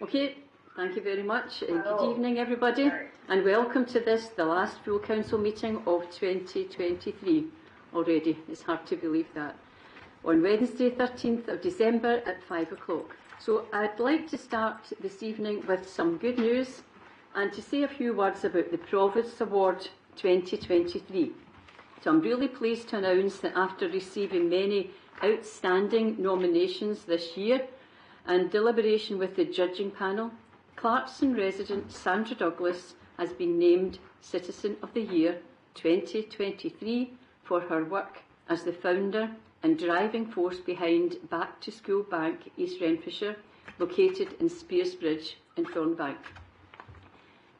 Okay, thank you very much. Good evening, everybody, and welcome to this, the last full council meeting of 2023 already. It's hard to believe that. On Wednesday, 13th of December at 5 o'clock. So I'd like to start this evening with some good news and to say a few words about the Provost Award 2023. So I'm really pleased to announce that after receiving many outstanding nominations this year, and deliberation with the judging panel, Clarkson resident Sandra Douglas has been named Citizen of the Year 2023 for her work as the founder and driving force behind Back to School Bank East Renfrewshire, located in Spearsbridge in Thornbank.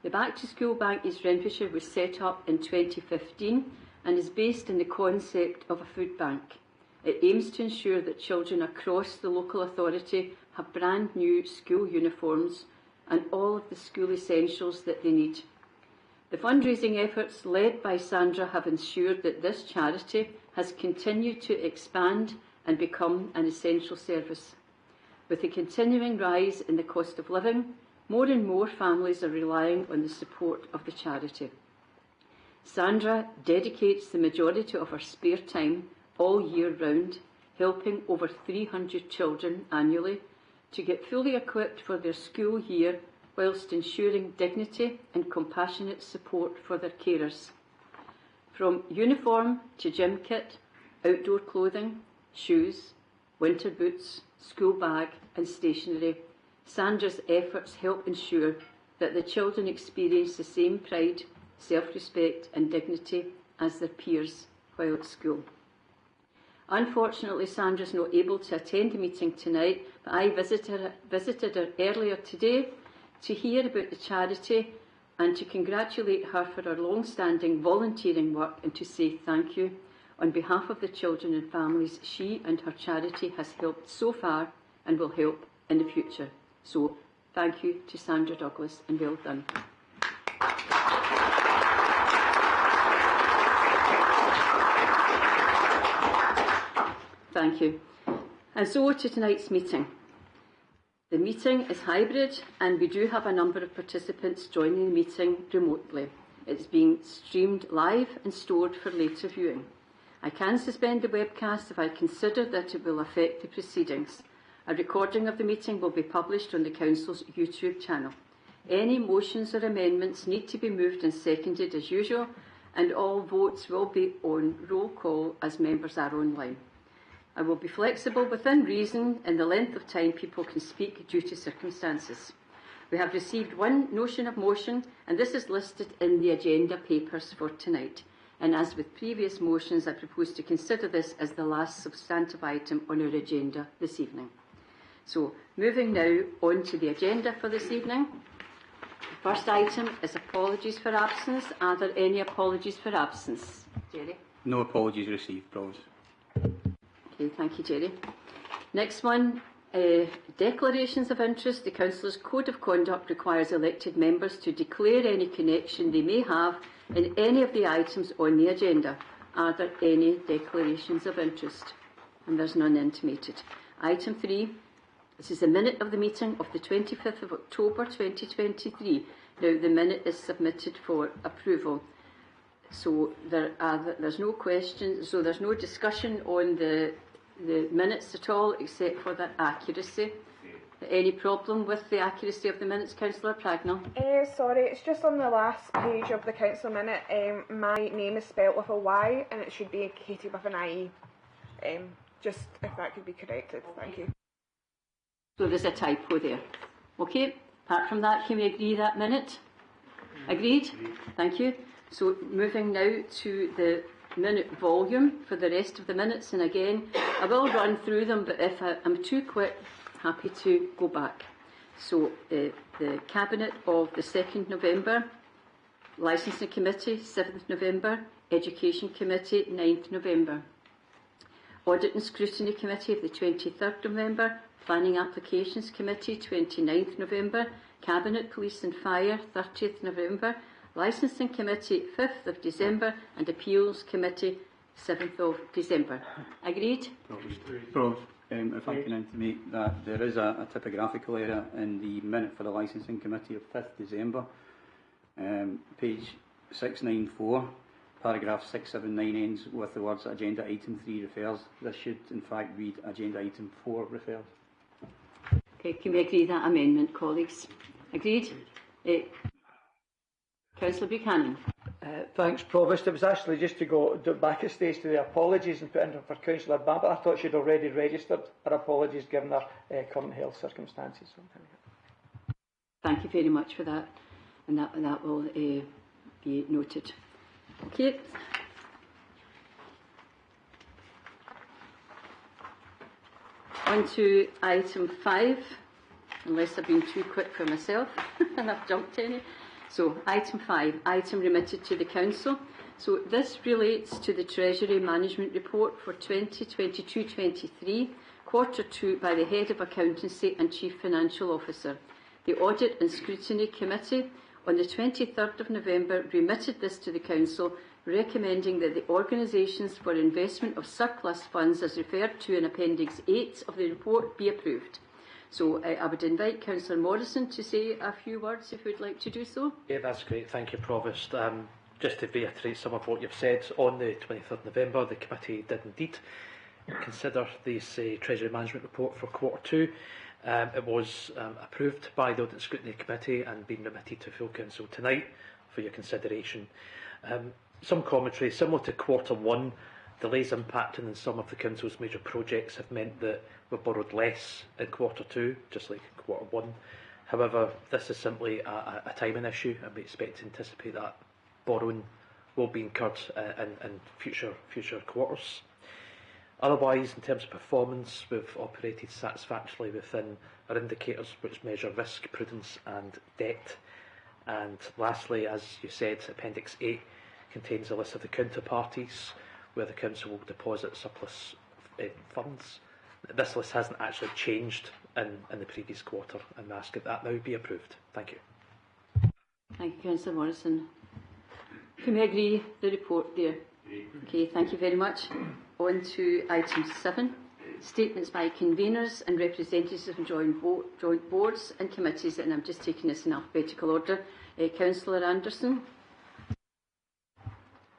The Back to School Bank East Renfrewshire was set up in 2015 and is based on the concept of a food bank. It aims to ensure that children across the local authority have brand new school uniforms and all of the school essentials that they need. The fundraising efforts led by Sandra have ensured that this charity has continued to expand and become an essential service. With the continuing rise in the cost of living, more and more families are relying on the support of the charity. Sandra dedicates the majority of her spare time all year round, helping over 300 children annually to get fully equipped for their school year whilst ensuring dignity and compassionate support for their carers. From uniform to gym kit, outdoor clothing, shoes, winter boots, school bag and stationery, Sandra's efforts help ensure that the children experience the same pride, self-respect and dignity as their peers while at school. Unfortunately, Sandra's not able to attend the meeting tonight, but I visited her earlier today to hear about the charity and to congratulate her for her long-standing volunteering work and to say thank you on behalf of the children and families she and her charity has helped so far and will help in the future. So, thank you to Sandra Douglas and well done. Thank you. And so to tonight's meeting. The meeting is hybrid and we do have a number of participants joining the meeting remotely. It's being streamed live and stored for later viewing. I can suspend the webcast if I consider that it will affect the proceedings. A recording of the meeting will be published on the Council's YouTube channel. Any motions or amendments need to be moved and seconded as usual, and all votes will be on roll call as members are online. I will be flexible within reason in the length of time people can speak due to circumstances. We have received one notion of motion, and this is listed in the agenda papers for tonight. And as with previous motions, I propose to consider this as the last substantive item on our agenda this evening. So, moving now on to the agenda for this evening. The first item is apologies for absence. Are there any apologies for absence? Jerry? No apologies received, Provost. Okay, thank you, Jerry. Next one, declarations of interest. The Councillor's Code of Conduct requires elected members to declare any connection they may have in any of the items on the agenda. Are there any declarations of interest? And there's none intimated. Item 3, this is a minute of the meeting of the 25th of October 2023. Now, the minute is submitted for approval. So there's no questions, so there's no discussion on the minutes at all, except for their accuracy. Any problem with the accuracy of the minutes, Councillor Pragnell? Sorry, it's just on the last page of the council minute. My name is spelt with a Y and it should be Katie with an IE. Just if that could be corrected, thank you. So there's a typo there. Okay, apart from that, can we agree that minute? Agreed? Thank you. So moving now to the minute volume for the rest of the minutes, and again, I will run through them, but if I'm too quick, happy to go back. So the Cabinet of the 2nd November, Licensing Committee 7th November, Education Committee 9th November, Audit and Scrutiny Committee of the 23rd November, Planning Applications Committee 29th November, Cabinet, Police and Fire 30th November, Licensing Committee 5th of December and Appeals Committee 7th of December. Agreed? Provost. if I can intimate that there is a typographical error in the minute for the licensing committee of 5th December, page 694, paragraph 679 ends with the words agenda item 3 refers. This should in fact read agenda item 4 refers. Okay, can we agree that amendment, colleagues? Agreed? Councillor Buchanan. Thanks, Provost. It was actually just to go back a stage to the apologies and put in for Councillor Babbitt. I thought she'd already registered her apologies given her current health circumstances. Thank you very much for that, and that will be noted. Okay. On to item 5, unless I've been too quick for myself and I've jumped any. So, item 5, item remitted to the Council. So, this relates to the Treasury Management Report for 2022-23, Quarter 2 by the Head of Accountancy and Chief Financial Officer. The Audit and Scrutiny Committee on the 23rd of November remitted this to the Council, recommending that the organisations for investment of surplus funds as referred to in Appendix 8 of the report be approved. So I would invite Councillor Morrison to say a few words if you would like to do so. Yeah, that's great. Thank you, Provost. Just to reiterate some of what you've said, on the 23rd of November, the committee did indeed consider this Treasury Management Report for Quarter 2. It was approved by the Audit and Scrutiny Committee and been remitted to full Council tonight for your consideration. Some commentary, similar to Quarter 1, delays impacting on some of the Council's major projects have meant that we've borrowed less in Quarter 2, just like Quarter 1. However, this is simply a timing issue, and we expect to anticipate that borrowing will be incurred in future quarters. Otherwise, in terms of performance, we've operated satisfactorily within our indicators which measure risk, prudence and debt. And lastly, as you said, Appendix 8 contains a list of the counterparties where the Council will deposit surplus funds. This list hasn't actually changed in the previous quarter, and we ask that that now be approved. Thank you. Thank you, Councillor Morrison. Can we agree the report there? Okay, thank you very much. On to item 7, statements by conveners and representatives of joint boards and committees, and I'm just taking this in alphabetical order. Councillor Anderson.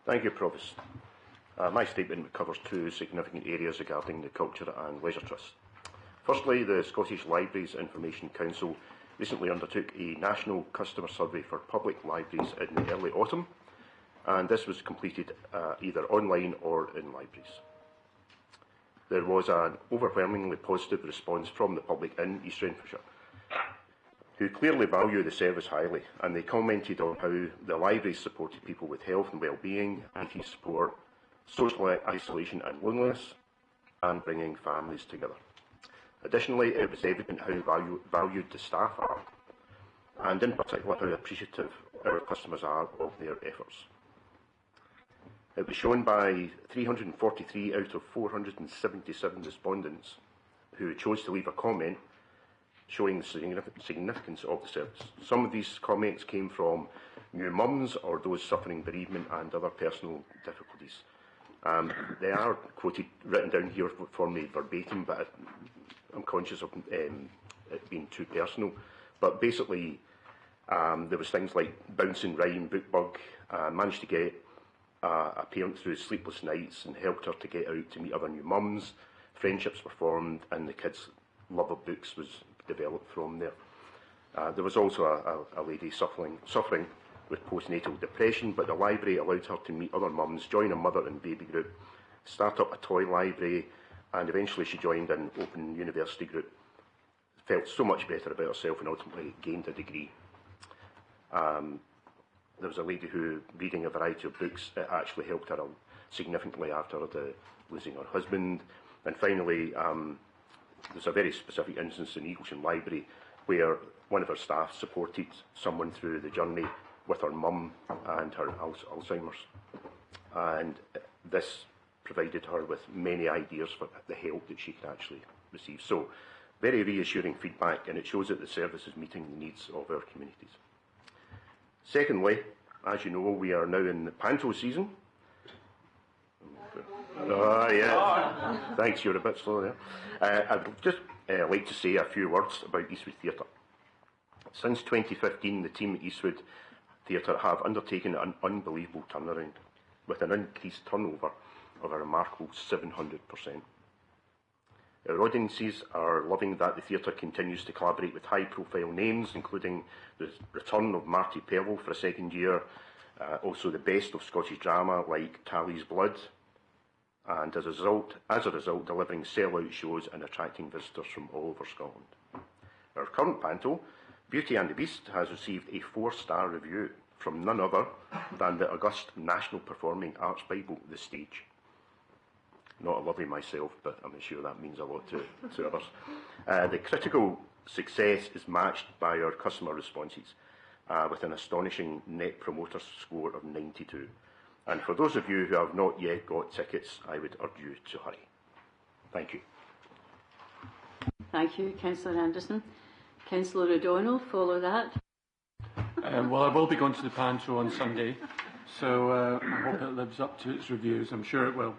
Thank you, Provost. My statement covers 2 significant areas regarding the Culture and Leisure Trust. Firstly, the Scottish Libraries Information Council recently undertook a national customer survey for public libraries in the early autumn, and this was completed either online or in libraries. There was an overwhelmingly positive response from the public in East Renfrewshire, who clearly value the service highly, and they commented on how the libraries supported people with health and well-being, IT support, social isolation and loneliness, and bringing families together. Additionally, it was evident how valued the staff are, and in particular how appreciative our customers are of their efforts. It was shown by 343 out of 477 respondents who chose to leave a comment showing the significance of the service. Some of these comments came from new mums or those suffering bereavement and other personal difficulties. They are written down here for me verbatim, but I'm conscious of it being too personal. But basically, there was things like bouncing rhyme, book bug, managed to get a parent through sleepless nights and helped her to get out to meet other new mums. Friendships were formed, and the kids' love of books was developed from there. There was also a lady suffering with postnatal depression, but the library allowed her to meet other mums, join a mother and baby group, start up a toy library, and eventually she joined an open university group. Felt so much better about herself and ultimately gained a degree. There was a lady who, reading a variety of books, it actually helped her significantly after losing her husband. And finally, there's a very specific instance in Eaglesham Library where one of her staff supported someone through the journey with her mum and her Alzheimer's. And this provided her with many ideas for the help that she could actually receive. So, very reassuring feedback, and it shows that the service is meeting the needs of our communities. Secondly, as you know, we are now in the panto season. Oh, yeah. Thanks, you're a bit slow there. I'd just like to say a few words about Eastwood Theatre. Since 2015, the team at Eastwood Theatre have undertaken an unbelievable turnaround, with an increased turnover of a remarkable 700%. Our audiences are loving that the theatre continues to collaborate with high-profile names, including the return of Marty Pellow for a second year, also the best of Scottish drama like Tally's Blood, and as a result delivering sell-out shows and attracting visitors from all over Scotland. Our current panto, Beauty and the Beast, has received a 4-star review from none other than the august National Performing Arts Bible, The Stage. Not a lovely myself, but I'm sure that means a lot to others. The critical success is matched by our customer responses, with an astonishing Net Promoter Score of 92. And for those of you who have not yet got tickets, I would urge you to hurry. Thank you. Thank you, Councillor Anderson. Councillor O'Donnell, follow that. Well, I will be going to the panto on Sunday, so I hope it lives up to its reviews. I'm sure it will.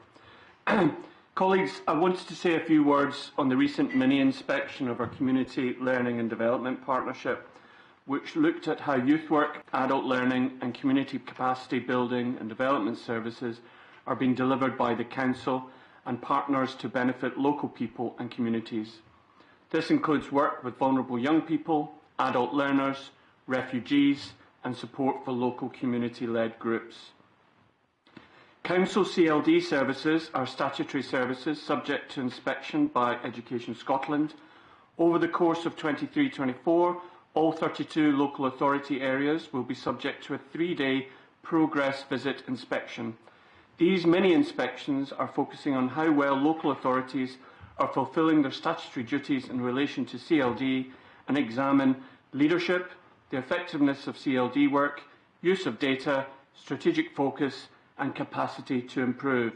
Colleagues, I wanted to say a few words on the recent mini-inspection of our Community Learning and Development Partnership, which looked at how youth work, adult learning and community capacity building and development services are being delivered by the Council and partners to benefit local people and communities. This includes work with vulnerable young people, adult learners, refugees and support for local community-led groups. Council CLD services are statutory services subject to inspection by Education Scotland. Over the course of 23-24, all 32 local authority areas will be subject to a 3-day progress visit inspection. These mini-inspections are focusing on how well local authorities are fulfilling their statutory duties in relation to CLD and examine leadership, the effectiveness of CLD work, use of data, strategic focus and capacity to improve.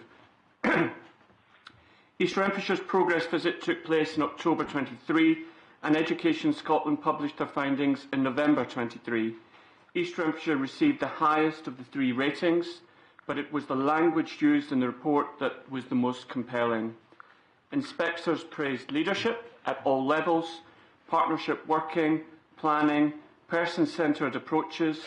East Renfrewshire's progress visit took place in October 23 and Education Scotland published their findings in November 23. East Renfrewshire received the highest of the 3 ratings, but it was the language used in the report that was the most compelling. Inspectors praised leadership at all levels, partnership working, planning, person-centred approaches,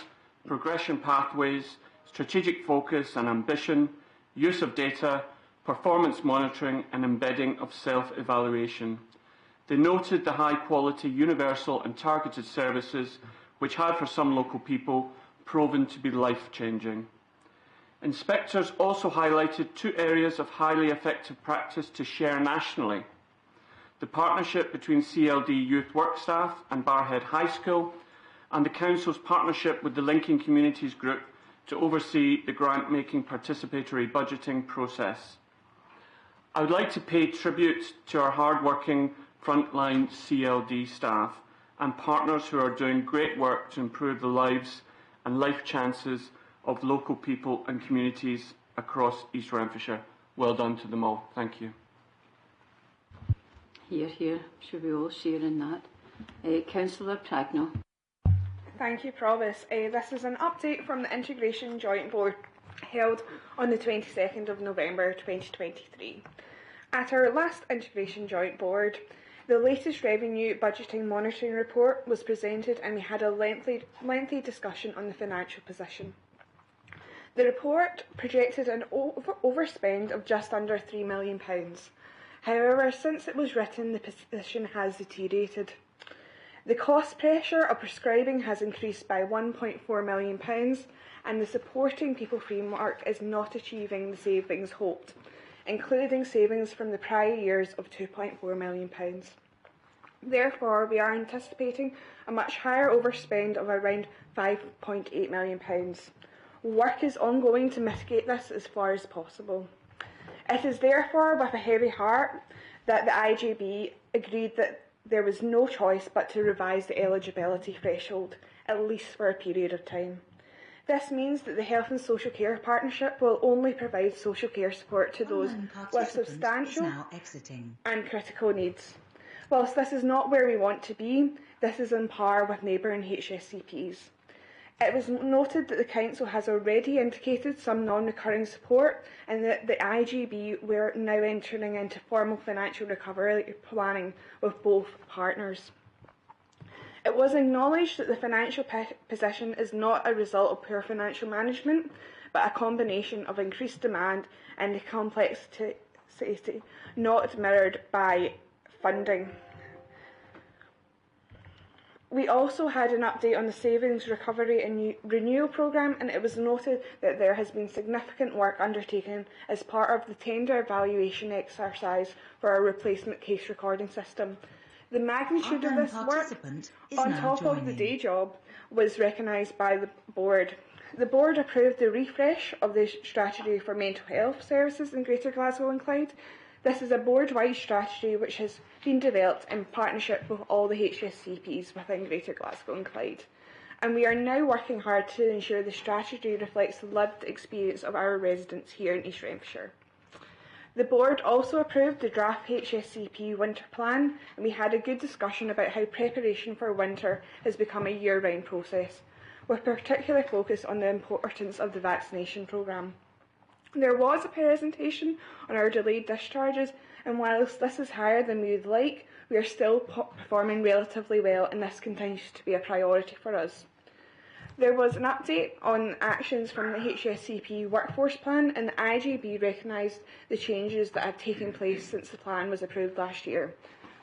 progression pathways, strategic focus and ambition, use of data, performance monitoring and embedding of self-evaluation. They noted the high-quality, universal and targeted services which had, for some local people, proven to be life-changing. Inspectors also highlighted 2 areas of highly effective practice to share nationally: the partnership between CLD youth work staff and Barrhead High School, and the Council's partnership with the Linking Communities Group to oversee the grant-making participatory budgeting process. I would like to pay tribute to our hard-working frontline CLD staff and partners who are doing great work to improve the lives and life chances of local people and communities across East Renfrewshire. Well done to them all. Thank you. Hear, hear. Should we all share in that? Councillor Pragnell. Thank you, Provost. This is an update from the Integration Joint Board held on the 22nd of November 2023. At our last Integration Joint Board, the latest Revenue Budgeting Monitoring Report was presented and we had a lengthy discussion on the financial position. The report projected an overspend of just under £3 million. However, since it was written, the position has deteriorated. The cost pressure of prescribing has increased by £1.4 million and the Supporting People framework is not achieving the savings hoped, including savings from the prior years of £2.4 million. Therefore, we are anticipating a much higher overspend of around £5.8 million. Work is ongoing to mitigate this as far as possible. It is therefore with a heavy heart that the IJB agreed that there was no choice but to revise the eligibility threshold, at least for a period of time. This means that the Health and Social Care Partnership will only provide social care support to those with substantial and critical needs. Whilst this is not where we want to be, this is on par with neighbouring HSCPs. It was noted that the Council has already indicated some non-recurring support and that the IGB were now entering into formal financial recovery planning with both partners. It was acknowledged that the financial position is not a result of poor financial management, but a combination of increased demand and the complexity not mirrored by funding. We also had an update on the Savings Recovery and Renewal Programme, and it was noted that there has been significant work undertaken as part of the tender evaluation exercise for our replacement case recording system. The magnitude of this work, on top of the day job, was recognised by the board. The board approved the refresh of the strategy for mental health services in Greater Glasgow and Clyde. This is a board-wide strategy which has been developed in partnership with all the HSCPs within Greater Glasgow and Clyde. And we are now working hard to ensure the strategy reflects the lived experience of our residents here in East Renfrewshire. The board also approved the draft HSCP winter plan, and we had a good discussion about how preparation for winter has become a year-round process, with particular focus on the importance of the vaccination programme. There was a presentation on our delayed discharges, and whilst this is higher than we would like, we are still performing relatively well, and this continues to be a priority for us. There was an update on actions from the HSCP workforce plan, and the IGB recognised the changes that have taken place since the plan was approved last year.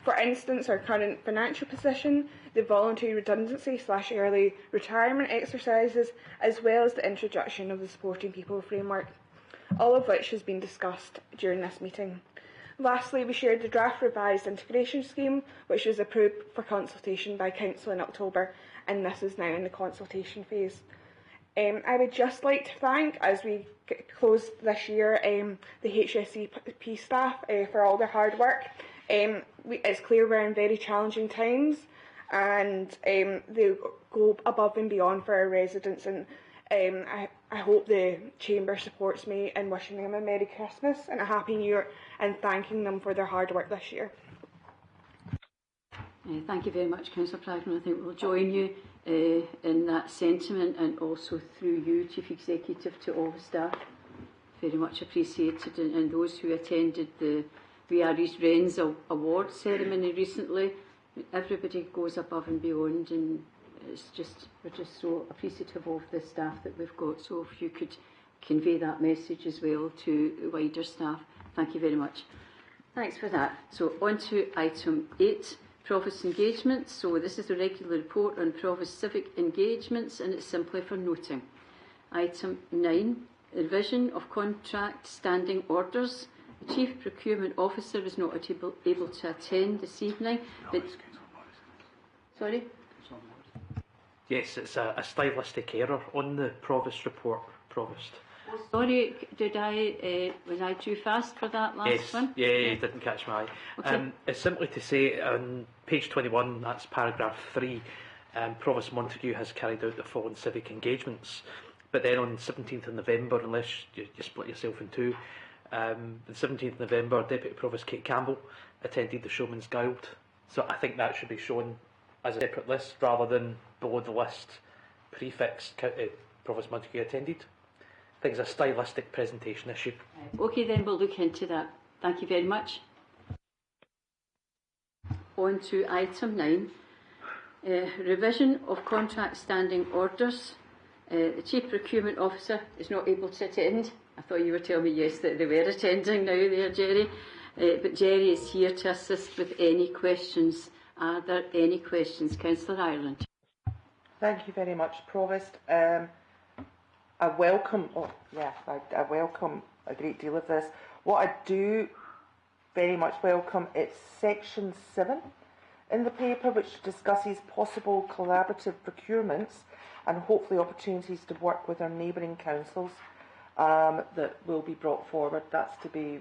For instance, our current financial position, the voluntary redundancy/early retirement exercises, as well as the introduction of the Supporting People framework, all of which has been discussed during this meeting. Lastly, we shared the draft revised integration scheme, which was approved for consultation by Council in October, and this is now in the consultation phase. I would just like to thank, as we close this year, the HSCP staff for all their hard work. It's clear we're in very challenging times, and they go above and beyond for our residents, and I hope the Chamber supports me in wishing them a Merry Christmas and a Happy New Year, and thanking them for their hard work this year. Thank you very much, Councillor Pragman. I think we'll join you in that sentiment, and also through you, Chief Executive, to all the staff. Very much appreciated, and those who attended the We Are East Wrens award ceremony recently. Everybody goes above and beyond, and we're just so appreciative of the staff that we've got. So if you could convey that message as well to the wider staff, thank you very much. Thanks for that. So on to item 8, Provost engagements. So this is the regular report on Provost civic engagements, and it's simply for noting. Item 9, revision of contract standing orders. The Chief Procurement Officer is not able to attend this evening. But, sorry? Yes, it's a stylistic error on the Provost report, Provost. Oh, sorry, did I, was I too fast for that last one? Yeah, it didn't catch my eye. Okay. It's simply to say on page 21, that's paragraph 3, Provost Montague has carried out the following civic engagements. But then on 17th of November, unless you split yourself in two, on 17th of November, Deputy Provost Kate Campbell attended the Showman's Guild. So I think that should be shown as a separate list rather than below the list prefix Provost Montague attended. I think it's a stylistic presentation issue. Okay, then we'll look into that. Thank you very much. On to item 9, revision of contract standing orders. The Chief Procurement Officer is not able to attend. I thought you were telling me yes that they were attending now there, Jerry. But Jerry is here to assist with any questions. Are there any questions? Councillor Ireland. Thank you very much, Provost. I welcome a great deal of this. What I do very much welcome is section 7 in the paper, which discusses possible collaborative procurements and hopefully opportunities to work with our neighbouring councils that will be brought forward. That's to be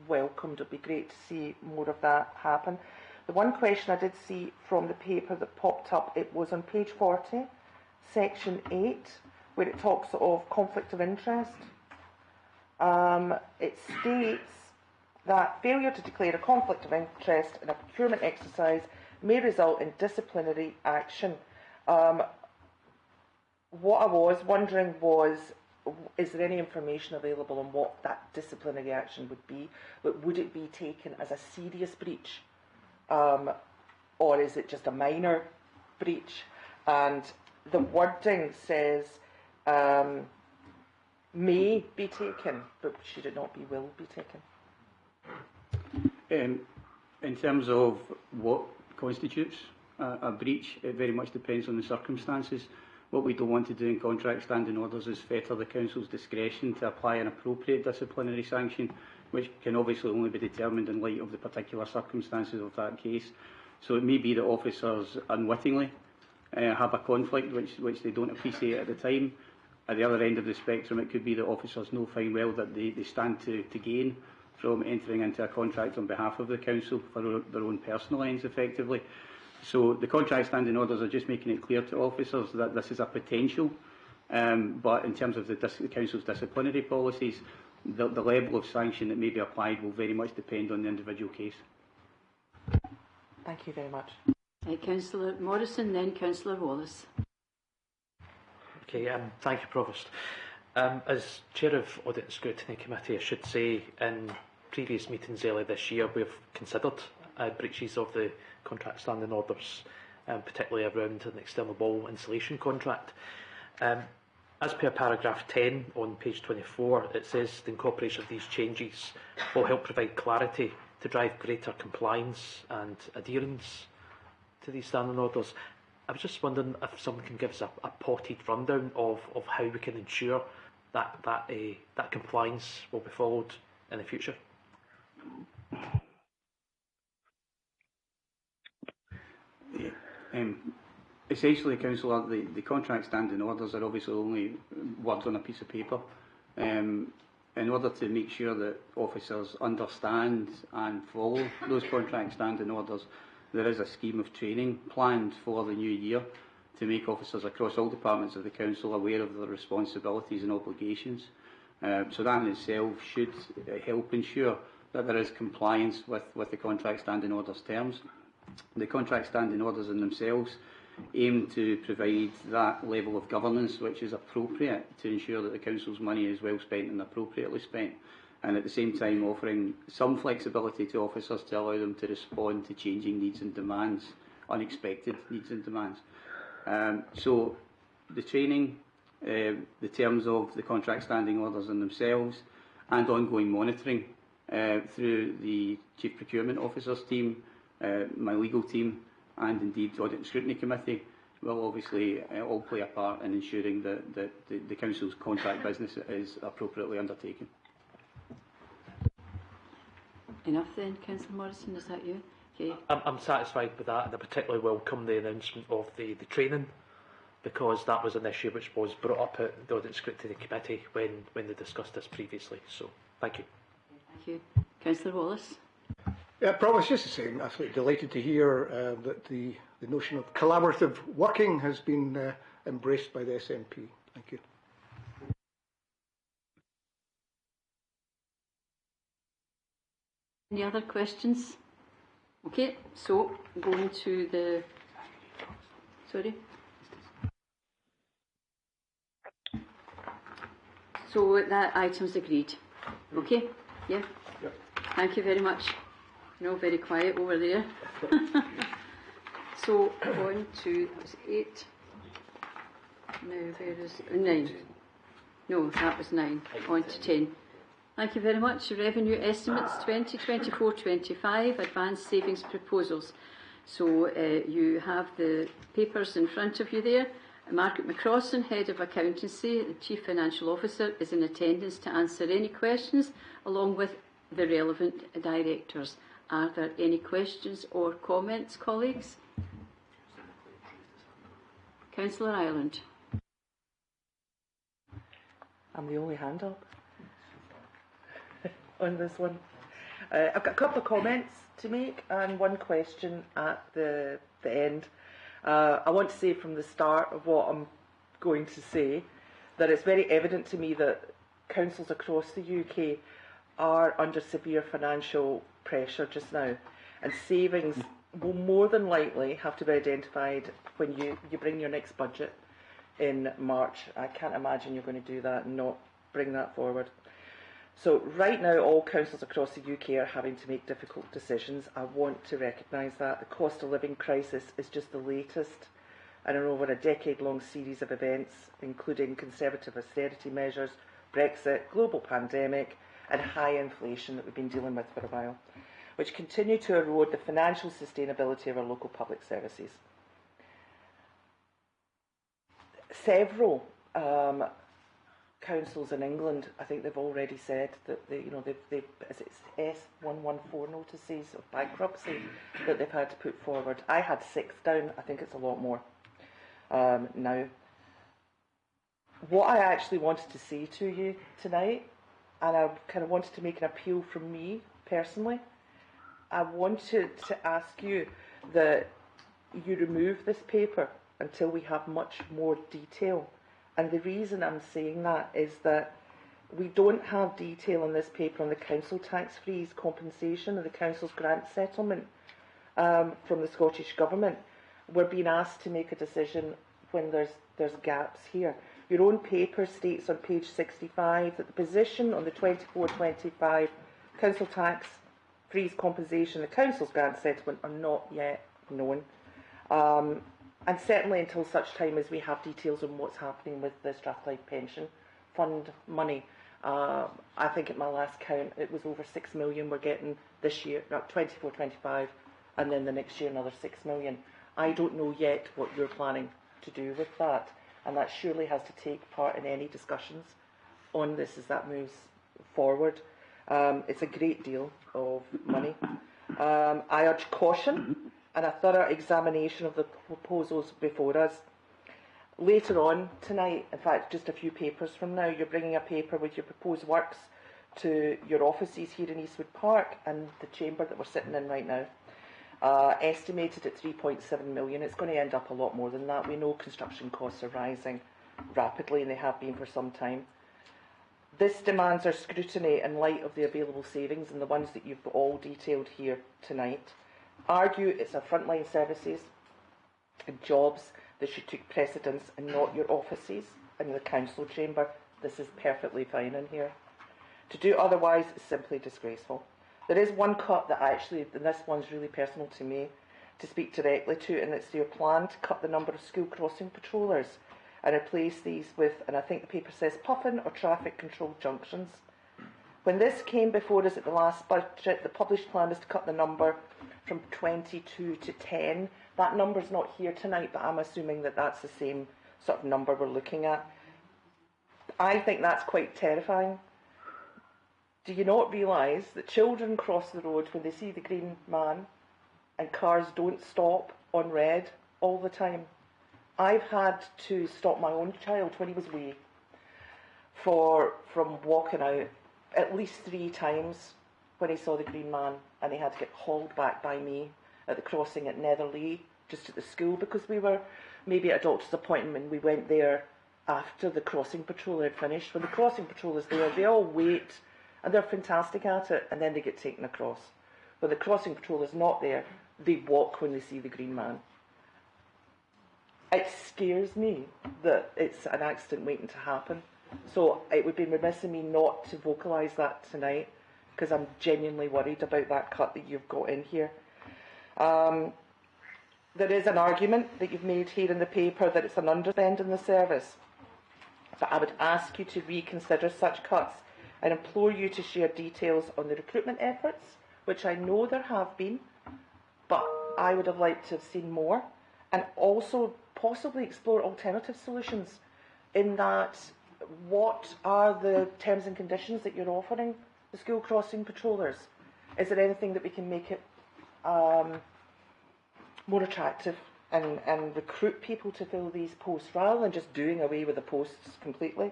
welcomed. It would be great to see more of that happen. The one question I did see from the paper that popped up, it was on page 40, section 8, where it talks of conflict of interest. It states that failure to declare a conflict of interest in a procurement exercise may result in disciplinary action. what I was wondering was, is there any information available on what that disciplinary action would be? But would it be taken as a serious breach, or is it just a minor breach? And the wording says may be taken, but should it not be will be taken? In terms of what constitutes a breach, it very much depends on the circumstances. What we don't want to do in contract standing orders is fetter the Council's discretion to apply an appropriate disciplinary sanction, which can obviously only be determined in light of the particular circumstances of that case. So it may be that officers unwittingly have a conflict which they don't appreciate at the time. At the other end of the spectrum, it could be that officers know fine well that they stand to gain from entering into a contract on behalf of the Council for their own personal ends, effectively. So the contract standing orders are just making it clear to officers that this is a potential, but in terms of the Council's disciplinary policies, the level of sanction that may be applied will very much depend on the individual case. Thank you very much. Councillor Morrison, then Councillor Wallace. Okay, thank you, Provost. As Chair of Audit and Scrutiny Committee, I should say in previous meetings earlier this year, we have considered breaches of the contract standing orders, particularly around an external wall insulation contract. As per paragraph 10 on page 24, it says the incorporation of these changes will help provide clarity to drive greater compliance and adherence to these standing orders. I was just wondering if someone can give us a potted rundown of how we can ensure that compliance will be followed in the future. Essentially, Councillor, the contract standing orders are obviously only words on a piece of paper. In order to make sure that officers understand and follow those contract standing orders, there is a scheme of training planned for the new year to make officers across all departments of the Council aware of their responsibilities and obligations. So that in itself should help ensure that there is compliance with the contract standing orders terms. The contract standing orders in themselves aim to provide that level of governance which is appropriate to ensure that the Council's money is well spent and appropriately spent, and at the same time offering some flexibility to officers to allow them to respond to changing needs and demands, unexpected needs and demands. So the training, the terms of the contract standing orders in themselves, and ongoing monitoring through the Chief Procurement Officer's team, my legal team, and indeed the Audit and Scrutiny Committee will obviously all play a part in ensuring that the Council's contract business is appropriately undertaken. Enough then, Councillor Morrison, is that you? Okay. I'm satisfied with that, and I particularly welcome the announcement of the training, because that was an issue which was brought up at the Audit and Scrutiny Committee when they discussed this previously. So, thank you. Thank you. Councillor Wallace. Yeah, Provost, just to say, I'm absolutely delighted to hear that the notion of collaborative working has been embraced by the SNP. Thank you. Any other questions? Okay, so going to the... Sorry? So that item's agreed. Okay? Yeah? Yep. Thank you very much. No, very quiet over there. So on to, that was 8. Now where is 9? No, that was 9. On to 10. Thank you very much. Revenue estimates 2024-25 advanced savings proposals. So you have the papers in front of you there. Margaret McCrossan, Head of Accountancy, the Chief Financial Officer, is in attendance to answer any questions along with the relevant directors. Are there any questions or comments, colleagues? Councillor Ireland. I'm the only hand up on this one. I've got a couple of comments to make and one question at the end. I want to say from the start of what I'm going to say that it's very evident to me that councils across the UK are under severe financial pressure just now, and savings will more than likely have to be identified when you bring your next budget in March. I can't imagine you're going to do that and not bring that forward. So right now, all councils across the UK are having to make difficult decisions. I want to recognise that. The cost of living crisis is just the latest in an over a decade-long series of events, including Conservative austerity measures, Brexit, global pandemic, and high inflation that we've been dealing with for a while, which continue to erode the financial sustainability of our local public services. Several councils in England, I think they've already said that they've S114 notices of bankruptcy that they've had to put forward. I had 6 down. I think it's a lot more now. What I actually wanted to say to you tonight, and I kind of wanted to make an appeal from me personally, I wanted to ask you that you remove this paper until we have much more detail. And the reason I'm saying that is that we don't have detail in this paper on the council tax freeze compensation and the council's grant settlement from the Scottish Government. We're being asked to make a decision when there's gaps here. Your own paper states on page 65 that the position on the 24-25 council tax freeze compensation and the council's grant settlement are not yet known. And certainly until such time as we have details on what's happening with the Strathclyde Pension Fund money. I think at my last count it was over 6 million we're getting this year, 24-25, and then the next year another 6 million. I don't know yet what you're planning to do with that, and that surely has to take part in any discussions on this as that moves forward. It's a great deal of money. I urge caution and a thorough examination of the proposals before us. Later on tonight, in fact just a few papers from now, you're bringing a paper with your proposed works to your offices here in Eastwood Park and the chamber that we're sitting in right now. Estimated at 3.7 million. It's going to end up a lot more than that. We know construction costs are rising rapidly, and they have been for some time. This demands our scrutiny in light of the available savings and the ones that you've all detailed here tonight. Argue it's our frontline services and jobs that should take precedence and not your offices and the council chamber. This is perfectly fine in here. To do otherwise is simply disgraceful. There is one cut that actually, and this one's really personal to me, to speak directly to, and it's your plan to cut the number of school crossing patrollers and replace these with, and I think the paper says, puffin or traffic control junctions. When this came before us at the last budget, the published plan is to cut the number from 22 to 10. That number's not here tonight, but I'm assuming that that's the same sort of number we're looking at. I think that's quite terrifying. Do you not realise that children cross the road when they see the green man and cars don't stop on red all the time? I've had to stop my own child when he was wee from walking out at least 3 times when he saw the green man, and he had to get hauled back by me at the crossing at Netherley, just at the school, because we were maybe at a doctor's appointment and we went there after the crossing patrol had finished. When the crossing patrol is there, they all wait and they're fantastic at it, and then they get taken across. When the crossing patrol is not there, they walk when they see the green man. It scares me that it's an accident waiting to happen. So it would be remiss of me not to vocalise that tonight, because I'm genuinely worried about that cut that you've got in here. There is an argument that you've made here in the paper that it's an underspend in the service. But I would ask you to reconsider such cuts and implore you to share details on the recruitment efforts, which I know there have been, but I would have liked to have seen more, and also possibly explore alternative solutions in that what are the terms and conditions that you're offering the school crossing patrollers? Is there anything that we can make it more attractive and recruit people to fill these posts rather than just doing away with the posts completely?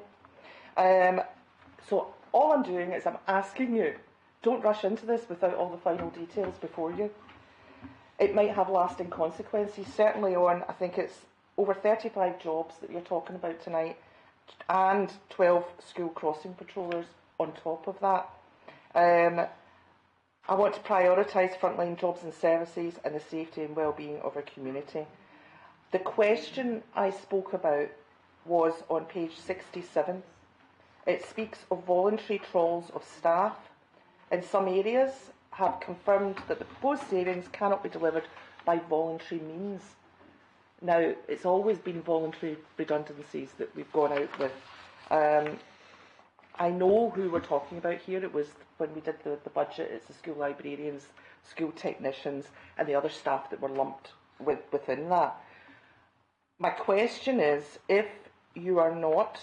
So all I'm doing is I'm asking you, don't rush into this without all the final details before you. It might have lasting consequences, certainly on, I think it's over 35 jobs that you're talking about tonight, and 12 school crossing patrollers on top of that. I want to prioritise frontline jobs and services and the safety and well-being of our community. The question I spoke about was on page 67. It speaks of voluntary trolls of staff. In some areas, have confirmed that the proposed savings cannot be delivered by voluntary means. Now, it's always been voluntary redundancies that we've gone out with. I know who we're talking about here. It was when we did the budget, it's the school librarians, school technicians, and the other staff that were lumped within that. My question is, if you are not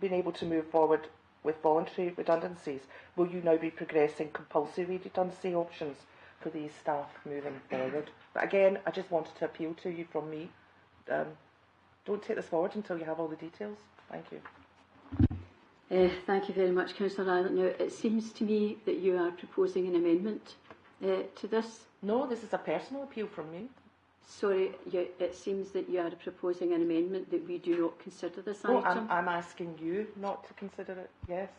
being able to move forward with voluntary redundancies, will you now be progressing compulsory redundancy options for these staff moving forward? But again, I just wanted to appeal to you from me. Don't take this forward until you have all the details. Thank you. Thank you very much, Councillor Island. Now, it seems to me that you are proposing an amendment to this. No, this is a personal appeal from me. Sorry, it seems that you are proposing an amendment that we do not consider this item. I'm asking you not to consider it, yes.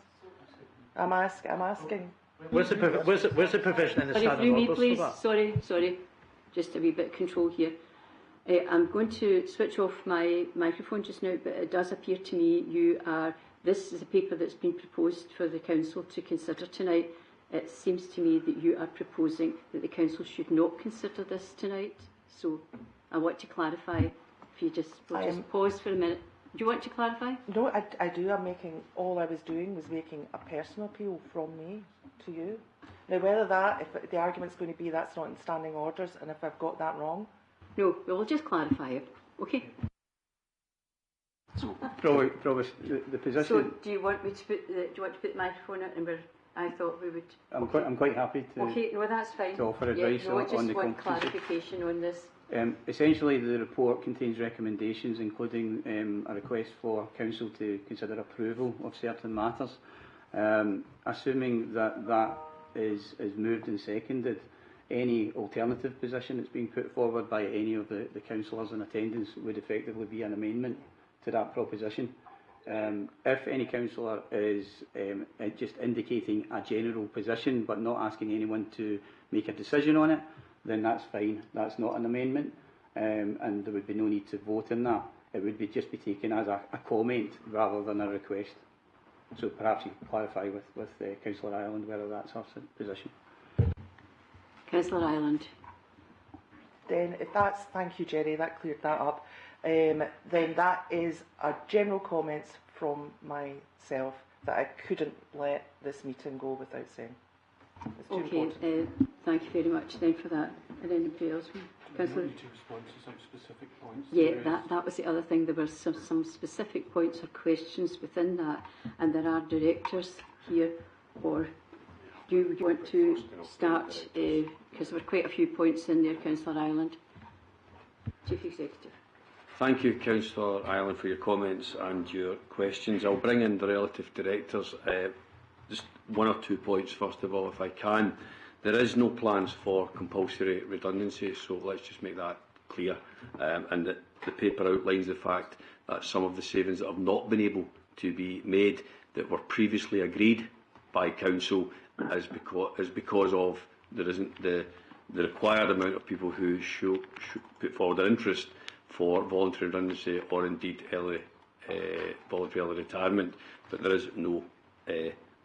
I'm asking. Where's the provision in the standing orders please. for that? Sorry. Just a wee bit of control here. I'm going to switch off my microphone just now, but it does appear to me this is a paper that's been proposed for the Council to consider tonight. It seems to me that you are proposing that the Council should not consider this tonight. So I want to clarify. If you just pause for a minute. Do you want to clarify? No, I do. All I was doing was making a personal appeal from me to you. Now, if the argument's going to be that's not in standing orders, and if I've got that wrong. No, we'll just clarify it. Okay. Provost, the position. So, do you want me to put the microphone out? And I thought we would. I'm quite happy to. Okay, no, that's fine. To offer advice on the I just want clarification on this. Essentially, the report contains recommendations, including a request for Council to consider approval of certain matters. Assuming that is moved and seconded, any alternative position that's being put forward by any of the councillors in attendance would effectively be an amendment to that proposition. If any councillor is just indicating a general position but not asking anyone to make a decision on it, then that's fine. That's not an amendment, and there would be no need to vote on that. It would just be taken as a comment rather than a request. So perhaps you can clarify with Councillor Ireland whether that's her position. Councillor Ireland. Then, thank you, Jerry, that cleared that up. Then that is a general comments from myself that I couldn't let this meeting go without saying. It's too important. Thank you very much then for that. And anybody else? Councillor? Need to respond to some specific points. Yeah, that was the other thing. There were some specific points or questions within that, and there are directors here. Or do you want to start? Because there were quite a few points in there, Councillor Ireland. Chief Executive. Thank you, Councillor Ireland, for your comments and your questions. I'll bring in the relative directors. Just one or 2 points, first of all, if I can. There is no plans for compulsory redundancy, so let's just make that clear. And that the paper outlines the fact that some of the savings that have not been able to be made that were previously agreed by Council is because of there isn't the required amount of people who should put forward their interest for voluntary redundancy or indeed voluntary early retirement, but there is no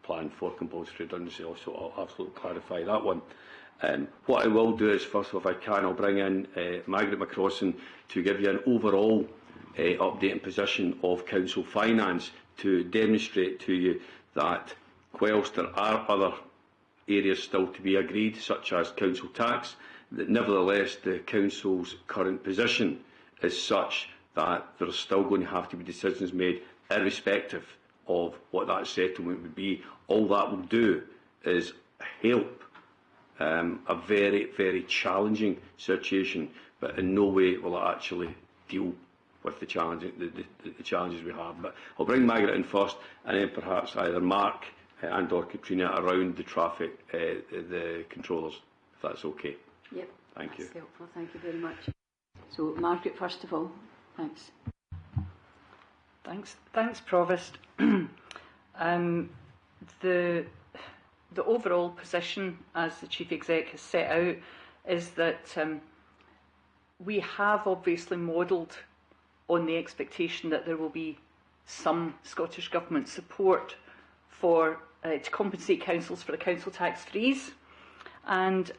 plan for compulsory redundancy. Also, I'll absolutely clarify that one. What I will do is, first of all, if I can, I'll bring in Margaret McCrossan to give you an overall update and position of Council Finance to demonstrate to you that whilst there are other areas still to be agreed, such as council tax, that nevertheless the Council's current position is such that there are still going to have to be decisions made irrespective of what that settlement would be. All that will do is help a very, very challenging situation, but in no way will it actually deal with the challenges we have. But I'll bring Margaret in first, and then perhaps either Mark and or Katrina around the traffic, the controllers, if that's okay. Yep. Thank you. That's helpful. Thank you very much. So, Margaret, first of all, thanks. Thanks, Provost. The overall position, as the Chief Exec has set out, is that we have obviously modelled on the expectation that there will be some Scottish Government support for to compensate councils for the council tax freeze. And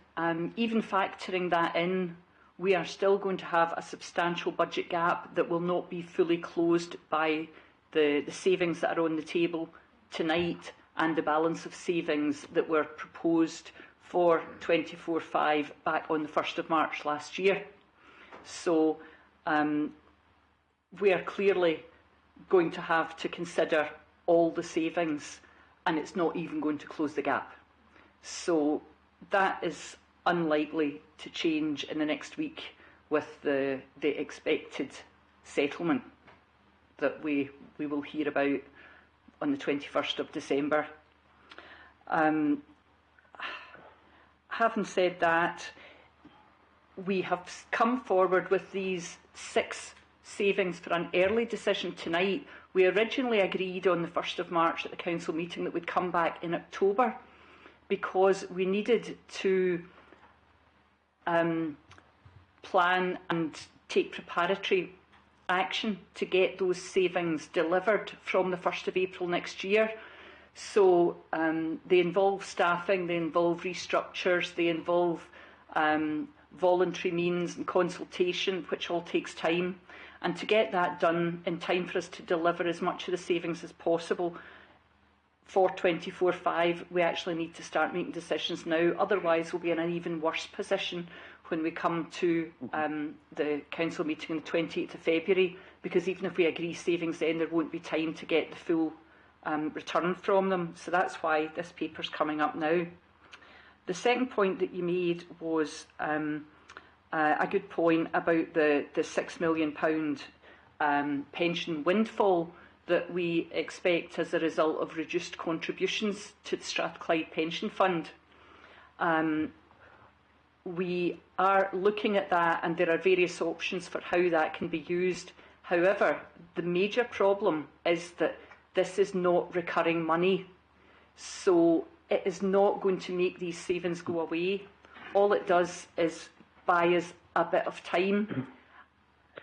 even factoring that in, we are still going to have a substantial budget gap that will not be fully closed by the savings that are on the table tonight and the balance of savings that were proposed for 24/5 back on the 1st of March last year. So we are clearly going to have to consider all the savings, and it's not even going to close the gap. So that is unlikely to change in the next week with the expected settlement that we will hear about on the 21st of December. Having said that, we have come forward with these 6 savings for an early decision tonight. We originally agreed on the 1st of March at the council meeting that we'd come back in October, because we needed to plan and take preparatory action to get those savings delivered from the 1st of April next year. So they involve staffing, they involve restructures, they involve voluntary means and consultation, which all takes time. And to get that done in time for us to deliver as much of the savings as possible for 24/5, we actually need to start making decisions now. Otherwise, we'll be in an even worse position when we come to the council meeting on the 28th of February, because even if we agree savings then, there won't be time to get the full return from them. So that's why this paper's coming up now. The second point that you made was a good point about the £6 million pension windfall that we expect as a result of reduced contributions to the Strathclyde Pension Fund. We are looking at that, and there are various options for how that can be used. However, the major problem is that this is not recurring money, so it is not going to make these savings go away. All it does is buy us a bit of time,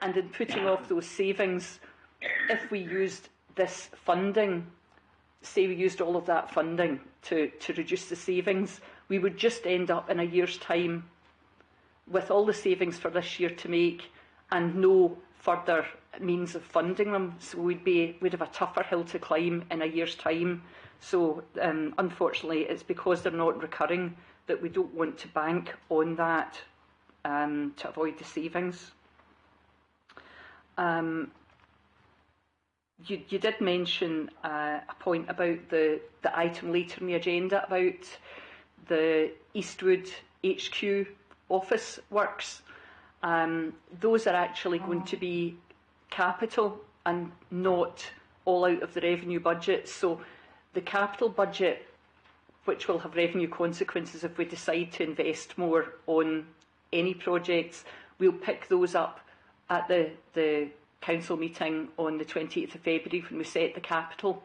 and in putting off those savings, if we used this funding, say we used all of that funding to reduce the savings, we would just end up in a year's time with all the savings for this year to make and no further means of funding them. So we'd have a tougher hill to climb in a year's time. So unfortunately, it's because they're not recurring that we don't want to bank on that to avoid the savings. You did mention a point about the item later in the agenda about the Eastwood HQ office works. Those are actually going to be capital and not all out of the revenue budget. So the capital budget, which will have revenue consequences if we decide to invest more on any projects, we'll pick those up at the council meeting on the 28th of February when we set the capital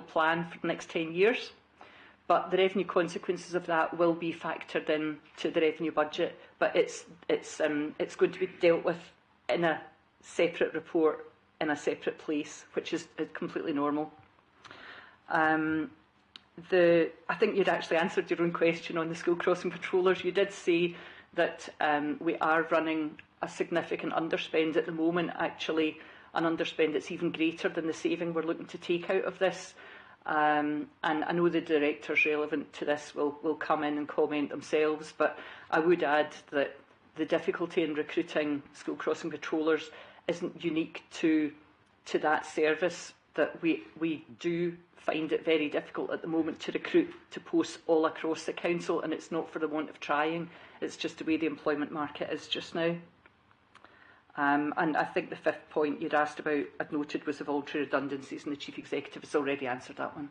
plan for the next 10 years. But the revenue consequences of that will be factored in to the revenue budget. But it's going to be dealt with in a separate report in a separate place, which is completely normal. I think you'd actually answered your own question on the school crossing patrollers. You did say that we are running a significant underspend at the moment, actually an underspend that's even greater than the saving we're looking to take out of this. And I know the directors relevant to this will come in and comment themselves, but I would add that the difficulty in recruiting school crossing patrollers isn't unique to that service, that we do find it very difficult at the moment to recruit to posts all across the council, and it's not for the want of trying, it's just the way the employment market is just now. And I think the fifth point you'd asked about, I'd noted, was the voluntary redundancies, and the Chief Executive has already answered that one.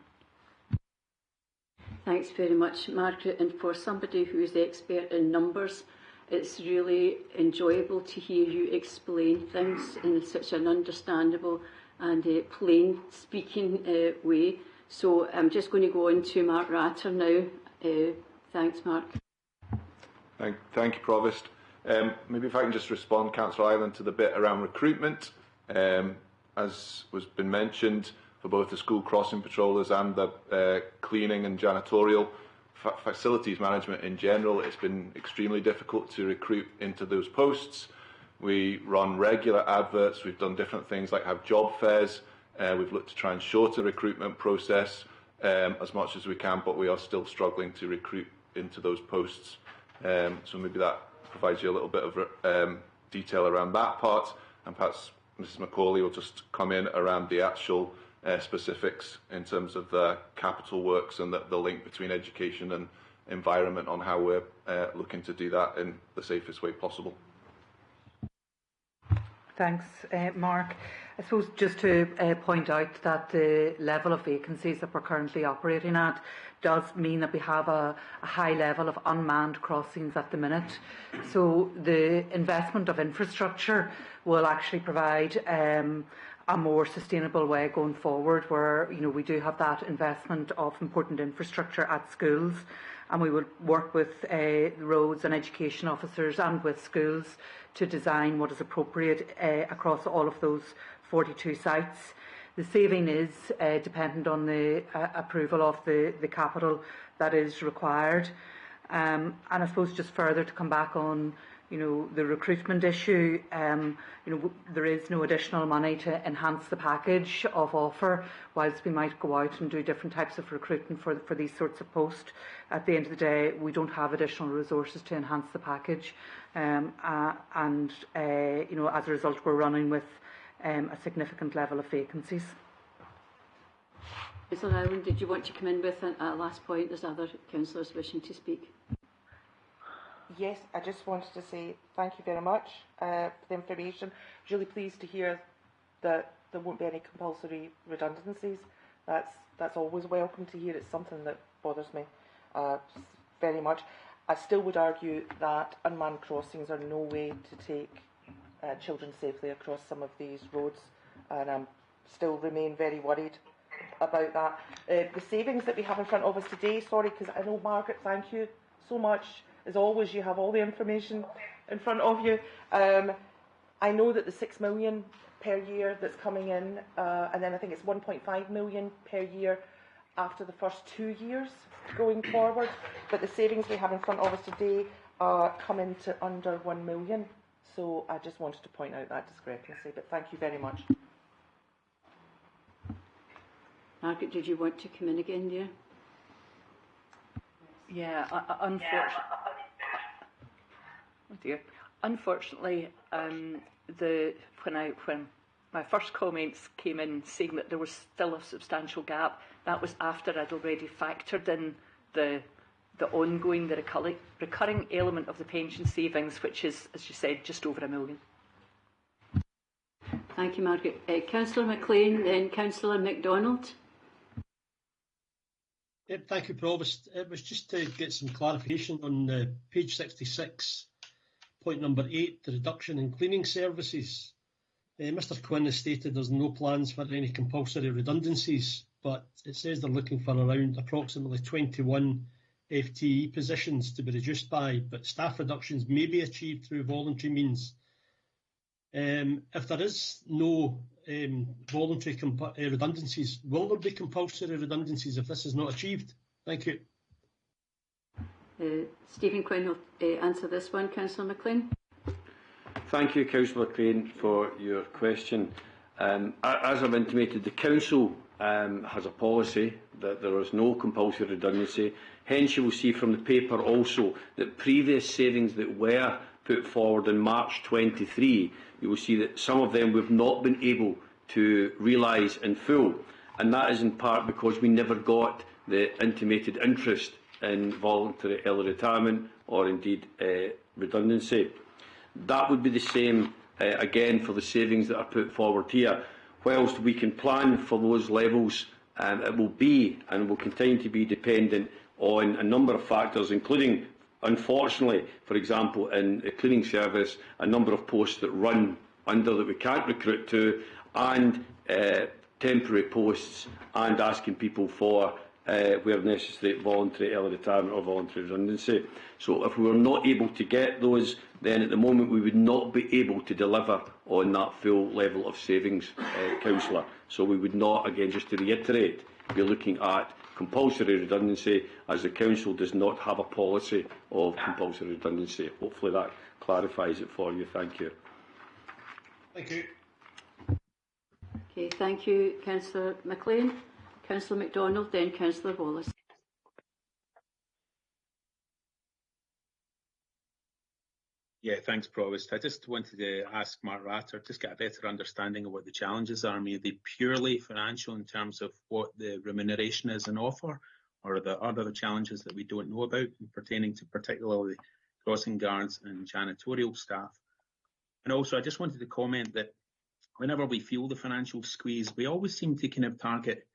Thanks very much, Margaret. And for somebody who is expert in numbers, it's really enjoyable to hear you explain things in such an understandable and plain speaking way. So I'm just going to go on to Mark Ratter now. Thanks, Mark. Thank you, Provost. Maybe if I can just respond, Councillor Island, to the bit around recruitment. as was been mentioned, for both the school crossing patrollers and the cleaning and janitorial facilities management in general, it's been extremely difficult to recruit into those posts. We run regular adverts, we've done different things like have job fairs, we've looked to try and shorten the recruitment process as much as we can, but we are still struggling to recruit into those posts. So maybe that provides you a little bit of detail around that part, and perhaps Mrs Macaulay will just come in around the actual specifics in terms of the capital works and the link between education and environment on how we're looking to do that in the safest way possible. Thanks, Mark. I suppose just to point out that the level of vacancies that we're currently operating at does mean that we have a high level of unmanned crossings at the minute. So the investment of infrastructure will actually provide a more sustainable way going forward, where we do have that investment of important infrastructure at schools, and we would work with roads and education officers and with schools to design what is appropriate across all of those 42 sites. The saving is dependent on the approval of the capital that is required. And I suppose just further to come back on the recruitment issue, there is no additional money to enhance the package of offer, whilst we might go out and do different types of recruitment for these sorts of posts. At the end of the day, we don't have additional resources to enhance the package, and as a result, we're running with a significant level of vacancies. Councillor Ireland, did you want to come in with a last point? There's other councillors wishing to speak. Yes, I just wanted to say thank you very much for the information. Really pleased to hear that there won't be any compulsory redundancies. That's always welcome to hear. It's something that bothers me very much. I still would argue that unmanned crossings are no way to take children safely across some of these roads, and I still remain very worried about that. The savings that we have in front of us today, sorry, because I know, Margaret, thank you so much. As always, you have all the information in front of you. I know that the 6 million per year that's coming in, and then I think it's 1.5 million per year after the first 2 years going forward. But the savings we have in front of us today come into under 1 million. So I just wanted to point out that discrepancy. But thank you very much. Margaret, did you want to come in again, dear? Yeah, unfortunately, when my first comments came in saying that there was still a substantial gap, that was after I'd already factored in the ongoing, the recurring element of the pension savings, which is, as you said, just over 1 million. Thank you, Margaret. Councillor McLean, then Councillor MacDonald. Thank you, Provost. It was just to get some clarification on page 66, point number 8, the reduction in cleaning services. Mr Quinn has stated there's no plans for any compulsory redundancies, but it says they're looking for around approximately 21 FTE positions to be reduced by, but staff reductions may be achieved through voluntary means. If there is no voluntary redundancies, will there be compulsory redundancies if this is not achieved? Thank you. Stephen Quinn will answer this one. Councillor McLean. Thank you, Councillor McLean, for your question. As I've intimated, the Council has a policy that there is no compulsory redundancy. Hence, you will see from the paper also that previous savings that were put forward in March 23, you will see that some of them we've not been able to realise in full. And that is in part because we never got the intimated interest in voluntary early retirement or indeed redundancy. That would be the same again for the savings that are put forward here. Whilst we can plan for those levels, it will be and will continue to be dependent on a number of factors, including, unfortunately, for example, in the cleaning service, a number of posts that run under that we can't recruit to, and temporary posts, and asking people for, where necessary, voluntary early retirement or voluntary redundancy. So if we were not able to get those, then at the moment we would not be able to deliver on that full level of savings, Councillor. So we would not, again, just to reiterate, be looking at compulsory redundancy, as the Council does not have a policy of compulsory redundancy. Hopefully that clarifies it for you. Thank you. Thank you. Okay, thank you, Councillor McLean. Councillor MacDonald, then Councillor Wallace. Yeah, thanks, Provost. I just wanted to ask Mark Ratter, just get a better understanding of what the challenges are. I mean, are they purely financial in terms of what the remuneration is on offer, or are there other challenges that we don't know about pertaining to particularly crossing guards and janitorial staff? And also, I just wanted to comment that whenever we feel the financial squeeze, we always seem to kind of target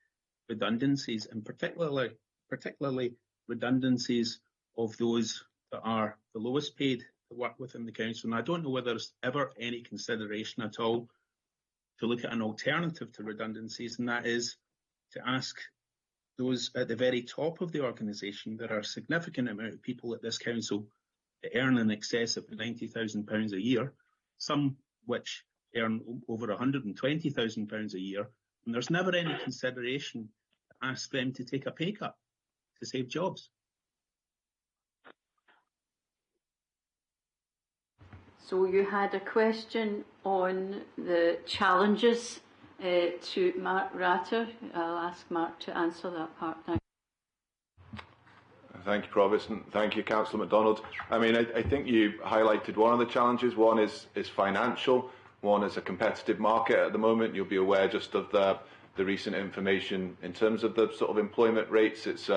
redundancies, and particularly redundancies of those that are the lowest paid that work within the council. And I don't know whether there's ever any consideration at all to look at an alternative to redundancies, and that is to ask those at the very top of the organisation. There are a significant amount of people at this council that earn in excess of £90,000 a year, some which earn over £120,000 a year, and there's never any consideration to ask them to take a pay cut to save jobs. So you had a question on the challenges to Mark Ratter. I'll ask Mark to answer that part now. Thank you, Provost, and thank you, Councillor MacDonald. I mean, I think you highlighted one of the challenges. One is financial. One is a competitive market at the moment. You'll be aware just of the recent information in terms of the sort of employment rates. It's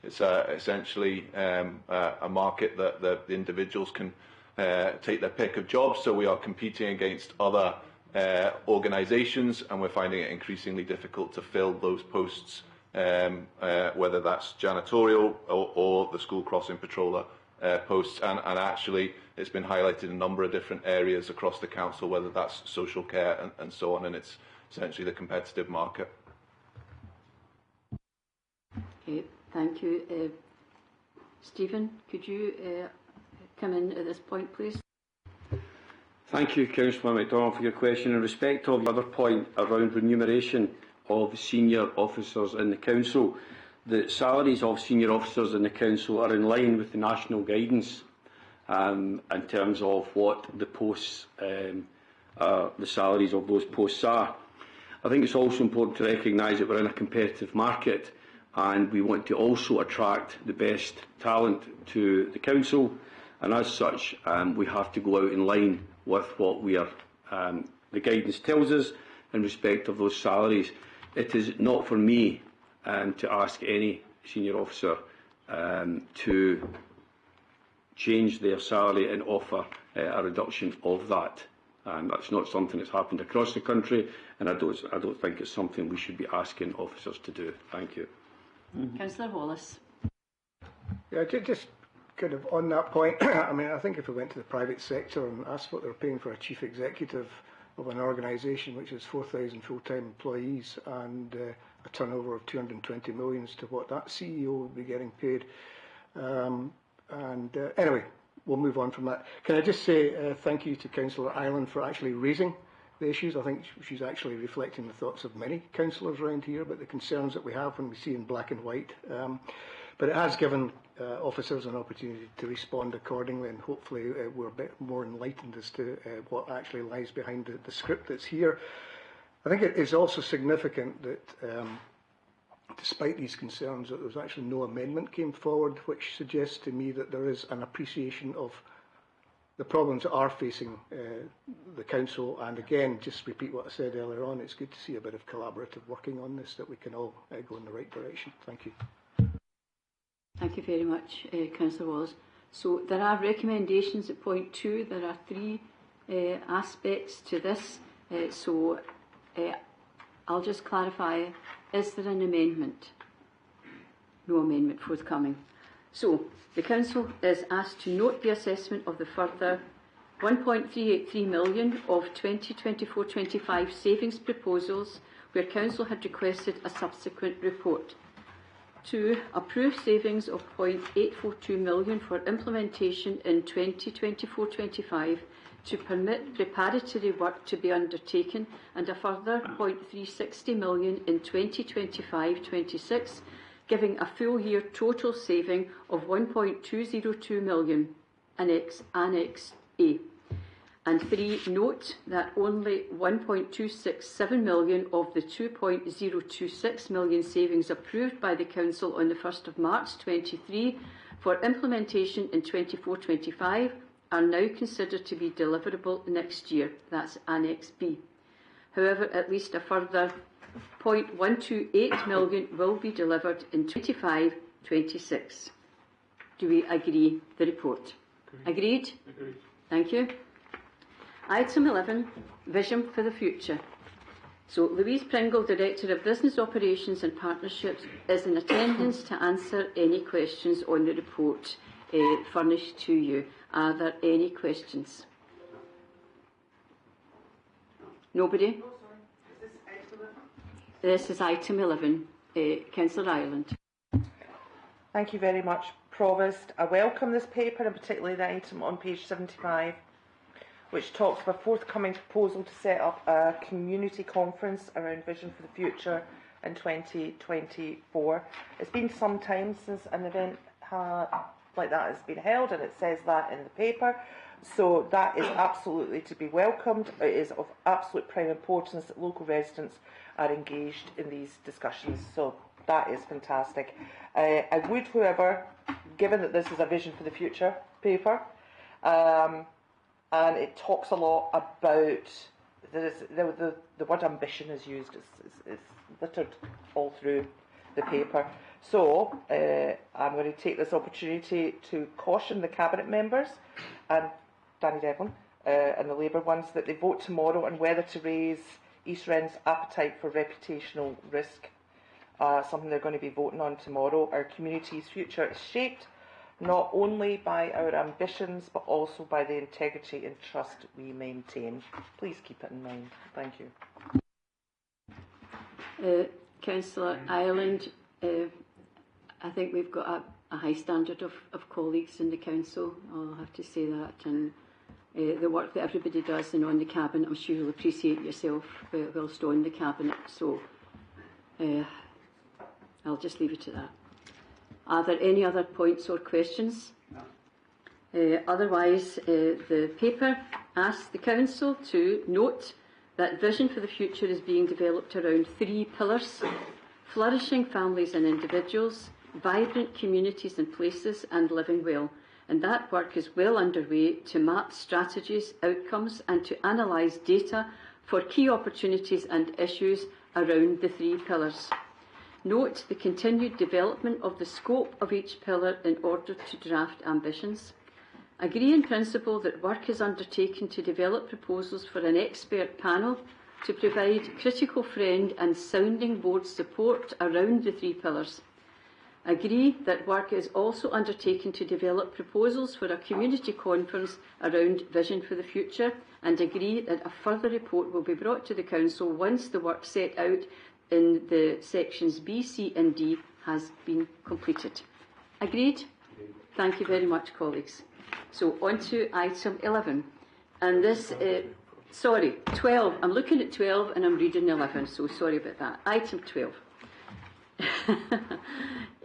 essentially a market that the individuals can take their pick of jobs. So we are competing against other organisations, and we're finding it increasingly difficult to fill those posts, whether that's janitorial or the school crossing patroller posts. And actually, it's been highlighted in a number of different areas across the council, whether that's social care and so on, and it's essentially the competitive market. Okay, thank you. Stephen, could you come in at this point, please? Thank you, Councillor MacDonald, for your question. In respect of the other point around remuneration of senior officers in the council, the salaries of senior officers in the council are in line with the national guidance in terms of what the posts, the salaries of those posts are. I think it's also important to recognise that we're in a competitive market, and we want to also attract the best talent to the council, and as such we have to go out in line with what we are, the guidance tells us in respect of those salaries. It is not for me to ask any senior officer to change their salary and offer a reduction of that. That's not something that's happened across the country, and I don't think it's something we should be asking officers to do. Thank you. Councillor Wallace. Yeah, just kind of on that point, I mean, I think if we went to the private sector and asked what they're paying for a chief executive of an organisation which has 4,000 full-time employees and a turnover of 220 million as to what that CEO would be getting paid. Anyway, we'll move on from that. Can I just say thank you to Councillor Ireland for actually raising the issues. I think she's actually reflecting the thoughts of many councillors around here about the concerns that we have when we see in black and white. But it has given officers an opportunity to respond accordingly, and hopefully we're a bit more enlightened as to what actually lies behind the script that's here. I think it is also significant that despite these concerns, that there's actually no amendment came forward, which suggests to me that there is an appreciation of the problems that are facing the council. And again, just repeat what I said earlier on, it's good to see a bit of collaborative working on this, that we can all go in the right direction. Thank you. Thank you very much, Councillor Wallace. So there are recommendations at point 2. There are 3 aspects to this. I'll just clarify, is there an amendment? No amendment forthcoming. So the Council is asked to note the assessment of the further 1.383 million of 2024-25 savings proposals where Council had requested a subsequent report. 2. Approve savings of 0.842 million for implementation in 2024-25 to permit preparatory work to be undertaken, and a further £360 million in 2025-26, giving a full year total saving of £1.202 million, Annex A. And 3, note that only £1.267 million of the £2.026 million savings approved by the Council on the 1st of March 23 for implementation in 24-25 are now considered to be deliverable next year. That's Annex B. However, at least a further £0.128 million will be delivered in 25-26. Do we agree the report? Agreed? Agreed. Thank you. Item 11, Vision for the Future. So Louise Pringle, Director of Business Operations and Partnerships, is in attendance to answer any questions on the report furnished to you. Are there any questions? Nobody? This is item 11. Councillor Ireland. Thank you very much, Provost. I welcome this paper, and particularly the item on page 75, which talks of a forthcoming proposal to set up a community conference around Vision for the Future in 2024. It's been some time since an event like that has been held, and it says that in the paper. So that is absolutely to be welcomed. It is of absolute prime importance that local residents are engaged in these discussions. So that is fantastic. I would, however, given that this is a Vision for the Future paper, and it talks a lot about the word ambition is used. It's littered all through the paper. So I'm going to take this opportunity to caution the Cabinet members and Danny Devlin and the Labour ones that they vote tomorrow on whether to raise East Rind's appetite for reputational risk. Something they're going to be voting on tomorrow. Our community's future is shaped not only by our ambitions but also by the integrity and trust we maintain. Please keep it in mind. Thank you. Councillor Ireland, I think we've got a high standard of colleagues in the Council, I'll have to say that, and the work that everybody does and on the Cabinet, I'm sure you'll appreciate yourself whilst on the Cabinet, so I'll just leave it at that. Are there any other points or questions? No. Otherwise, the paper asks the Council to note that Vision for the Future is being developed around 3 pillars: flourishing families and individuals, vibrant communities and places, and living well. And that work is well underway to map strategies, outcomes, and to analyse data for key opportunities and issues around the 3 pillars. Note the continued development of the scope of each pillar in order to draft ambitions. Agree in principle that work is undertaken to develop proposals for an expert panel to provide critical friend and sounding board support around the 3 pillars. Agree that work is also undertaken to develop proposals for a community conference around Vision for the Future, and agree that a further report will be brought to the Council once the work set out in the sections B, C and D has been completed. Agreed? Thank you very much, colleagues. So on to item 11. And this, 12. I'm looking at 12 and I'm reading 11, so sorry about that. Item 12.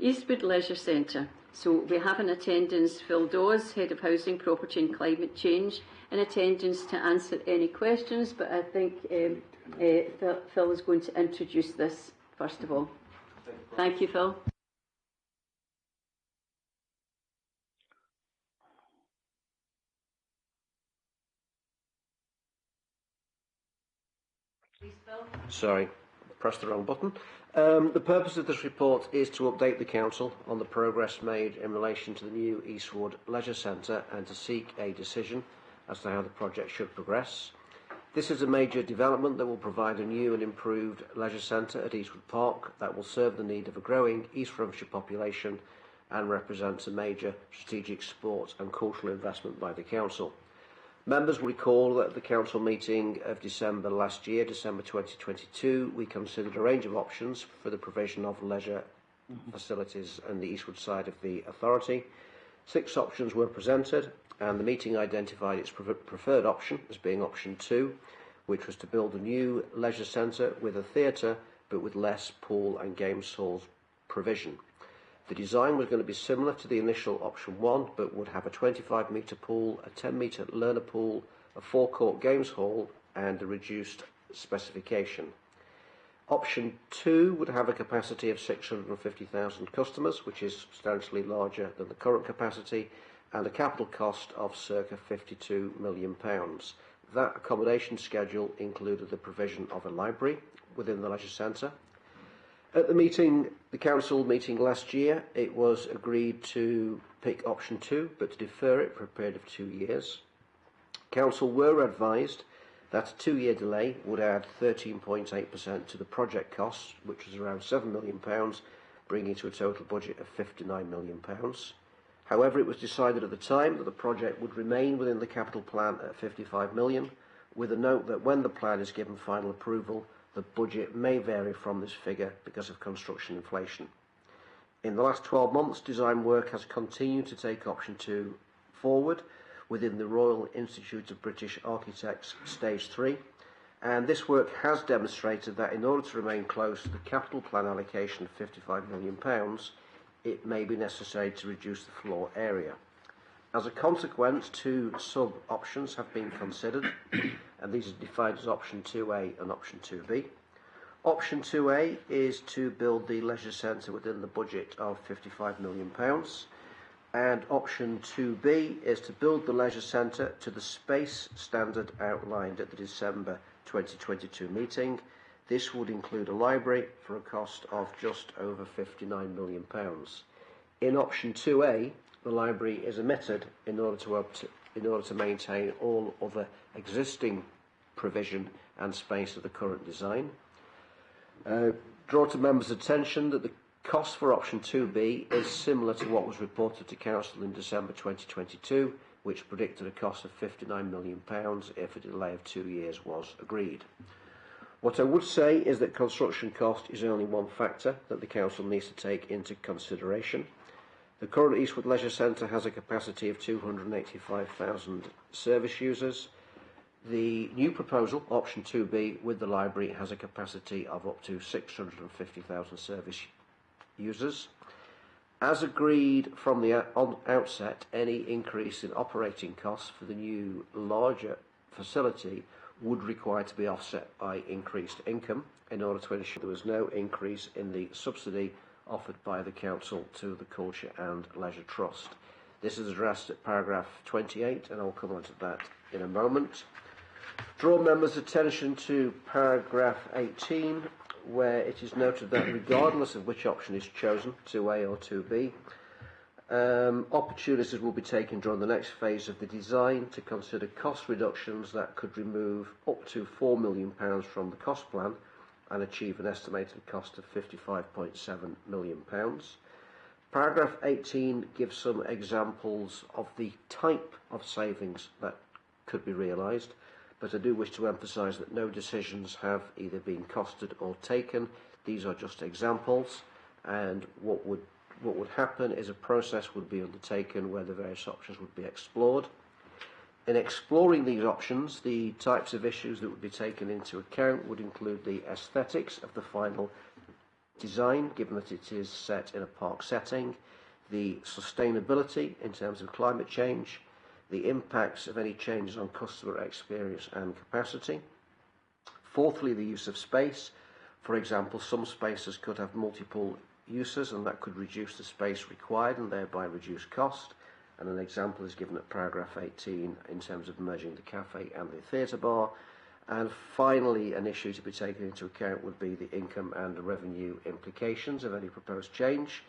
Eastwood Leisure Centre. So we have in attendance Phil Dawes, Head of Housing, Property and Climate Change, in attendance to answer any questions, but I think Phil is going to introduce this first of all. Thank you, Phil. Please, Phil. Sorry, pressed the wrong button. The purpose of this report is to update the Council on the progress made in relation to the new Eastwood Leisure Centre and to seek a decision as to how the project should progress. This is a major development that will provide a new and improved leisure centre at Eastwood Park that will serve the need of a growing East Frobisher population and represents a major strategic sports and cultural investment by the Council. Members will recall that at the Council meeting of December last year, December 2022, we considered a range of options for the provision of leisure facilities on the eastward side of the authority. 6 options were presented, and the meeting identified its preferred option as being option 2, which was to build a new leisure centre with a theatre but with less pool and games halls provision. The design was going to be similar to the initial option 1, but would have a 25-metre pool, a 10-metre learner pool, a forecourt games hall and a reduced specification. Option 2 would have a capacity of 650,000 customers, which is substantially larger than the current capacity, and a capital cost of circa £52 million. That accommodation schedule included the provision of a library within the leisure centre. At the council meeting last year, it was agreed to pick option 2, but to defer it for a period of 2 years. Council were advised that a 2-year delay would add 13.8% to the project costs, which was around £7 million, bringing it to a total budget of £59 million. However, it was decided at the time that the project would remain within the capital plan at £55 million, with a note that when the plan is given final approval, the budget may vary from this figure because of construction inflation. In the last 12 months, design work has continued to take option 2 forward within the Royal Institute of British Architects Stage 3, and this work has demonstrated that in order to remain close to the capital plan allocation of £55 million, it may be necessary to reduce the floor area. As a consequence, 2 sub-options have been considered, and these are defined as option 2A and option 2B. Option 2A is to build the leisure centre within the budget of £55 million, and option 2B is to build the leisure centre to the space standard outlined at the December 2022 meeting. This would include a library for a cost of just over £59 million. In option 2A, the library is omitted in order to maintain all other existing provision and space of the current design. Draw to members' attention that the cost for option 2B is similar to what was reported to Council in December 2022, which predicted a cost of £59 million if a delay of 2 years was agreed. What I would say is that construction cost is only one factor that the Council needs to take into consideration. The current Eastwood Leisure Centre has a capacity of 285,000 service users. The new proposal, option 2B, with the library has a capacity of up to 650,000 service users. As agreed from the outset, any increase in operating costs for the new larger facility would require to be offset by increased income in order to ensure there was no increase in the subsidy offered by the Council to the Culture and Leisure Trust. This is addressed at paragraph 28, and I'll come on to that in a moment. Draw members' attention to paragraph 18, where it is noted that regardless of which option is chosen, 2A or 2B, opportunities will be taken during the next phase of the design to consider cost reductions that could remove up to £4 million from the cost plan and achieve an estimated cost of £55.7 million. Paragraph 18 gives some examples of the type of savings that could be realised, but I do wish to emphasise that no decisions have either been costed or taken. These are just examples, and what would happen is a process would be undertaken where the various options would be explored. In exploring these options, the types of issues that would be taken into account would include the aesthetics of the final design, given that it is set in a park setting, the sustainability in terms of climate change, the impacts of any changes on customer experience and capacity. Fourthly, the use of space. For example, some spaces could have multiple uses, and that could reduce the space required and thereby reduce cost. And an example is given at paragraph 18 in terms of merging the cafe and the theatre bar. And finally, an issue to be taken into account would be the income and revenue implications of any proposed change.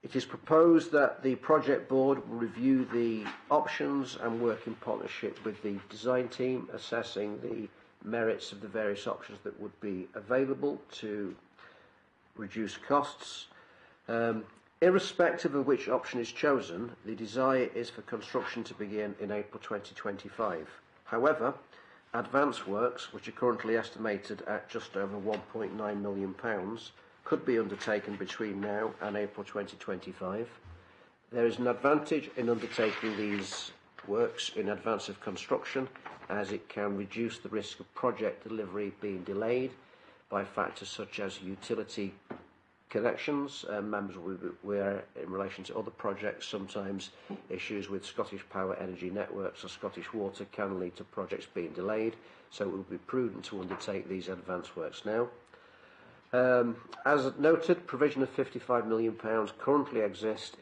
It is proposed that the project board will review the options and work in partnership with the design team, assessing the merits of the various options that would be available to reduce costs. Irrespective of which option is chosen, the desire is for construction to begin in April 2025. However, advance works, which are currently estimated at just over £1.9 million, could be undertaken between now and April 2025. There is an advantage in undertaking these works in advance of construction, as it can reduce the risk of project delivery being delayed by factors such as utility connections. Members will be aware, in relation to other projects, sometimes issues with Scottish Power Energy Networks or Scottish Water can lead to projects being delayed, so it would be prudent to undertake these advance works now. As noted, provision of £55 million currently exists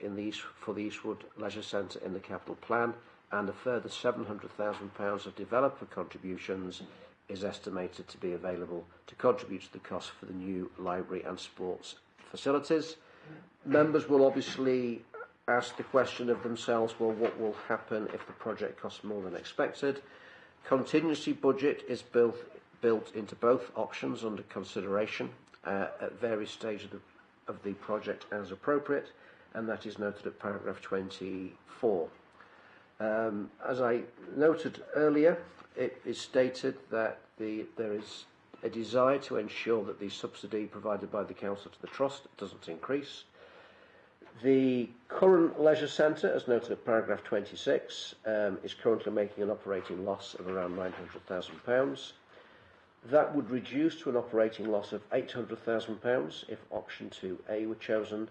for the Eastwood Leisure Centre in the capital plan, and a further £700,000 of developer contributions is estimated to be available to contribute to the cost for the new library and sports facilities. Members will obviously ask the question of themselves, well, what will happen if the project costs more than expected? Contingency budget is built into both options under consideration at various stages of the project as appropriate, and that is noted at paragraph 24. As I noted earlier, it is stated that there is a desire to ensure that the subsidy provided by the Council to the Trust doesn't increase. The current leisure centre, as noted at paragraph 26, is currently making an operating loss of around £900,000. That would reduce to an operating loss of £800,000 if option 2A were chosen,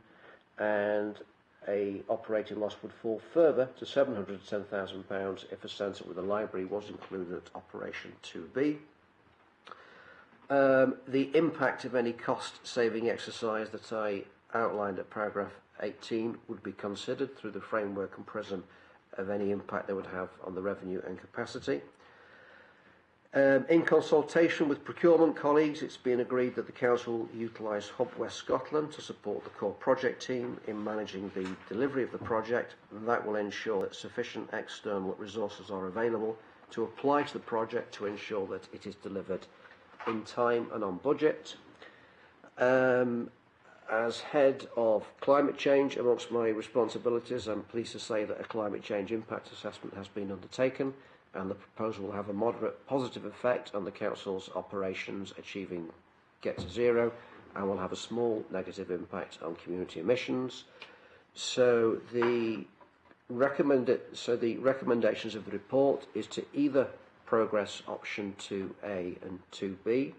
and a operating loss would fall further to £710,000 if a centre with a library was included at option 2B. The impact of any cost-saving exercise that I outlined at paragraph 18 would be considered through the framework and prism of any impact they would have on the revenue and capacity. In consultation with procurement colleagues, it's been agreed that the Council will utilise Hub West Scotland to support the core project team in managing the delivery of the project, and that will ensure that sufficient external resources are available to apply to the project to ensure that it is delivered in time and on budget. As head of climate change, amongst my responsibilities, I'm pleased to say that a climate change impact assessment has been undertaken, and the proposal will have a moderate positive effect on the Council's operations achieving Get to Zero, and will have a small negative impact on community emissions. So the recommendations of the report is to either progress option 2A and 2B,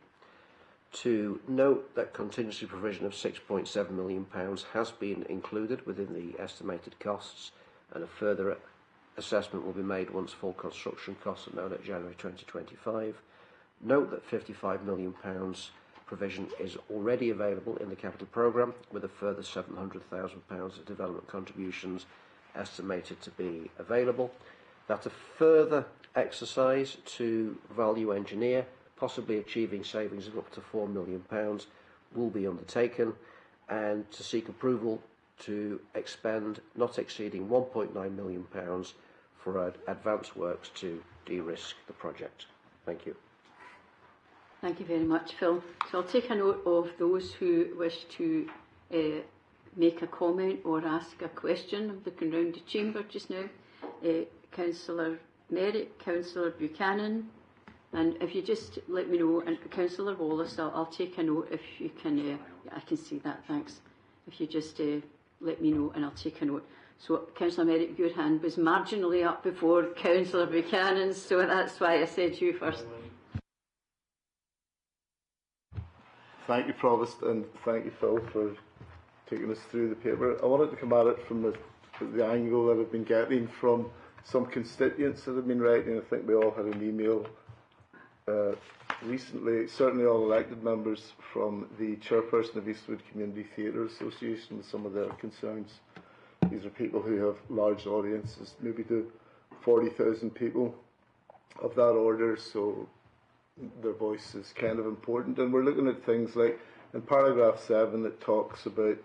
to note that contingency provision of £6.7 million has been included within the estimated costs, and a further assessment will be made once full construction costs are known at January 2025. Note that £55 million provision is already available in the capital programme, with a further £700,000 of development contributions estimated to be available. That a further exercise to value engineer, possibly achieving savings of up to £4 million, will be undertaken, and to seek approval to expend not exceeding £1.9 million for advance works to de-risk the project. Thank you. Thank you very much, Phil. So I'll take a note of those who wish to make a comment or ask a question. I'm looking round the chamber just now. Councillor Merritt, Councillor Buchanan, and if you just let me know, and Councillor Wallace, I'll take a note if you can, I can see that, thanks. If you just let me know and I'll take a note. So Councillor Merritt, your hand was marginally up before Councillor Buchanan's, so that's why I said you first. Thank you, Provost, and thank you, Phil, for taking us through the paper. I wanted to come at it from the angle that I've been getting from some constituents that have been writing. I think we all had an email recently, certainly all elected members, from the chairperson of Eastwood Community Theatre Association with some of their concerns. These are people who have large audiences, maybe to 40,000 people of that order, so their voice is kind of important. And we're looking at things like in paragraph 7 that talks about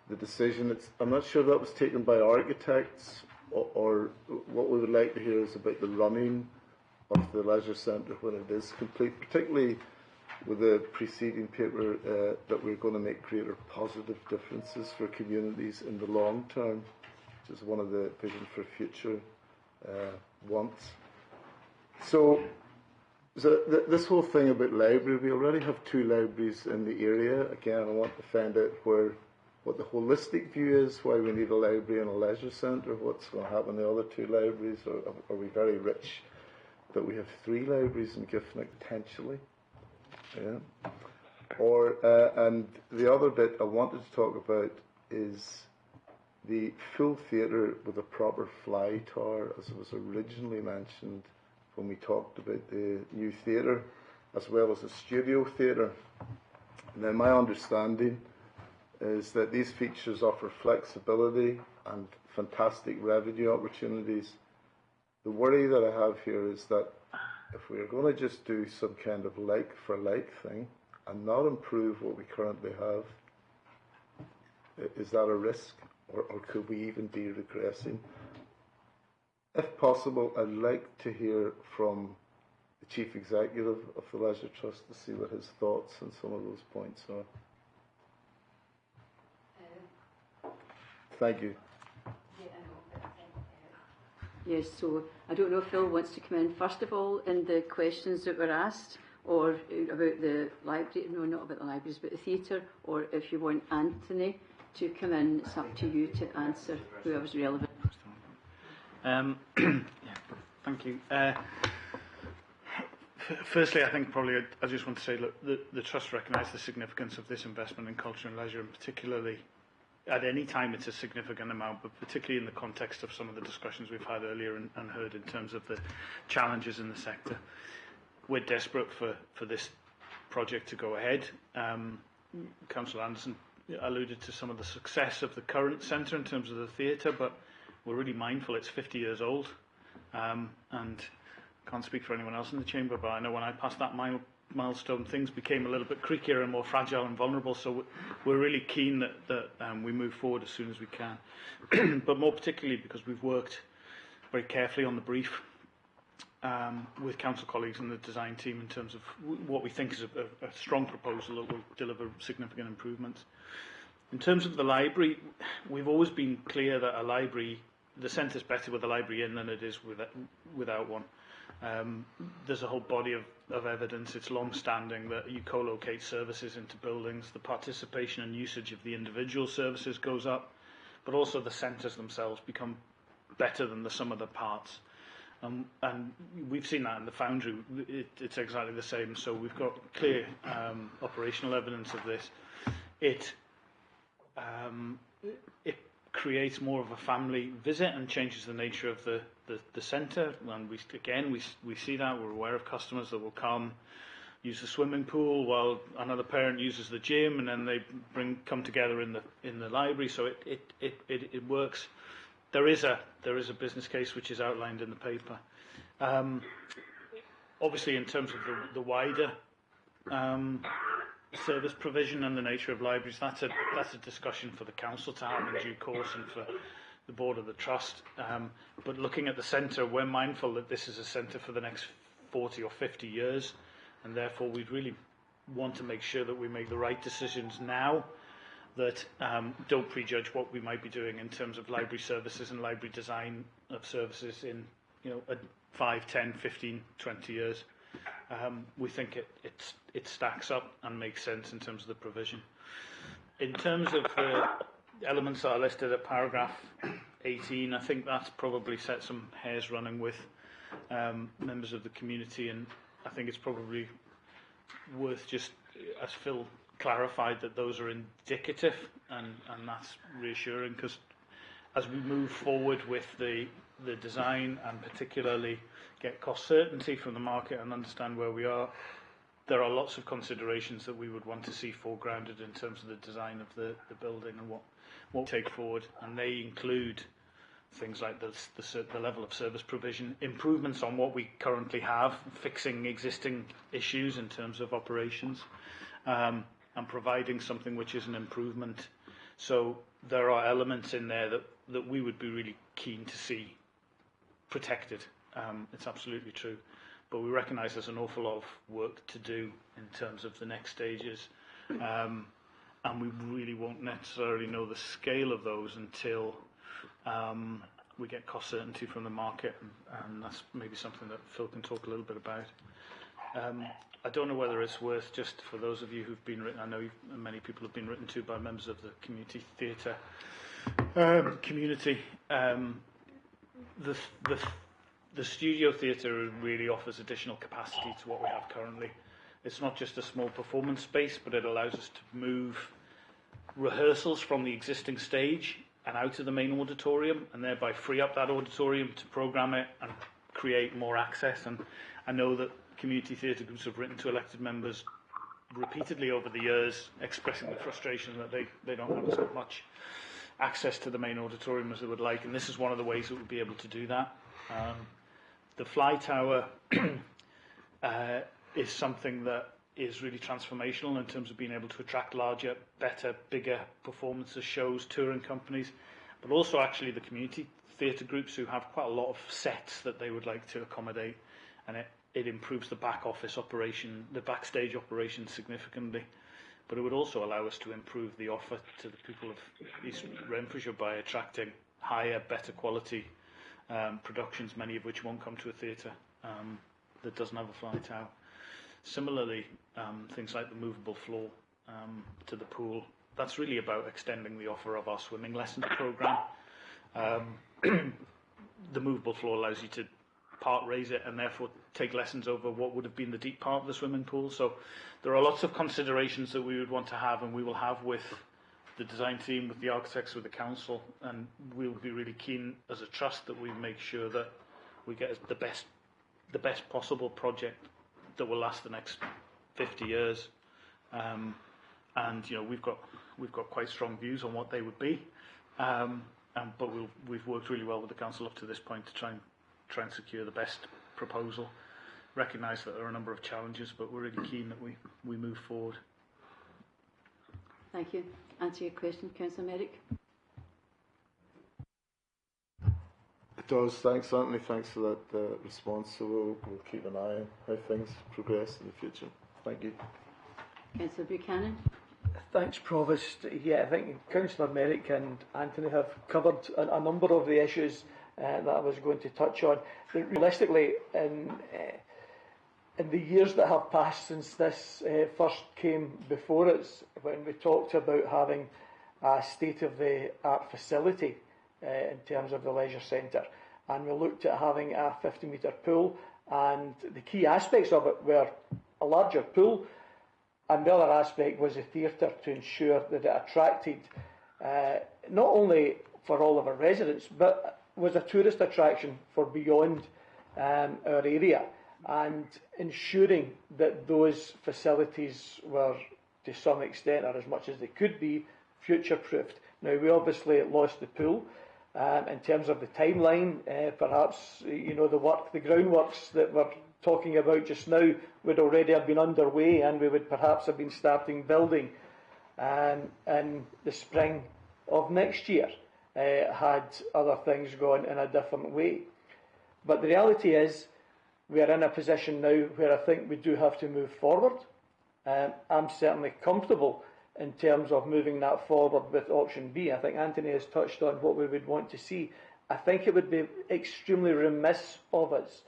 the decision. I'm not sure that was taken by architects, or what we would like to hear is about the running of the leisure centre when it is complete, particularly with the preceding paper that we're going to make greater positive differences for communities in the long term, which is one of the Vision for Future wants. So this whole thing about library, we already have 2 libraries in the area. Again, I want to find out where what the holistic view is, why we need a library and a leisure centre, what's going to happen in the other two libraries, or are we very rich that we have 3 libraries in Giffnock potentially? Yeah. Or, and the other bit I wanted to talk about is the full theatre with a proper fly tower, as was originally mentioned when we talked about the new theatre, as well as a studio theatre. Now, my understanding is that these features offer flexibility and fantastic revenue opportunities. The worry that I have here is that if we are going to just do some kind of like-for-like thing and not improve what we currently have, is that a risk, or could we even be regressing? If possible, I'd like to hear from the Chief Executive of the Leisure Trust to see what his thoughts on some of those points are. Thank you. Yes, so I don't know if Phil wants to come in first of all in the questions that were asked, or about the library, no, not about the libraries, but the theatre, or if you want Anthony to come in, it's up to you to answer whoever's relevant. Yeah, thank you. Firstly, I think probably I just want to say, look, the Trust recognise the significance of this investment in culture and leisure, and particularly at any time it's a significant amount, but particularly in the context of some of the discussions we've had earlier and heard in terms of the challenges in the sector. We're desperate for this project to go ahead. Councillor Anderson alluded to some of the success of the current centre in terms of the theatre, but we're really mindful it's 50 years old, and can't speak for anyone else in the chamber, but I know when I passed that milestone, things became a little bit creakier and more fragile and vulnerable, so we're really keen that we move forward as soon as we can. But more particularly because we've worked very carefully on the brief with council colleagues and the design team in terms of what we think is a strong proposal that will deliver significant improvements. In terms of the library, we've always been clear that a library, the centre's better with a library in than it is without one. There's a whole body of evidence, it's long-standing, that you co-locate services into buildings, the participation and usage of the individual services goes up, but also the centres themselves become better than the sum of the parts. And we've seen that in the Foundry, it's exactly the same, so we've got clear operational evidence of this. It creates more of a family visit and changes the nature of the centre. And we see that. We're aware of customers that will come, use the swimming pool while another parent uses the gym, and then they come together in the library. So it works. There is a business case which is outlined in the paper. Obviously, in terms of the wider service provision and the nature of libraries, that's a discussion for the council to have in due course and for the board of the trust. But looking at the centre, we're mindful that this is a centre for the next 40 or 50 years, and therefore we'd really want to make sure that we make the right decisions now that don't prejudge what we might be doing in terms of library services and library design of services in 5, 10, 15, 20 years. We think it stacks up and makes sense in terms of the provision. In terms of the elements that are listed at paragraph 18, I think that's probably set some hairs running with members of the community, and I think it's probably worth just, as Phil clarified, that those are indicative, and that's reassuring, because as we move forward with the design and particularly get cost certainty from the market and understand where we are, there are lots of considerations that we would want to see foregrounded in terms of the design of the building and what we take forward, and they include things like the level of service provision, improvements on what we currently have, fixing existing issues in terms of operations, and providing something which is an improvement. So there are elements in there that we would be really keen to see protected. It's absolutely true. But we recognise there's an awful lot of work to do in terms of the next stages. And we really won't necessarily know the scale of those until we get cost certainty from the market. And that's maybe something that Phil can talk a little bit about. I don't know whether it's worth, just for those of you who've been written, I know many people have been written to by members of the community theatre community. The studio theatre really offers additional capacity to what we have currently. It's not just a small performance space, but it allows us to move rehearsals from the existing stage and out of the main auditorium, and thereby free up that auditorium to programme it and create more access. And I know that community theatre groups have written to elected members repeatedly over the years, expressing the frustration that they don't have as much access to the main auditorium as they would like, and this is one of the ways that we'll be able to do that. The Fly Tower is something that is really transformational in terms of being able to attract larger, better, bigger performances, shows, touring companies, but also actually the community theatre groups who have quite a lot of sets that they would like to accommodate, and it improves the back office operation, the backstage operation significantly. But it would also allow us to improve the offer to the people of East Renfrewshire by attracting higher, better quality productions, many of which won't come to a theatre that doesn't have a fly tower. Similarly, things like the movable floor to the pool, that's really about extending the offer of our swimming lessons programme. The movable floor allows you to part raise it and therefore take lessons over what would have been the deep part of the swimming pool. So there are lots of considerations that we would want to have, and we will have with the design team, with the architects, with the council, and we'll be really keen as a trust that we make sure that we get the best possible project that will last the next 50 years. And you know, we've got quite strong views on what they would be, but we've worked really well with the council up to this point to try and secure the best proposal. Recognise that there are a number of challenges, but we're really keen that we move forward. Thank you. Answer your question, Councillor Merrick. It does. Thanks, Anthony. Thanks for that response. So we'll keep an eye on how things progress in the future. Thank you. Councillor Buchanan. Thanks, Provost. Yeah, I think Councillor Merrick and Anthony have covered a number of the issues that I was going to touch on. But realistically, in the years that have passed since this first came before us, when we talked about having a state-of-the-art facility in terms of the leisure centre, and we looked at having a 50-metre pool, and the key aspects of it were a larger pool, and the other aspect was the theatre, to ensure that it attracted not only for all of our residents, but was a tourist attraction for beyond our area, and ensuring that those facilities were, to some extent, or as much as they could be, future-proofed. Now, we obviously lost the pool. In terms of the timeline, perhaps, you know, the groundworks that we're talking about just now would already have been underway, and we would perhaps have been starting building in the spring of next year, had other things gone in a different way. But the reality is, we are in a position now where I think we do have to move forward. I'm certainly comfortable in terms of moving that forward with option B. I think Anthony has touched on what we would want to see. I think it would be extremely remiss of us.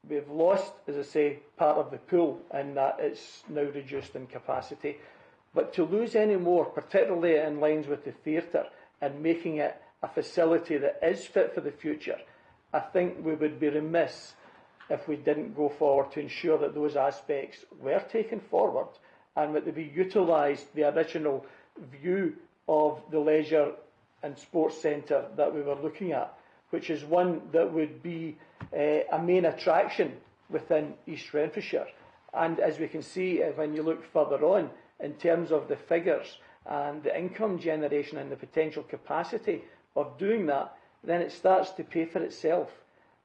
We've lost, as I say, part of the pool in that it's now reduced in capacity. But to lose any more, particularly in lines with the theatre, and making it a facility that is fit for the future, I think we would be remiss if we didn't go forward to ensure that those aspects were taken forward and that we utilised the original view of the leisure and sports centre that we were looking at, which is one that would be a main attraction within East Renfrewshire. And as we can see, when you look further on, in terms of the figures and the income generation and the potential capacity of doing that, then it starts to pay for itself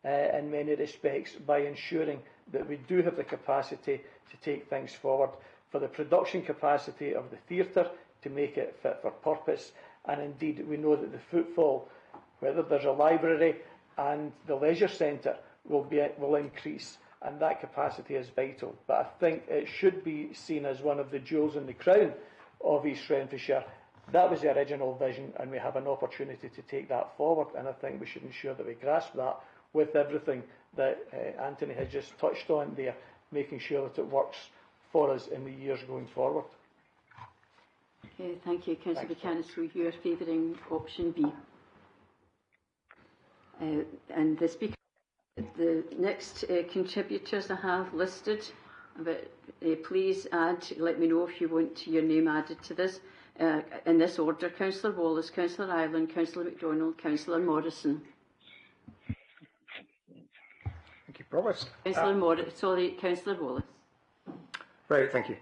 in many respects by ensuring that we do have the capacity to take things forward, for the production capacity of the theatre to make it fit for purpose. And indeed, we know that the footfall, whether there's a library and the leisure centre, will increase, and that capacity is vital. But I think it should be seen as one of the jewels in the crown of East Renfrewshire. That was the original vision, and we have an opportunity to take that forward, and I think we should ensure that we grasp that with everything that Anthony has just touched on there making sure that it works for us in the years going forward. Okay, thank you, Councillor Buchanan. So you are favouring option B. And the speaker, the next contributors I have listed, but please let me know if you want your name added to this. In this order: Councillor Wallace, Councillor Ireland, Councillor MacDonald, Councillor Morrison. Thank you, Provost. Councillor Wallace. Right, thank you.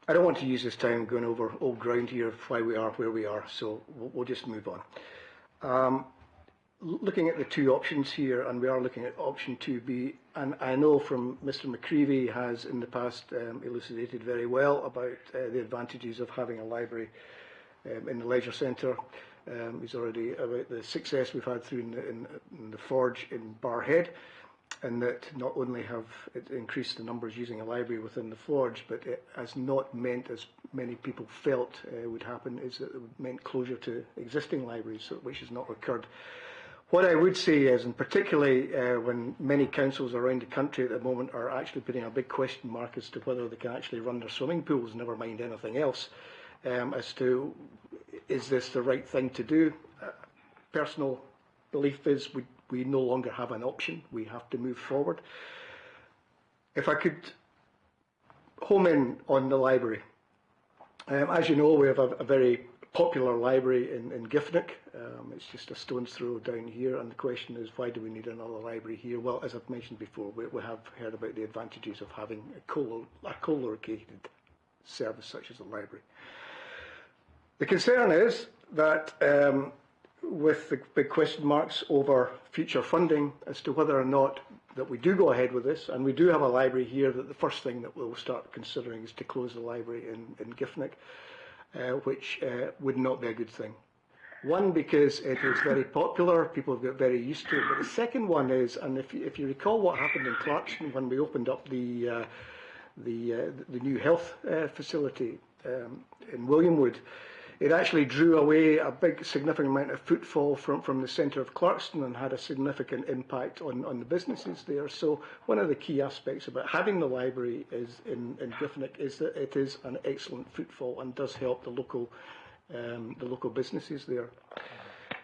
I don't want to use this time going over old ground here of why we are where we are, so we'll just move on. Looking at the two options here, and we are looking at option 2B, and I know from Mr McCreevy has in the past elucidated very well about the advantages of having a library in the leisure centre. He's already about the success we've had through in the Forge in Barrhead, and that not only have it increased the numbers using a library within the Forge, but it has not meant, as many people felt would happen, is that it meant closure to existing libraries, which has not occurred. What I would say is, and particularly when many councils around the country at the moment are actually putting a big question mark as to whether they can actually run their swimming pools, never mind anything else, as to is this the right thing to do. Personal belief is we no longer have an option. We have to move forward. If I could home in on the library. As you know, we have a very popular library in Giffnock. It's just a stone's throw down here, and the question is, why do we need another library here? Well, as I've mentioned before, we have heard about the advantages of having a co-located service such as a library. The concern is that with the big question marks over future funding as to whether or not that we do go ahead with this, and we do have a library here, that the first thing that we'll start considering is to close the library in Giffnock, which would not be a good thing. One, because it is very popular, people have got very used to it, but the second one is, and if you recall what happened in Clarkston when we opened up the new health facility in Williamwood, it actually drew away a big significant amount of footfall from the centre of Clarkston and had a significant impact on the businesses there. So one of the key aspects about having the library in Giffnock is that it is an excellent footfall and does help the local businesses there.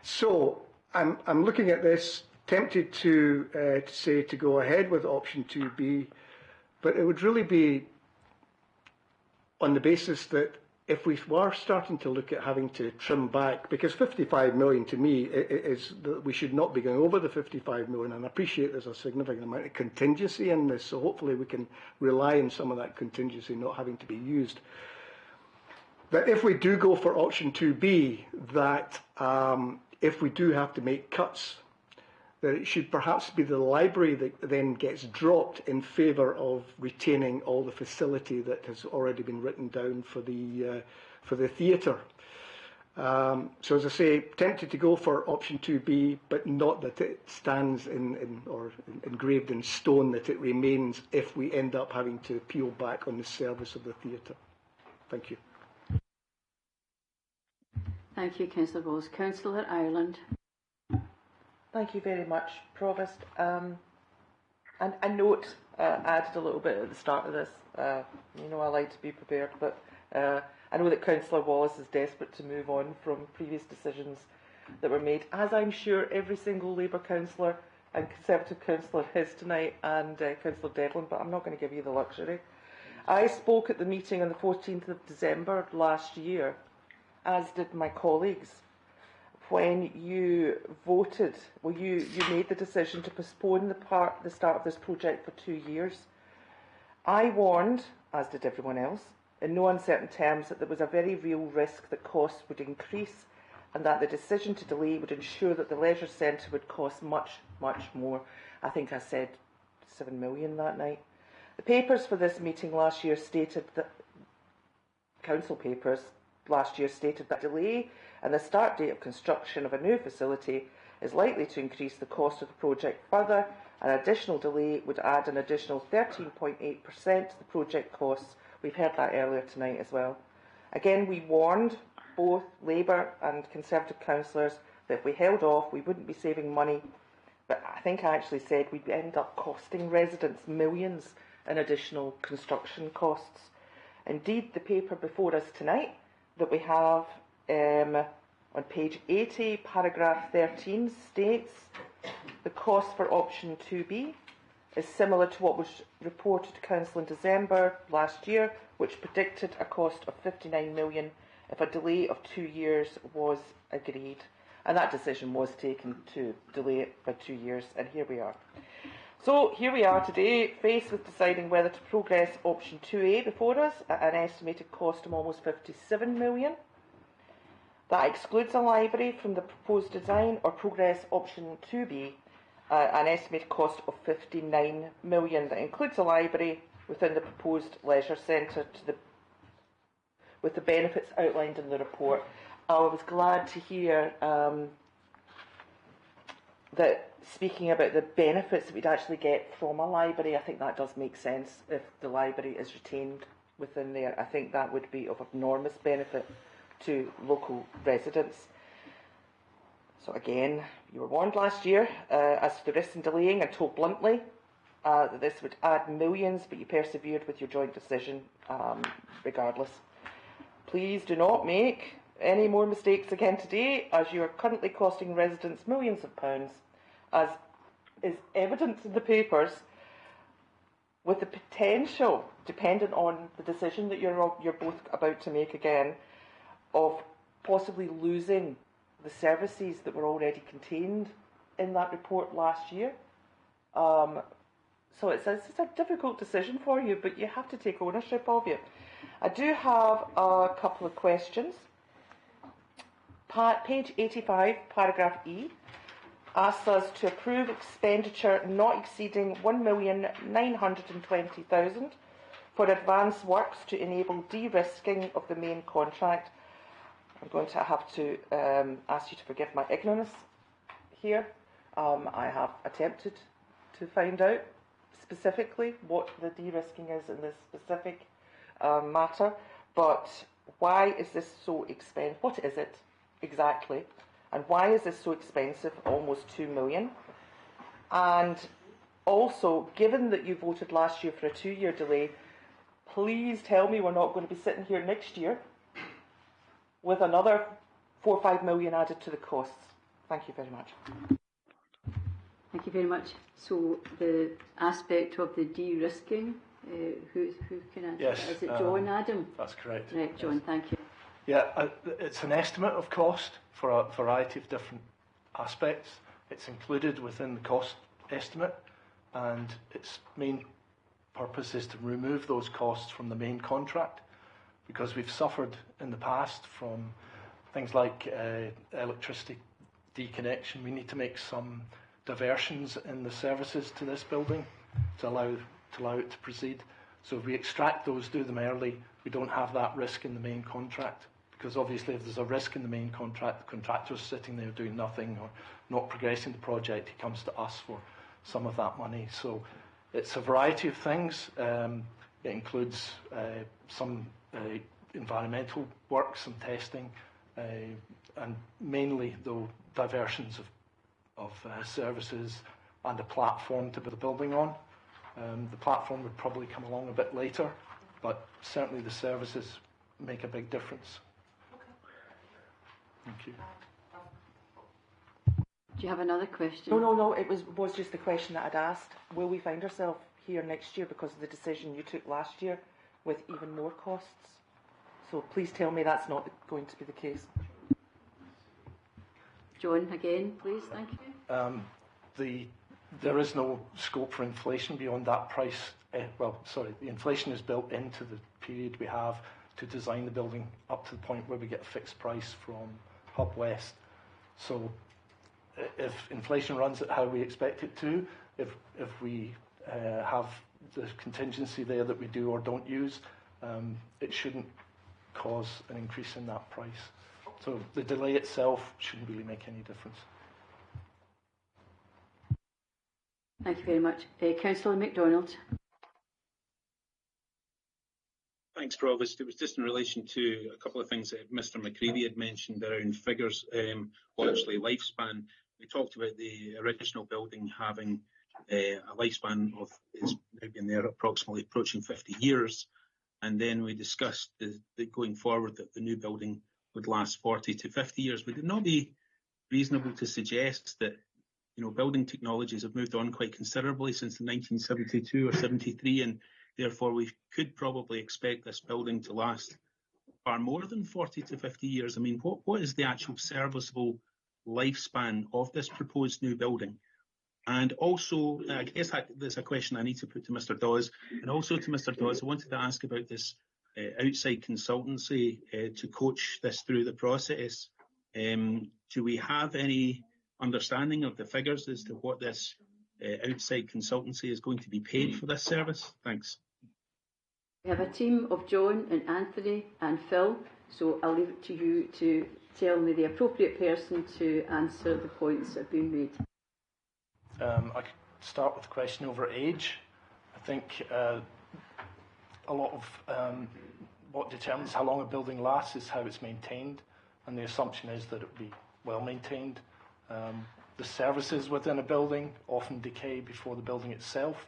So I'm looking at this, tempted to say to go ahead with option 2B, but it would really be on the basis that if we were starting to look at having to trim back, because 55 million to me is that we should not be going over the 55 million, and I appreciate there's a significant amount of contingency in this, so hopefully we can rely on some of that contingency not having to be used. That if we do go for option 2B, that if we do have to make cuts, that it should perhaps be the library that then gets dropped in favour of retaining all the facility that has already been written down for the theatre. So as I say, tempted to go for option 2B, but not that it stands or engraved in stone that it remains if we end up having to peel back on the service of the theatre. Thank you. Thank you, Councillor Wallace. Councillor Ireland. Thank you very much, Provost. And a note added a little bit at the start of this. You know I like to be prepared, but I know that Councillor Wallace is desperate to move on from previous decisions that were made, as I'm sure every single Labour councillor and Conservative councillor is tonight, and Councillor Devlin, but I'm not going to give you the luxury. I spoke at the meeting on the 14th of December last year, as did my colleagues, when you voted, well, you made the decision to postpone the start of this project for 2 years. I warned, as did everyone else, in no uncertain terms that there was a very real risk that costs would increase and that the decision to delay would ensure that the leisure centre would cost much, much more. I think I said 7 million that night. The papers for this meeting last year stated that, council papers last year stated that delay and the start date of construction of a new facility is likely to increase the cost of the project further. An additional delay would add an additional 13.8% to the project costs. We've heard that earlier tonight as well. Again, we warned both Labour and Conservative councillors that if we held off, we wouldn't be saving money. But I think I actually said we'd end up costing residents millions in additional construction costs. Indeed, the paper before us tonight that we have on page 80, paragraph 13 states the cost for option 2B is similar to what was reported to Council in December last year, which predicted a cost of 59 million if a delay of 2 years was agreed. And that decision was taken to delay it by 2 years, and here we are. So here we are today, faced with deciding whether to progress option 2A before us at an estimated cost of almost 57 million. That excludes a library from the proposed design, or progress option 2B, an estimated cost of 59 million. That includes a library within the proposed leisure centre with the benefits outlined in the report. I was glad to hear that speaking about the benefits that we'd actually get from a library. I think that does make sense if the library is retained within there. I think that would be of enormous benefit to local residents. So again, you were warned last year as to the risks in delaying and told bluntly that this would add millions, but you persevered with your joint decision regardless. Please do not make any more mistakes again today, as you are currently costing residents millions of pounds, as is evident in the papers, with the potential, dependent on the decision that you're both about to make again, of possibly losing the services that were already contained in that report last year. So it's a difficult decision for you, but you have to take ownership of it. I do have a couple of questions. Page 85, paragraph E, asks us to approve expenditure not exceeding 1,920,000 for advance works to enable de-risking of the main contract. I'm going to have to ask you to forgive my ignorance here. I have attempted to find out specifically what the de-risking is in this specific matter, but why is this so expensive? What is it exactly? And why is this so expensive, almost 2 million? And also, given that you voted last year for a 2-year delay, please tell me we're not going to be sitting here next year with another 4 or 5 million added to the costs. Thank you very much. Thank you very much. So the aspect of the de-risking, who can answer? Yes, Is it John, Adam? That's correct. Right, John, yes. Thank you. Yeah, it's an estimate of cost for a variety of different aspects. It's included within the cost estimate, and its main purpose is to remove those costs from the main contract, because we've suffered in the past from things like electricity deconnection. We need to make some diversions in the services to this building to allow it to proceed. So if we extract those, do them early, we don't have that risk in the main contract. Because obviously if there's a risk in the main contract, the contractor's sitting there doing nothing or not progressing the project, he comes to us for some of that money. So it's a variety of things. It includes some environmental work, some testing, and mainly though diversions of services and a platform to put the building on. The platform would probably come along a bit later, but certainly the services make a big difference. Thank you. Do you have another question? No. It was just the question that I'd asked. Will we find ourselves here next year because of the decision you took last year with even more costs? So please tell me that's not going to be the case. John, again, please. Thank you. There is no scope for inflation beyond that price. The inflation is built into the period we have to design the building up to the point where we get a fixed price from Hub West. So if inflation runs at how we expect it to, if we have the contingency there that we do or don't use, it shouldn't cause an increase in that price. So the delay itself shouldn't really make any difference. Thank you very much. Councillor MacDonald. Thanks, Provost. It was just in relation to a couple of things that Mr McCreevy had mentioned around figures, or actually lifespan. we talked about the original building having a lifespan of, it's now been there approximately approaching 50 years. And then we discussed the going forward that the new building would last 40 to 50 years. Would it not be reasonable to suggest that, you know, building technologies have moved on quite considerably since 1972 or 73, and therefore we could probably expect this building to last far more than 40 to 50 years? I mean, what is the actual serviceable lifespan of this proposed new building? And also, I guess there's a question I need to put to Mr. Dawes, and also to Mr. Dawes, I wanted to ask about this outside consultancy to coach this through the process. Do we have any understanding of the figures as to what this outside consultancy is going to be paid for this service? Thanks. We have a team of John and Anthony and Phil, so I'll leave it to you to tell me the appropriate person to answer the points that have been made. I could start with the question over age. I think a lot of what determines how long a building lasts is how it's maintained, and the assumption is that it will be well maintained. The services within a building often decay before the building itself.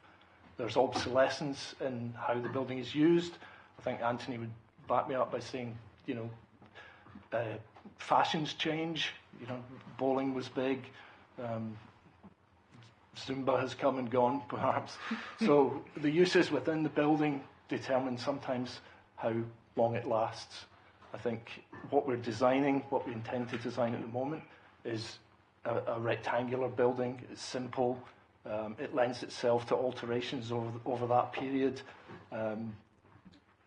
There's obsolescence in how the building is used. I think Anthony would back me up by saying, you know, fashions change. You know, bowling was big. Zumba has come and gone, perhaps. So the uses within the building determine sometimes how long it lasts. I think what we're designing, what we intend to design at the moment, is a rectangular building. It's simple. It lends itself to alterations over that period.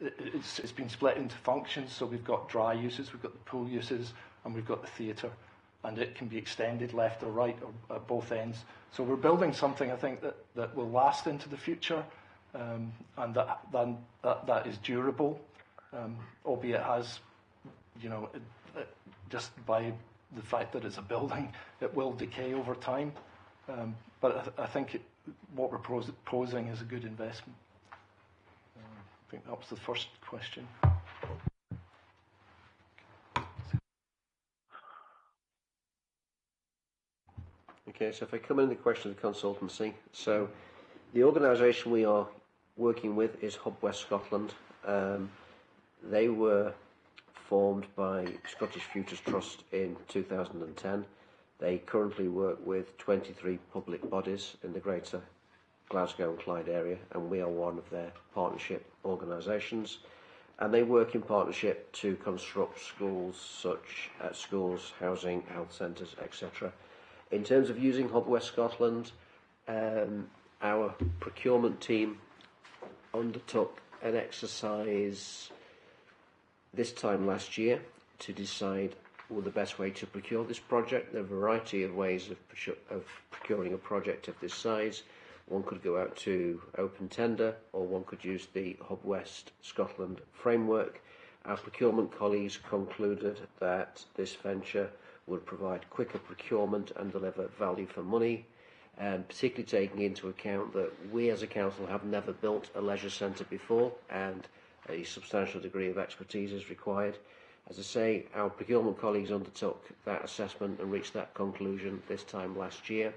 It's been split into functions, so we've got dry uses, we've got the pool uses, and we've got the theatre. And it can be extended left or right or at both ends. So we're building something, I think, that will last into the future, and that is durable, albeit has, you know, just by the fact that it's a building, it will decay over time. But I think what we're proposing is a good investment. I think that was the first question. Okay, so if I come in the question of the consultancy, so the organisation we are working with is Hub West Scotland. They were formed by Scottish Futures Trust in 2010. They currently work with 23 public bodies in the greater Glasgow and Clyde area, and we are one of their partnership organisations. And they work in partnership to construct schools, such as schools, housing, health centres, etc. In terms of using Hub West Scotland, our procurement team undertook an exercise this time last year to decide the best way to procure this project. There are a variety of ways of procuring a project of this size. One could go out to open tender, or one could use the Hub West Scotland framework. Our procurement colleagues concluded that this venture would provide quicker procurement and deliver value for money, and particularly taking into account that we as a council have never built a leisure centre before, and a substantial degree of expertise is required. As I say, our procurement colleagues undertook that assessment and reached that conclusion this time last year.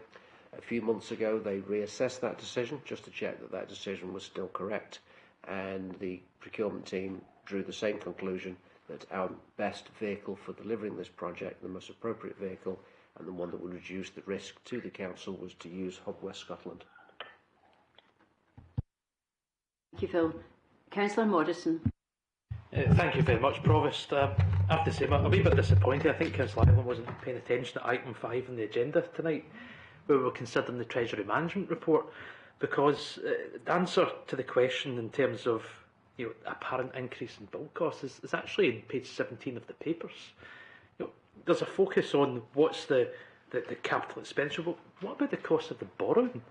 A few months ago, they reassessed that decision just to check that that decision was still correct, and the procurement team drew the same conclusion, that our best vehicle for delivering this project, the most appropriate vehicle, and the one that would reduce the risk to the council, was to use Hub West Scotland. Thank you, Phil. Councillor Morrison. Thank you very much, Provost. I have to say, I'm a wee bit disappointed. I think Councillor Ireland wasn't paying attention to item 5 on the agenda tonight, where we were considering the Treasury Management Report, because the answer to the question in terms of, you know, apparent increase in build costs is actually in page 17 of the papers. You know, there's a focus on what's the capital expenditure, but what about the cost of the borrowing?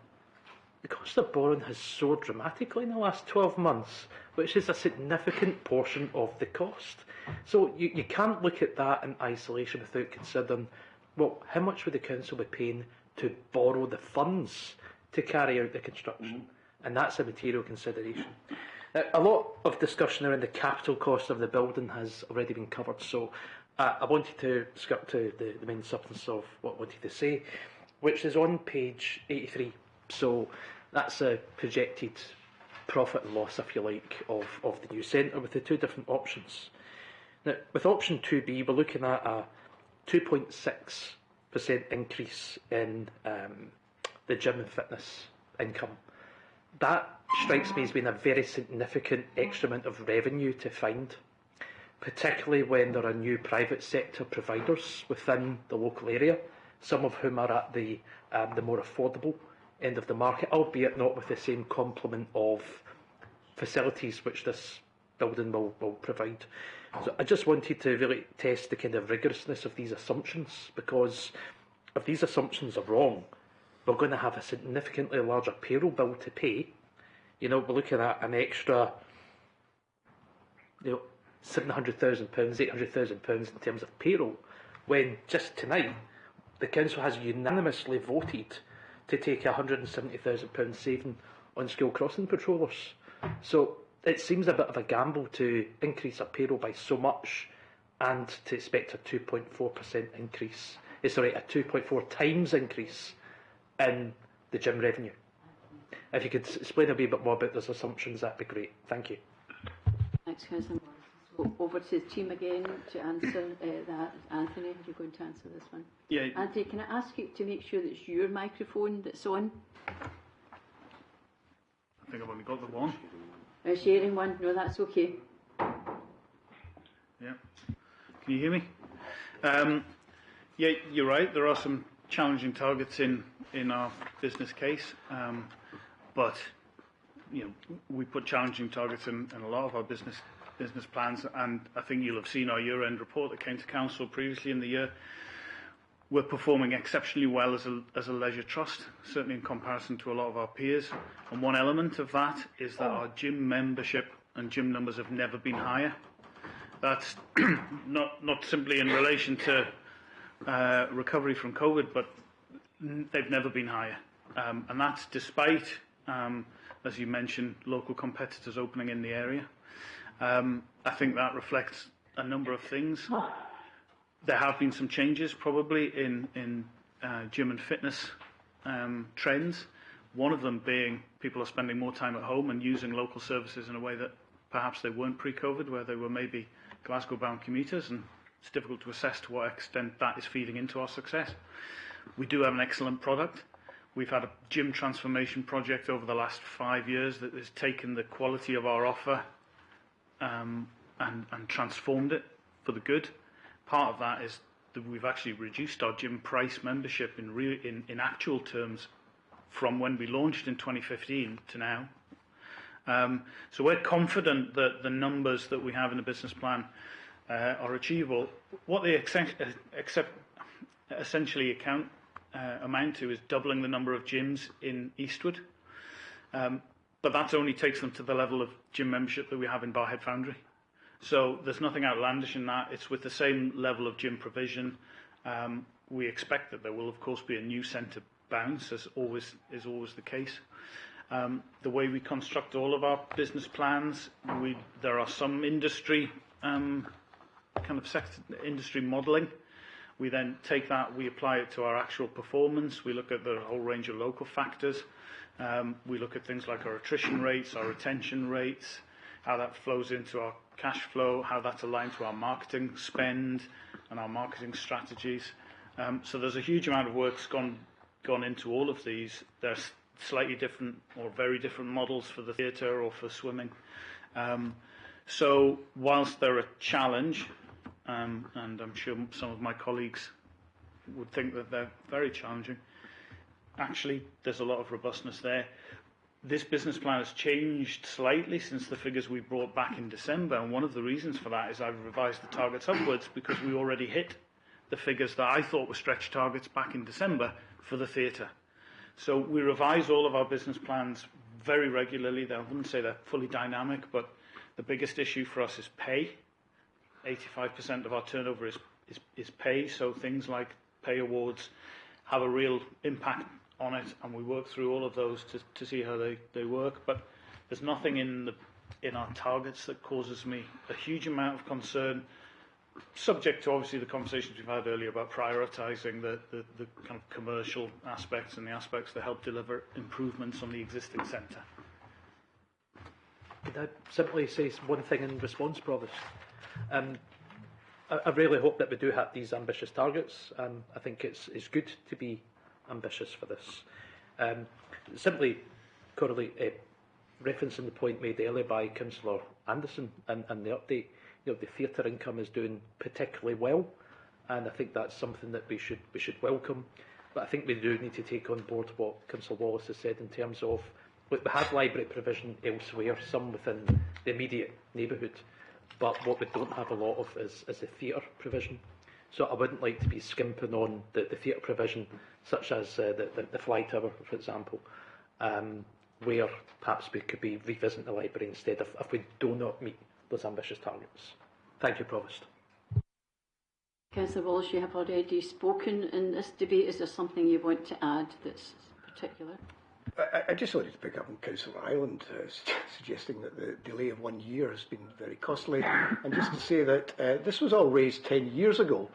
The cost of borrowing has soared dramatically in the last 12 months, which is a significant portion of the cost. So you can't look at that in isolation without considering, well, how much would the council be paying to borrow the funds to carry out the construction? And that's a material consideration. A lot of discussion around the capital cost of the building has already been covered, so I wanted to skirt to the main substance of what I wanted to say, which is on page 83. So that's a projected profit and loss, if you like, of the new centre with the two different options. Now, with option 2B, we're looking at a 2.6% increase in the gym and fitness income. That strikes me as being a very significant extra amount of revenue to find, particularly when there are new private sector providers within the local area, some of whom are at the more affordable end of the market, albeit not with the same complement of facilities which this building will provide. So I just wanted to really test the kind of rigorousness of these assumptions, because if these assumptions are wrong, we're going to have a significantly larger payroll bill to pay. You know, we're looking at an extra, £700,000, £800,000 in terms of payroll, when just tonight the council has unanimously voted to take a £170,000 saving on school crossing patrollers. So it seems a bit of a gamble to increase our payroll by so much and to expect a 2.4% increase. A 2.4 times increase in the gym revenue. If you could explain a wee bit more about those assumptions, that'd be great. Thank you. Thanks, Councillor. So over to the team again to answer that. Anthony, are you going to answer this one? Yeah. Anthony, can I ask you to make sure that it's your microphone that's on? I think I've only got the one. Sharing one? No, that's okay. Yeah. Can you hear me? Yeah, you're right. There are some challenging targets in our business case, but we put challenging targets in a lot of our business plans, and I think you'll have seen our year-end report that came to council previously in the year. We're performing exceptionally well as a leisure trust, certainly in comparison to a lot of our peers. And one element of that is that our gym membership and gym numbers have never been higher. That's not simply in relation to recovery from COVID, but they've never been higher. And that's despite, as you mentioned, local competitors opening in the area. I think that reflects a number of things. There have been some changes probably in gym and fitness trends. One of them being people are spending more time at home and using local services in a way that perhaps they weren't pre-COVID, where they were maybe Glasgow-bound commuters, and it's difficult to assess to what extent that is feeding into our success. We do have an excellent product. We've had a gym transformation project over the last 5 years that has taken the quality of our offer and transformed it for the good. Part of that is that we've actually reduced our gym price membership in actual terms from when we launched in 2015 to now. So we're confident that the numbers that we have in the business plan are achievable. What they essentially amount to is doubling the number of gyms in Eastwood. But that only takes them to the level of gym membership that we have in Barhead Foundry. So there's nothing outlandish in that. It's with the same level of gym provision. We expect that there will, of course, be a new centre bounce, as is always the case. The way we construct all of our business plans, there are some industry industry modelling. We then take that, we apply it to our actual performance. We look at the whole range of local factors. We look at things like our attrition rates, our retention rates, how that flows into our cash flow, how that's aligned to our marketing spend and our marketing strategies. So there's a huge amount of work's gone into all of these. There's slightly different or very different models for the theatre or for swimming. So whilst they're a challenge, and I'm sure some of my colleagues would think that they're very challenging, actually there's a lot of robustness there. This business plan has changed slightly since the figures we brought back in December, and one of the reasons for that is I've revised the targets upwards because we already hit the figures that I thought were stretch targets back in December for the theatre. So we revise all of our business plans very regularly. I wouldn't say they're fully dynamic, but the biggest issue for us is pay. 85% of our turnover is pay, so things like pay awards have a real impact on it, and we work through all of those to see how they work. But there's nothing in our targets that causes me a huge amount of concern. subject to obviously the conversations we've had earlier about prioritising the kind of commercial aspects and the aspects that help deliver improvements on the existing centre. Could I simply say one thing in response, Provost? I really hope that we do have these ambitious targets. I think it's good to be ambitious for this. Simply correlate, referencing the point made earlier by Councillor Anderson and the update, the theatre income is doing particularly well, and I think that's something that we should welcome. But I think we do need to take on board what Councillor Wallace has said in terms of, look, we have library provision elsewhere, some within the immediate neighbourhood, but what we don't have a lot of is the theatre provision. So I wouldn't like to be skimping on the theatre provision, such as the Fly Tower, for example, where perhaps we could be revisiting the library instead if we do not meet those ambitious targets. Thank you, Provost. Councillor Wallace, you have already spoken in this debate. Is there something you want to add that's particular? I just wanted to pick up on Councillor Ireland suggesting that the delay of 1 year has been very costly, and just to say that this was all raised 10 years ago,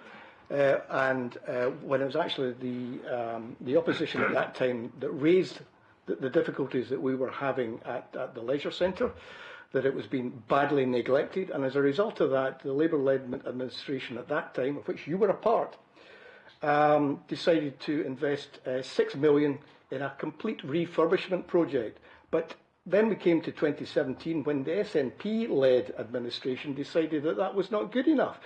and when it was actually the opposition at that time that raised the difficulties that we were having at the leisure centre, that it was being badly neglected, and as a result of that, the Labour-led administration at that time, of which you were a part, decided to invest £6 million in a complete refurbishment project. But then we came to 2017 when the SNP-led administration decided that that was not good enough.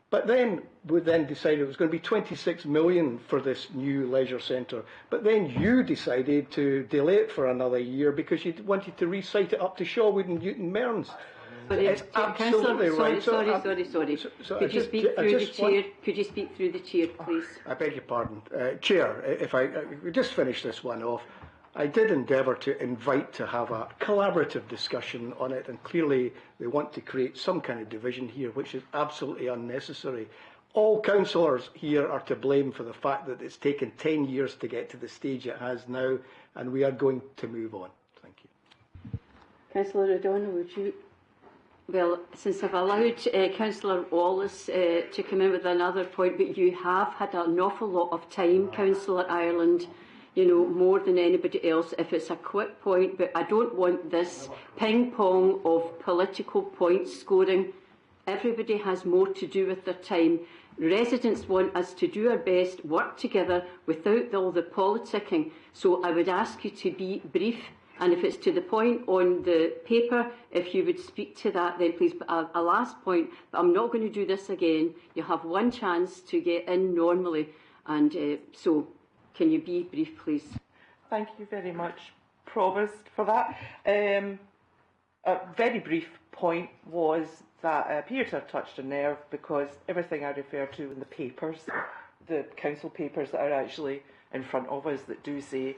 But then we decided it was going to be 26 million for this new leisure centre. But then you decided to delay it for another year because you wanted to recite it up to Shawwood and Newton Mearns. But it's absolutely right. Sorry. Could you speak through the chair? Could you speak through the chair, please? I beg your pardon. Chair, if I just finish this one off, I did endeavour to invite to have a collaborative discussion on it, and clearly they want to create some kind of division here, which is absolutely unnecessary. All councillors here are to blame for the fact that it's taken 10 years to get to the stage it has now, and we are going to move on. Thank you. Councillor O'Donnell, would you? Well, since I've allowed Councillor Wallace to come in with another point, but you have had an awful lot of time, Councillor Ireland, more than anybody else. If it's a quick point, but I don't want this ping-pong of political point scoring. Everybody has more to do with their time. Residents want us to do our best, work together without all the politicking. So I would ask you to be brief. And if it's to the point on the paper, if you would speak to that, then please. But a last point, but I'm not going to do this again. You have one chance to get in normally. And so, can you be brief, please? Thank you very much, Provost, for that. A very brief point was that Peter touched a nerve, because everything I refer to in the papers, the council papers that are actually in front of us, that do say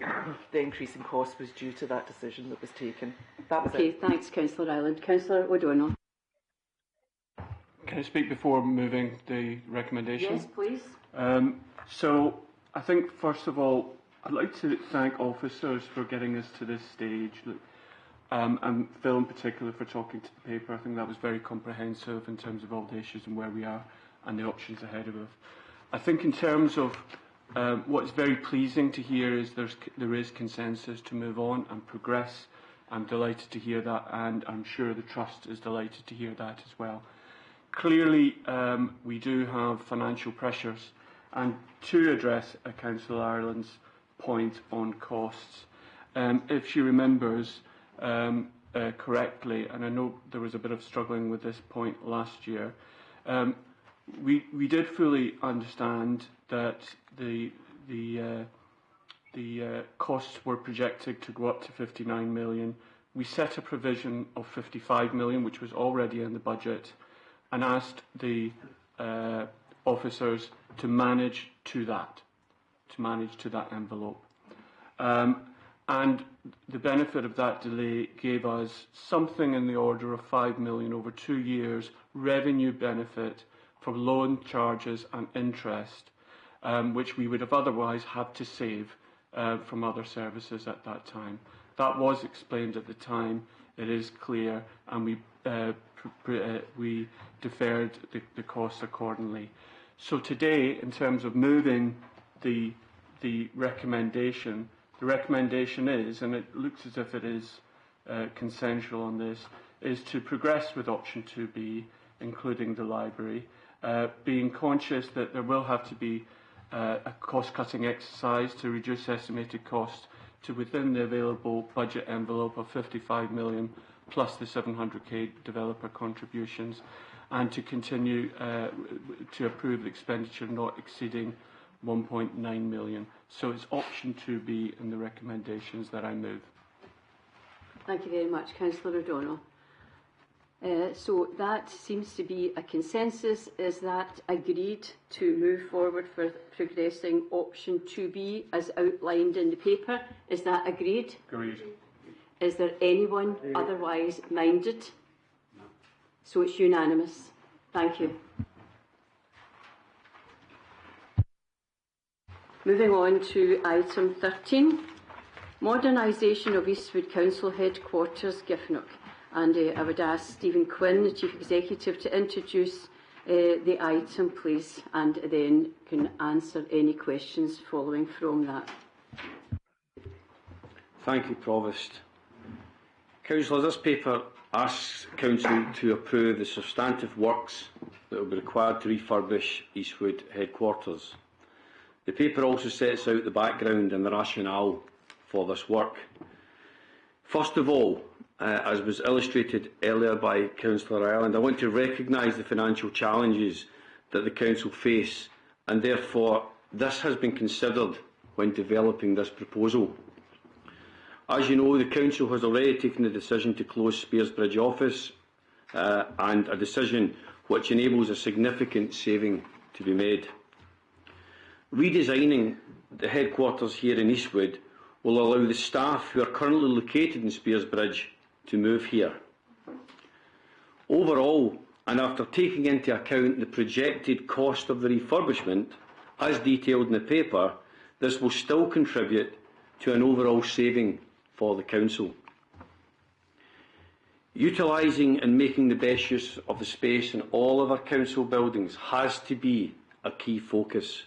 the increase in cost was due to that decision that was taken. That was okay, it. Thanks, Councillor Ireland. Councillor O'Donnell. Can I speak before moving the recommendation? Yes, please. So I think, first of all, I'd like to thank officers for getting us to this stage, and Phil in particular for talking to the paper. I think that was very comprehensive in terms of all the issues and where we are and the options ahead of us. I think in terms of what's very pleasing to hear is there is consensus to move on and progress. I'm delighted to hear that, and I'm sure the Trust is delighted to hear that as well. Clearly, we do have financial pressures, and to address Councillor Ireland's point on costs, if she remembers correctly, and I know there was a bit of struggling with this point last year, we did fully understand that the costs were projected to go up to 59 million. We set a provision of 55 million, which was already in the budget, and asked the officers to manage to that envelope. And the benefit of that delay gave us something in the order of 5 million over 2 years revenue benefit from loan charges and interest, which we would have otherwise had to save from other services at that time. That was explained at the time. It is clear, and we we deferred the costs accordingly. So today, in terms of moving the recommendation is, and it looks as if it is consensual on this, is to progress with option 2B, including the library, being conscious that there will have to be a cost-cutting exercise to reduce estimated costs to within the available budget envelope of 55 million plus the 700k developer contributions, and to continue to approve expenditure not exceeding 1.9 million. So it's option 2B in the recommendations that I move. Thank you very much, Councillor O'Donnell. So that seems to be a consensus. Is that agreed to move forward for progressing option 2B as outlined in the paper? Is that agreed? Agreed. Is there anyone otherwise minded? No. So it's unanimous. Thank you. Moving on to item 13, modernisation of Eastwood Council Headquarters, Giffnock. And I would ask Stephen Quinn, the Chief Executive, to introduce the item, please, and then can answer any questions following from that. Thank you, Provost. Councillors, this paper asks Council to approve the substantive works that will be required to refurbish Eastwood Headquarters. The paper also sets out the background and the rationale for this work. First of all, as was illustrated earlier by Councillor Ireland, I want to recognise the financial challenges that the Council face, and therefore this has been considered when developing this proposal. As you know, the Council has already taken the decision to close Spearsbridge office, and a decision which enables a significant saving to be made. Redesigning the headquarters here in Eastwood will allow the staff who are currently located in Spearsbridge to move here. Overall, and after taking into account the projected cost of the refurbishment, as detailed in the paper, this will still contribute to an overall saving for the Council. Utilising and making the best use of the space in all of our Council buildings has to be a key focus.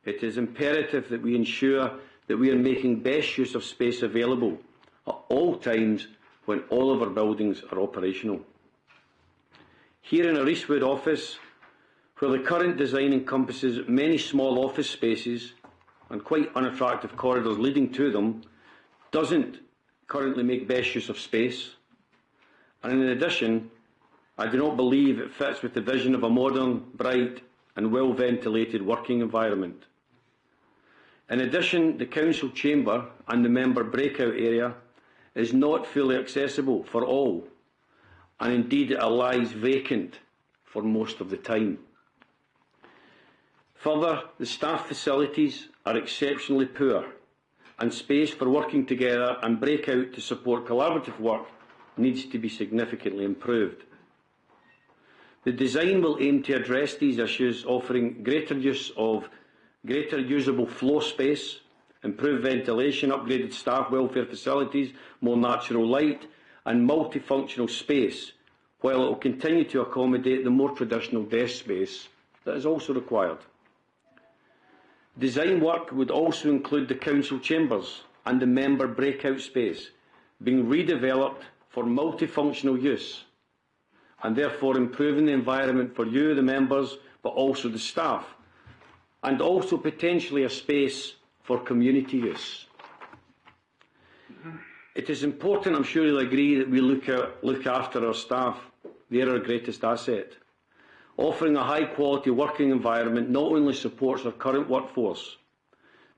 It is imperative that we ensure that we are making best use of space available at all times when all of our buildings are operational. Here in our Eastwood office, where the current design encompasses many small office spaces and quite unattractive corridors leading to them, doesn't currently make best use of space. And in addition, I do not believe it fits with the vision of a modern, bright and well-ventilated working environment. In addition, the Council chamber and the member breakout area is not fully accessible for all, and indeed it lies vacant for most of the time. Further, the staff facilities are exceptionally poor, and space for working together and breakout to support collaborative work needs to be significantly improved. The design will aim to address these issues, offering greater usable floor space, improved ventilation, upgraded staff welfare facilities, more natural light and multifunctional space, while it will continue to accommodate the more traditional desk space that is also required. Design work would also include the Council chambers and the member breakout space being redeveloped for multifunctional use, and therefore improving the environment for you, the members, but also the staff, and also potentially a space for community use. It is important, I'm sure you'll agree, that we look after our staff. They're our greatest asset. Offering a high-quality working environment not only supports our current workforce,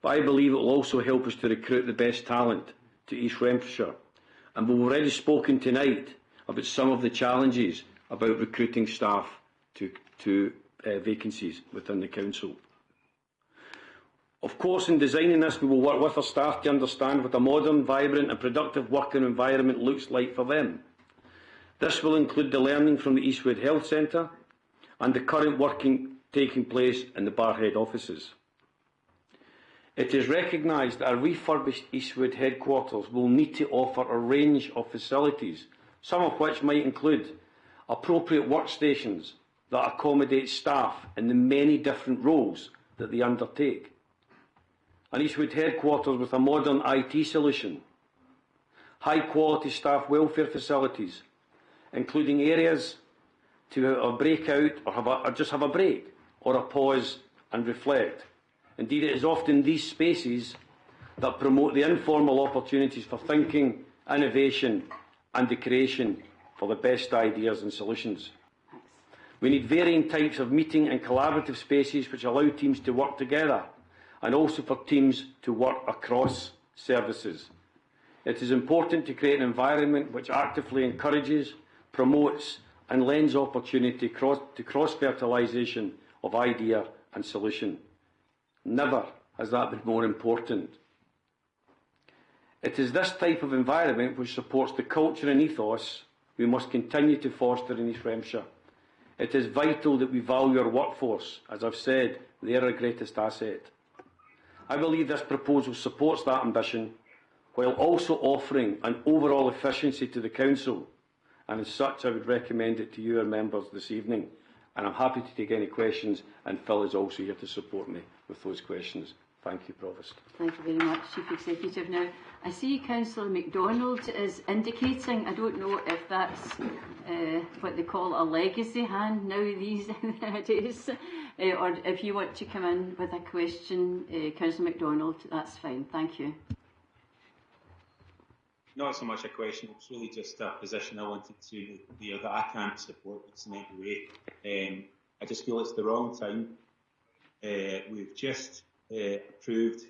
but I believe it will also help us to recruit the best talent to East Renfrewshire. And we've already spoken tonight about some of the challenges about recruiting staff to vacancies within the Council. Of course, in designing this, we will work with our staff to understand what a modern, vibrant and productive working environment looks like for them. This will include the learning from the Eastwood Health Centre and the current working taking place in the Barrhead offices. It is recognised that a refurbished Eastwood headquarters will need to offer a range of facilities, some of which might include appropriate workstations that accommodate staff in the many different roles that they undertake, an Eastwood headquarters with a modern IT solution, high-quality staff welfare facilities, including areas to have a breakout or just have a break or a pause and reflect. Indeed, it is often these spaces that promote the informal opportunities for thinking, innovation and the creation for the best ideas and solutions. We need varying types of meeting and collaborative spaces which allow teams to work together and also for teams to work across services. It is important to create an environment which actively encourages, promotes and lends opportunity to cross-fertilisation of idea and solution. Never has that been more important. It is this type of environment which supports the culture and ethos we must continue to foster in East Rhemshire. It is vital that we value our workforce. As I've said, they are our greatest asset. I believe this proposal supports that ambition while also offering an overall efficiency to the Council, and as such I would recommend it to you, our members, this evening. And I'm happy to take any questions, and Phil is also here to support me with those questions. Thank you, Provost. Thank you very much, Chief Executive. Now, I see Councillor MacDonald is indicating, I don't know if that's what they call a legacy hand now these days, or if you want to come in with a question, Councillor MacDonald, that's fine. Thank you. Not so much a question, it's really just a position I wanted to that I can't support this in any way. I just feel it's the wrong time. We've just approved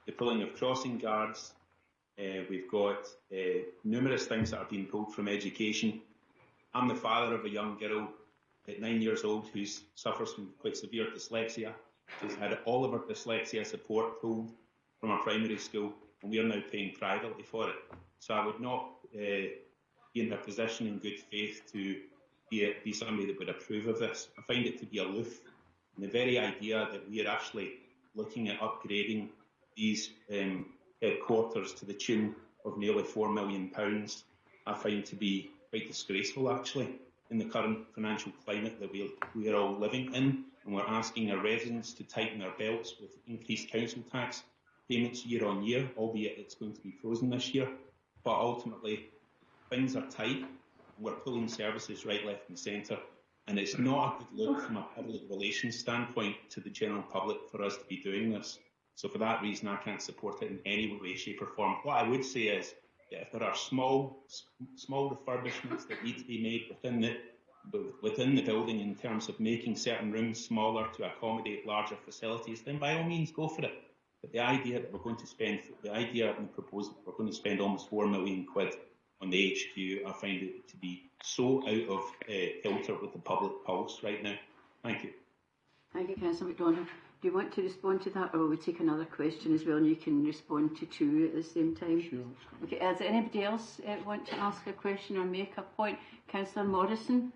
the pulling of crossing guards. We've got numerous things that are being pulled from education. I'm the father of a young girl at 9 years old who suffers from quite severe dyslexia. She's had all of her dyslexia support pulled from her primary school, and we are now paying privately for it. So I would not be in a position in good faith to be somebody that would approve of this. I find it to be aloof. And the very idea that we are actually looking at upgrading these headquarters to the tune of nearly £4 million, I find to be quite disgraceful, actually, in the current financial climate that we are all living in. And we're asking our residents to tighten their belts with increased council tax payments year on year, albeit it's going to be frozen this year. But ultimately, things are tight. We're pulling services right, left and centre. And it's not a good look from a public relations standpoint to the general public for us to be doing this. So for that reason, I can't support it in any way, shape or form. What I would say is that if there are small refurbishments that need to be made within the building in terms of making certain rooms smaller to accommodate larger facilities, then by all means go for it. But the idea that we're going to spend, the idea in the proposal, we're going to spend almost £4 million on the HQ, I find it to be so out of kilter with the public pulse right now. Thank you. Thank you, Councillor MacDonald. Do you want to respond to that, or will we take another question as well and you can respond to two at the same time? Sure. Okay, does anybody else want to ask a question or make a point? Councillor Morrison?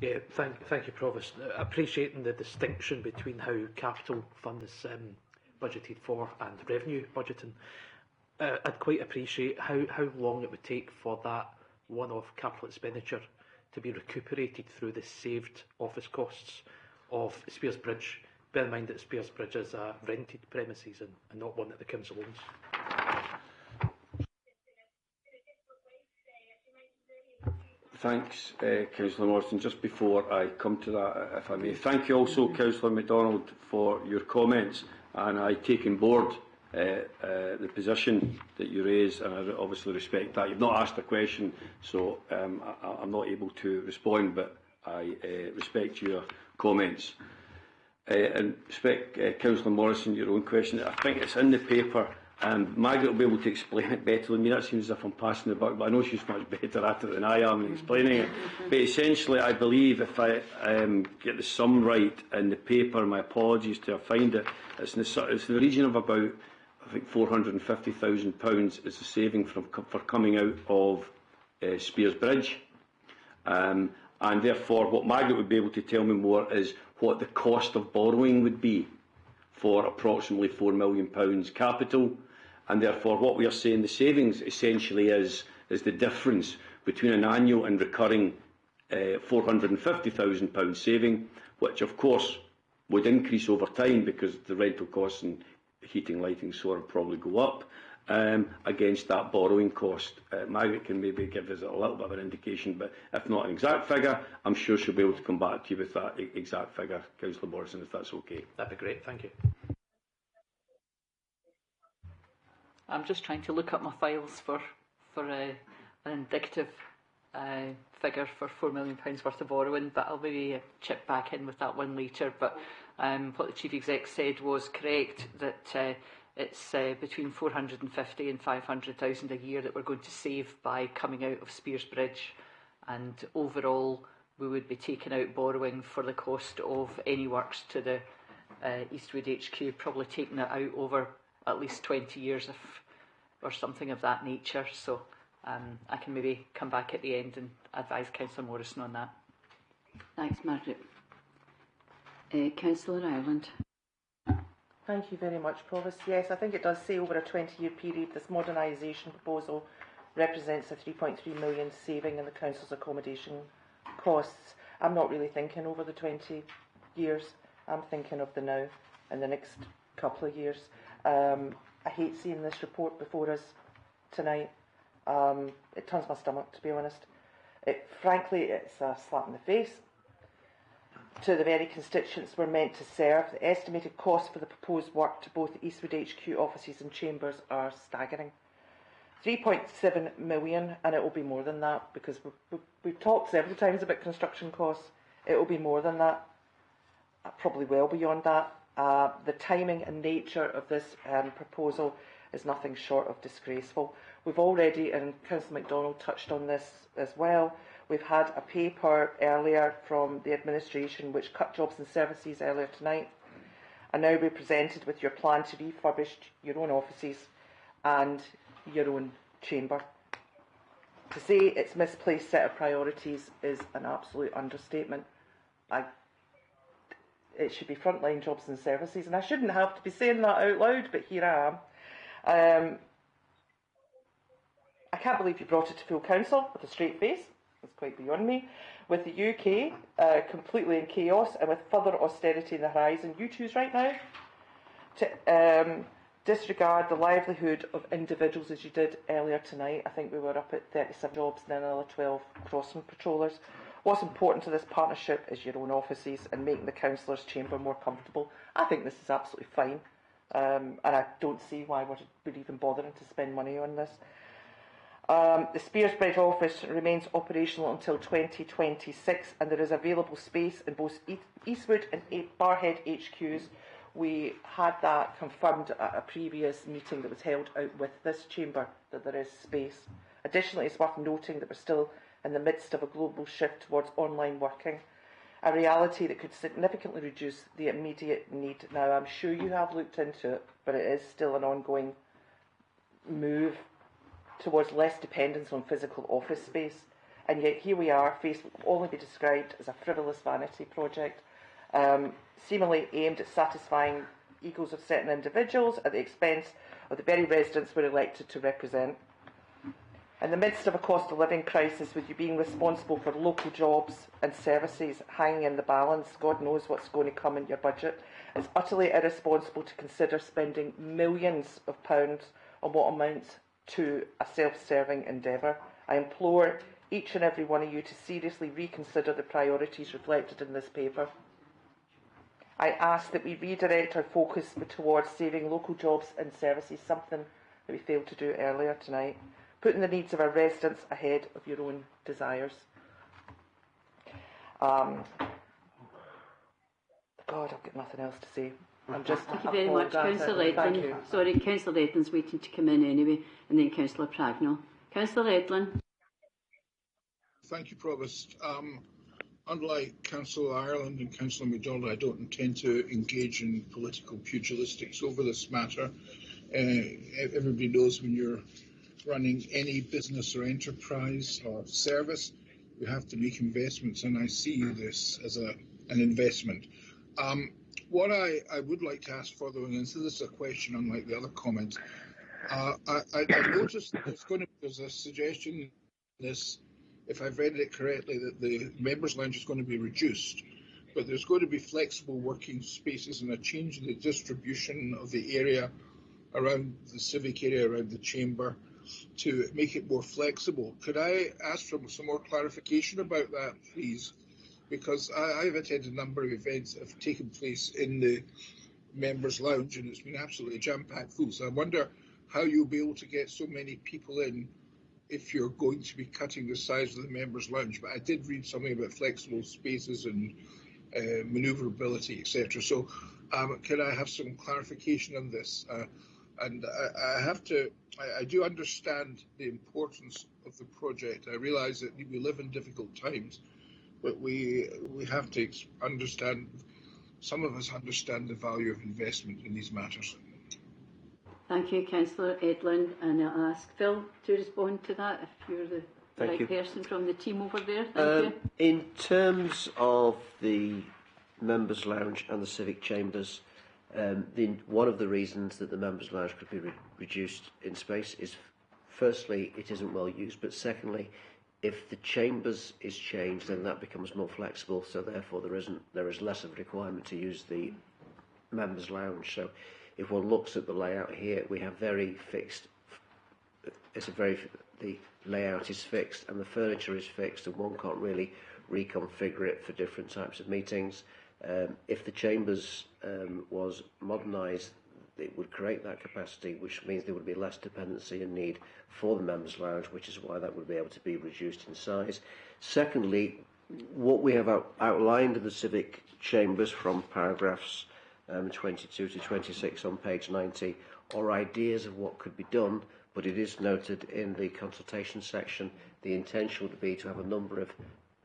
Yeah, thank you, Provost. Appreciating the distinction between how capital fund is budgeted for and revenue budgeting. I'd quite appreciate how long it would take for that one-off capital expenditure to be recuperated through the saved office costs of Spears Bridge. Bear in mind that Spears Bridge is a rented premises and not one that the council owns. Thanks, Councillor Morrison. Just before I come to that, if I may, thank you also, Councillor MacDonald, for your comments, and I take on board the position that you raise, and I obviously respect that. You've not asked a question, so I'm not able to respond, but I respect your comments. And respect, Councillor Morrison, your own question. I think it's in the paper, and Margaret will be able to explain it better than me. That seems as if I'm passing the buck, but I know she's much better at it than I am in explaining it. But essentially, I believe, if I get the sum right in the paper, my apologies to find it, it's in the region of about, I think, £450,000 is the saving for coming out of Spears Bridge. And therefore, what Margaret would be able to tell me more is what the cost of borrowing would be for approximately £4 million capital. And therefore, what we are saying the savings essentially is the difference between an annual and recurring £450,000 saving, which of course would increase over time because the rental costs and heating, lighting, so on probably go up against that borrowing cost. Margaret can maybe give us a little bit of an indication, but if not an exact figure, I'm sure she'll be able to come back to you with that exact figure, Councillor Morrison, if that's okay. That'd be great, thank you. I'm just trying to look up my files for an indicative figure for £4 million worth of borrowing, but I'll maybe chip back in with that one later. But what the Chief Exec said was correct, that it's between 450 and 500,000 a year that we're going to save by coming out of Spears Bridge, and overall we would be taking out borrowing for the cost of any works to the Eastwood HQ, probably taking it out over at least 20 years or something of that nature. So I can maybe come back at the end and advise Councillor Morrison on that. Thanks, Margaret. Councillor Ireland. Thank you very much, Provost. Yes, I think it does say over a 20-year period this modernisation proposal represents a 3.3 million saving in the Council's accommodation costs. I'm not really thinking over the 20 years. I'm thinking of the now and the next couple of years. I hate seeing this report before us tonight. It turns my stomach, to be honest. Frankly, it's a slap in the face to the very constituents we're meant to serve. The estimated costs for the proposed work to both the Eastwood HQ offices and chambers are staggering. 3.7 million, and it will be more than that, because we've talked several times about construction costs. It will be more than that, probably well beyond that. The timing and nature of this proposal is nothing short of disgraceful. We've already, and Councillor MacDonald touched on this as well, we've had a paper earlier from the administration which cut jobs and services earlier tonight, and now we're presented with your plan to refurbish your own offices and your own chamber. To say it's misplaced set of priorities is an absolute understatement. It should be frontline jobs and services, and I shouldn't have to be saying that out loud, but here I am. I can't believe you brought it to full council with a straight face. It's quite beyond me. With the UK completely in chaos and with further austerity in the horizon, you choose right now to disregard the livelihood of individuals as you did earlier tonight. I think we were up at 37 jobs and then another 12 crossing patrollers. What's important to this partnership is your own offices and making the councillors' chamber more comfortable. I think this is absolutely fine, and I don't see why we're even bothering to spend money on this. The Spears Bridge office remains operational until 2026, and there is available space in both Eastwood and Barrhead HQs. We had that confirmed at a previous meeting that was held out with this chamber, that there is space. Additionally, it's worth noting that we're still in the midst of a global shift towards online working, a reality that could significantly reduce the immediate need. Now, I'm sure you have looked into it, but it is still an ongoing move towards less dependence on physical office space. And yet here we are, Facebook will only be described as a frivolous vanity project, seemingly aimed at satisfying egos of certain individuals at the expense of the very residents we're elected to represent. In the midst of a cost of living crisis, with you being responsible for local jobs and services hanging in the balance, God knows what's going to come in your budget, it's utterly irresponsible to consider spending millions of pounds on what amounts to a self-serving endeavour. I implore each and every one of you to seriously reconsider the priorities reflected in this paper. I ask that we redirect our focus towards saving local jobs and services, something that we failed to do earlier tonight, putting the needs of our residents ahead of your own desires. God, I've got nothing else to say. I'm just Thank you very much, Councillor Edlin. Sorry, Councillor Edlin's waiting to come in anyway, and then Councillor Pragnell. Councillor Edlin. Thank you, Provost. Unlike Councillor Ireland and Councillor MacDonald, I don't intend to engage in political pugilistics over this matter. Everybody knows when you're running any business or enterprise or service, you have to make investments, and I see this as an investment. What I would like to ask following, and so this is a question unlike the other comments, I noticed that there's a suggestion in this if I've read it correctly, that the members' lounge is going to be reduced, but there's going to be flexible working spaces and a change in the distribution of the area around the civic area, around the chamber, to make it more flexible. Could I ask for some more clarification about that, please? Because I've attended a number of events that have taken place in the members' lounge, and it's been absolutely jam-packed full. So I wonder how you'll be able to get so many people in if you're going to be cutting the size of the members' lounge. But I did read something about flexible spaces and manoeuvrability, etc. So can I have some clarification on this? And I do understand the importance of the project. I realise that we live in difficult times, but we have to understand, some of us understand the value of investment in these matters. Thank you, Councillor Edlin, and I'll ask Phil to respond to that if you're the Thank right you. person from the team over there. Thank you. In terms of the members' lounge and the civic chambers, one of the reasons that the members' lounge could be reduced in space is, firstly, it isn't well used, but secondly, if the chambers is changed, then that becomes more flexible, so therefore there is less of a requirement to use the members' lounge. So if one looks at the layout here, we have very fixed, the layout is fixed and the furniture is fixed, and one can't really reconfigure it for different types of meetings. If the chambers was modernised, it would create that capacity, which means there would be less dependency and need for the members' lounge, which is why that would be able to be reduced in size. Secondly, what we have outlined in the civic chambers from paragraphs 22 to 26 on page 90 are ideas of what could be done, but it is noted in the consultation section the intention would be to have a number of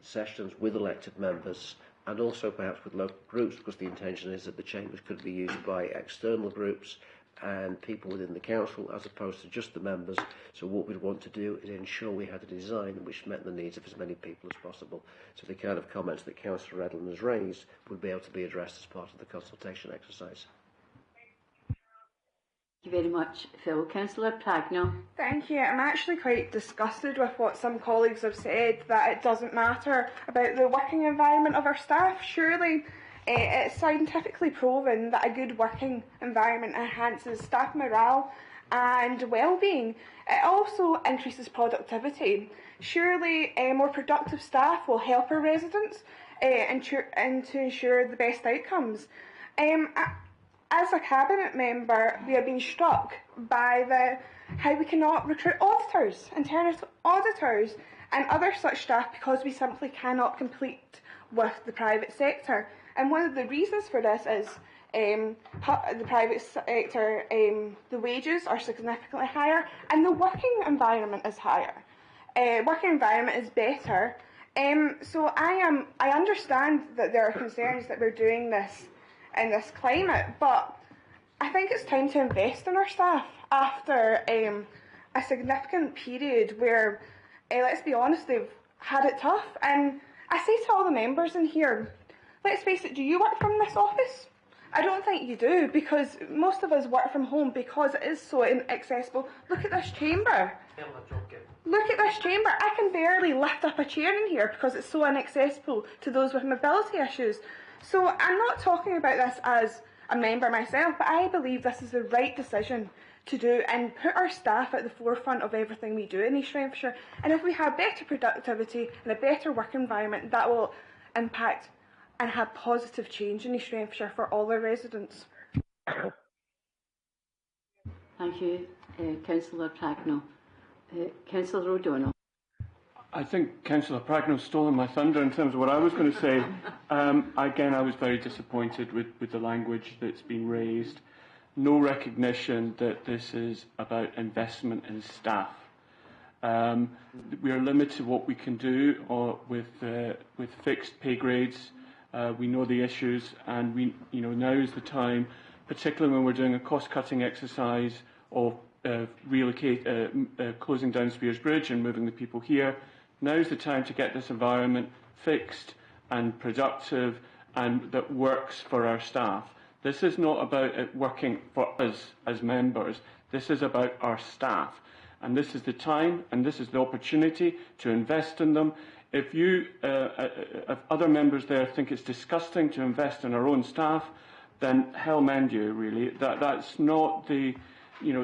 sessions with elected members and also perhaps with local groups, because the intention is that the chambers could be used by external groups and people within the council as opposed to just the members. So what we'd want to do is ensure we had a design which met the needs of as many people as possible. So the kind of comments that Councillor Edlin has raised would be able to be addressed as part of the consultation exercise. Thank you very much, Phil. Councillor Pragno. Thank you. I'm actually quite disgusted with what some colleagues have said, that it doesn't matter about the working environment of our staff. Surely it's scientifically proven that a good working environment enhances staff morale and well-being. It also increases productivity. Surely more productive staff will help our residents and to ensure the best outcomes. As a cabinet member, we have been struck by how we cannot recruit auditors, internal auditors and other such staff because we simply cannot compete with the private sector. And one of the reasons for this is the private sector, the wages are significantly higher and the working environment is higher. Working environment is better. So I understand that there are concerns that we're doing this in this climate, but I think it's time to invest in our staff after a significant period where, let's be honest, they've had it tough. And I say to all the members in here, let's face it, do you work from this office? I don't think you do, because most of us work from home because it is so inaccessible. Look at this chamber. Look at this chamber. I can barely lift up a chair in here because it's so inaccessible to those with mobility issues. So I'm not talking about this as a member myself, but I believe this is the right decision to do and put our staff at the forefront of everything we do in East Renfrewshire. And if we have better productivity and a better work environment, that will impact and have positive change in East Renfrewshire for all our residents. Thank you, Councillor Pragno. Councillor O'Donnell. I think Councillor Pragno's stolen my thunder in terms of what I was going to say. Again, I was very disappointed with the language that's been raised. No recognition that this is about investment in staff. We are limited to what we can do with fixed pay grades. We know the issues, and now is the time, particularly when we're doing a cost-cutting exercise of closing down Spears Bridge and moving the people here. Now's the time to get this environment fixed and productive and that works for our staff. This is not about it working for us as members. This is about our staff. and this is the time and this is the opportunity to invest in them. If if other members there think it's disgusting to invest in our own staff, then hell mend you, really. That's not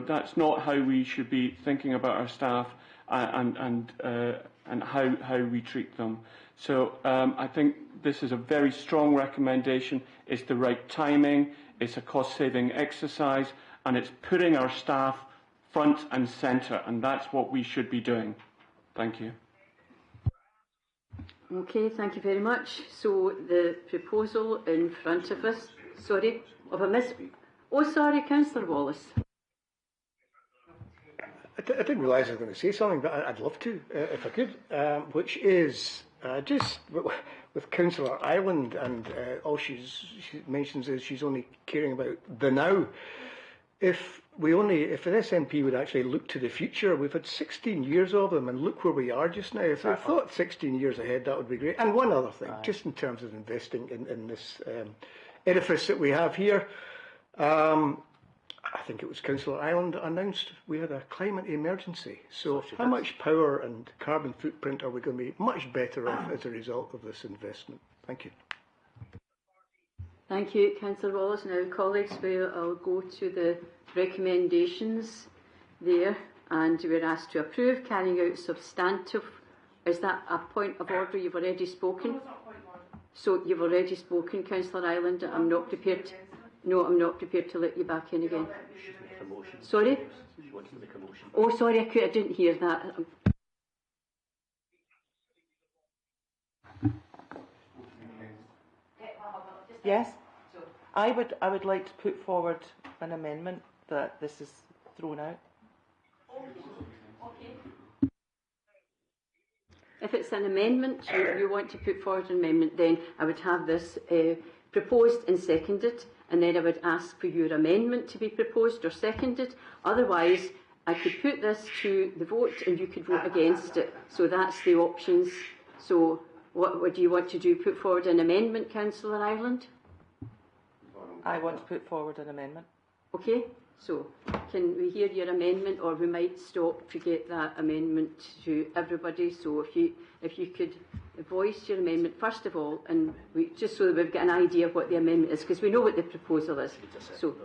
that's not how we should be thinking about our staff and how we treat them. So I think this is a very strong recommendation. It's the right timing. It's a cost-saving exercise, and it's putting our staff front and centre, and that's what we should be doing. Thank you. Okay, thank you very much. So the proposal in front of us, sorry, of a miss. Oh, sorry, Councillor Wallace. I didn't realise I was going to say something, but I'd love to, if I could, which is just with Councillor Ireland, and all she mentions is she's only caring about the now. If an SNP would actually look to the future, we've had 16 years of them, and look where we are just now. If they thought 16 years ahead, that would be great. And one other thing, just in terms of investing in this edifice that we have here, I think it was Councillor Ireland announced we had a climate emergency. So how much power and carbon footprint are we going to be much better off as a result of this investment? Thank you. Thank you, Councillor Wallace. Now, colleagues, I'll go to the recommendations there, and we're asked to approve carrying out substantive. Is that a point of order? You've already spoken. So you've already spoken, Councillor Ireland. I'm not prepared to let you back in again. Sorry? Oh, sorry, I didn't hear that. Yes, I would like to put forward an amendment that this is thrown out. If it's an amendment, you want to put forward an amendment, then I would have this proposed and seconded, and then I would ask for your amendment to be proposed or seconded. Otherwise, I could put this to the vote and you could vote against it. So that's the options. So what do you want to do? Put forward an amendment, Councillor Ireland? I want to put forward an amendment. Okay, so can we hear your amendment, or we might stop to get that amendment to everybody. So if you could voice your amendment first of all, and just so that we've got an idea of what the amendment is, because we know what the proposal is. So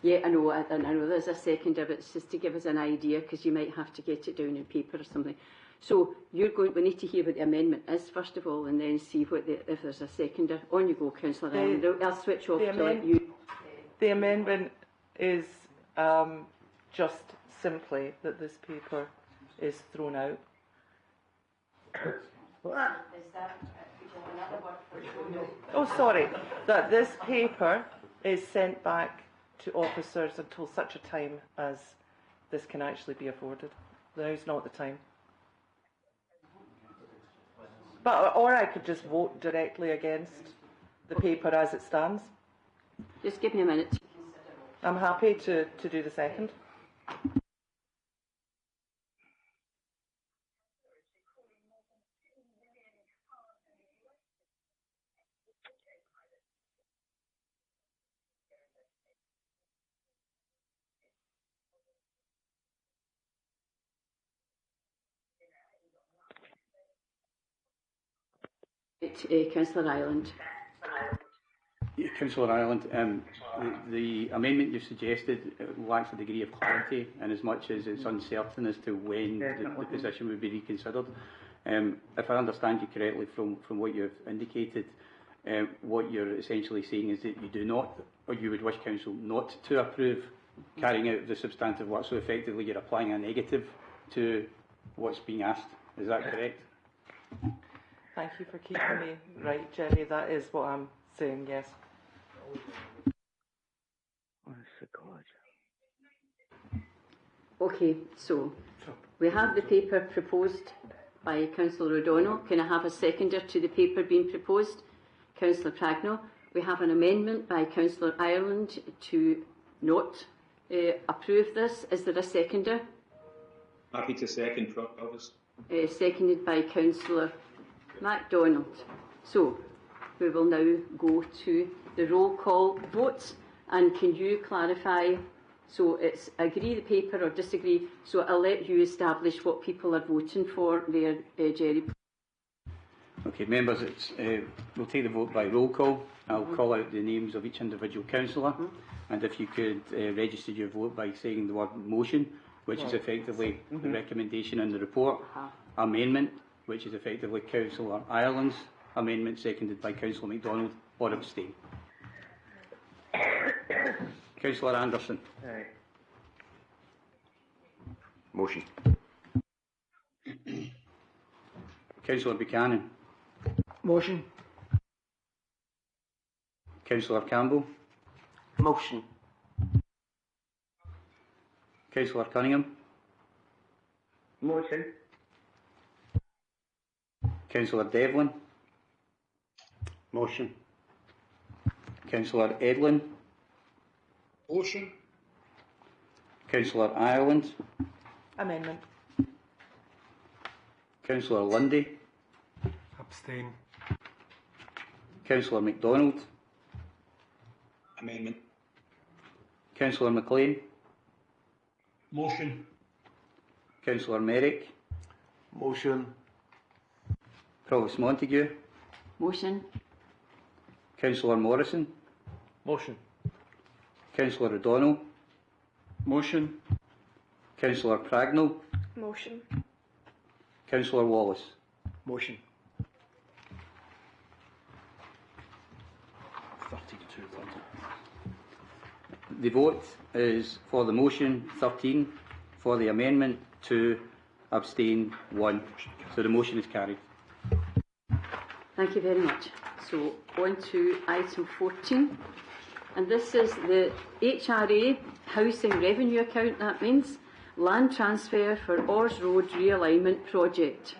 yeah, I know there's a seconder, but it's just to give us an idea, because you might have to get it down in paper or something. So we need to hear what the amendment is first of all, and then see if there's a seconder. On you go, Councillor Ireland. I'll switch off to let you. The amendment is just simply that this paper is thrown out. Oh, sorry. That this paper is sent back to officers until such a time as this can actually be afforded. Now is not the time. Or I could just vote directly against the paper as it stands. Just give me a minute. I'm happy to do the second. Councillor Ireland. Councillor Ireland, the amendment you've suggested lacks a degree of clarity, and as much as it's uncertain as to when the position would be reconsidered. If I understand you correctly from what you've indicated, what you're essentially saying is that you do not, or you would wish Council not to approve carrying out the substantive work, so effectively you're applying a negative to what's being asked. Is that correct? Thank you for keeping me right, Jenny. That is what I'm saying, yes. Okay, so we have the paper proposed by Councillor O'Donnell. Can I have a seconder to the paper being proposed? Councillor Pragnell. We have an amendment by Councillor Ireland to not approve this. Is there a seconder? Happy to second, Provost. Seconded by Councillor MacDonald. So we will now go to the roll call votes, and can you clarify So it's agree the paper or disagree. So I'll let you establish what people are voting for there, Jerry. Okay, members, we'll take the vote by roll call. I'll call out the names of each individual councillor, and if you could register your vote by saying the word motion, which is effectively the recommendation in the report, amendment, which is effectively Councillor Ireland's amendment, seconded by Councillor MacDonald, or abstain. Councillor Anderson. Aye. Motion. Councillor Buchanan. Motion. Councillor Campbell. Motion. Councillor Cunningham. Motion. Councillor Devlin. Motion. Councillor Edlin. Motion. Councillor Ireland. Amendment. Councillor Lundy. Abstain. Councillor MacDonald. Amendment. Councillor McLean. Motion. Councillor Merrick. Motion. Provost Montague. Motion. Councillor Morrison. Motion. Councillor O'Donnell. Motion. Councillor Pragnell. Motion. Councillor Wallace. Motion. 32. The vote is for the motion 13, for the amendment 2, abstain 1. So the motion is carried. Thank you very much. So on to item 14, and this is the HRA Housing Revenue Account. That means land transfer for Ors Road Realignment Project.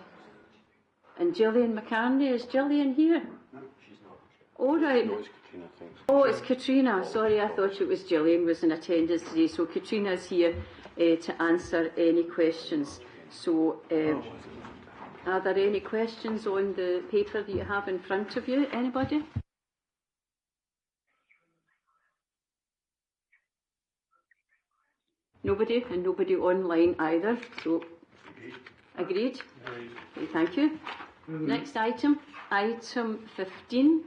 And Gillian McCartney, is Gillian here? No, she's not. All right. No, it's Katrina, thanks. Oh, it's Katrina. Sorry, I thought it was Gillian was in attendance today. So Katrina is here to answer any questions. So are there any questions on the paper that you have in front of you? Anybody? Nobody, and nobody online either. So agreed? Okay, thank you. Next item, item 15,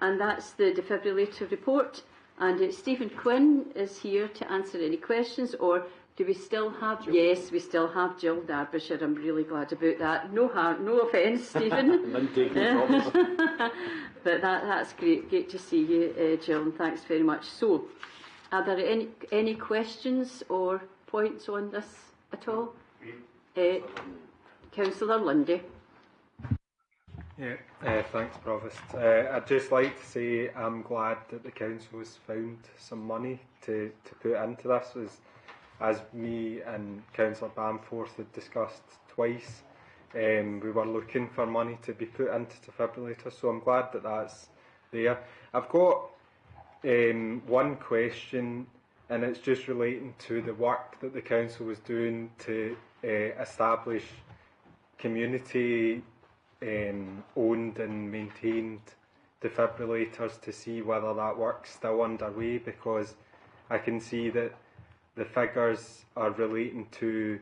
and that's the defibrillator report. And Stephen Quinn is here to answer any questions, or do we still have? Jill. Yes, we still have Jill Derbyshire. I'm really glad about that. No harm, no offence, Stephen. But that's great. Great to see you, Jill, and thanks very much. So, are there any questions or points on this at all? Councillor Lundy. Yeah, thanks, Provost. I'd just like to say I'm glad that the council has found some money to put into this. As me and Councillor Bamforth had discussed twice, we were looking for money to be put into defibrillators, so I'm glad that that's there. I've got one question, and it's just relating to the work that the council was doing to establish community owned and maintained defibrillators, to see whether that work's still underway, because I can see that the figures are relating to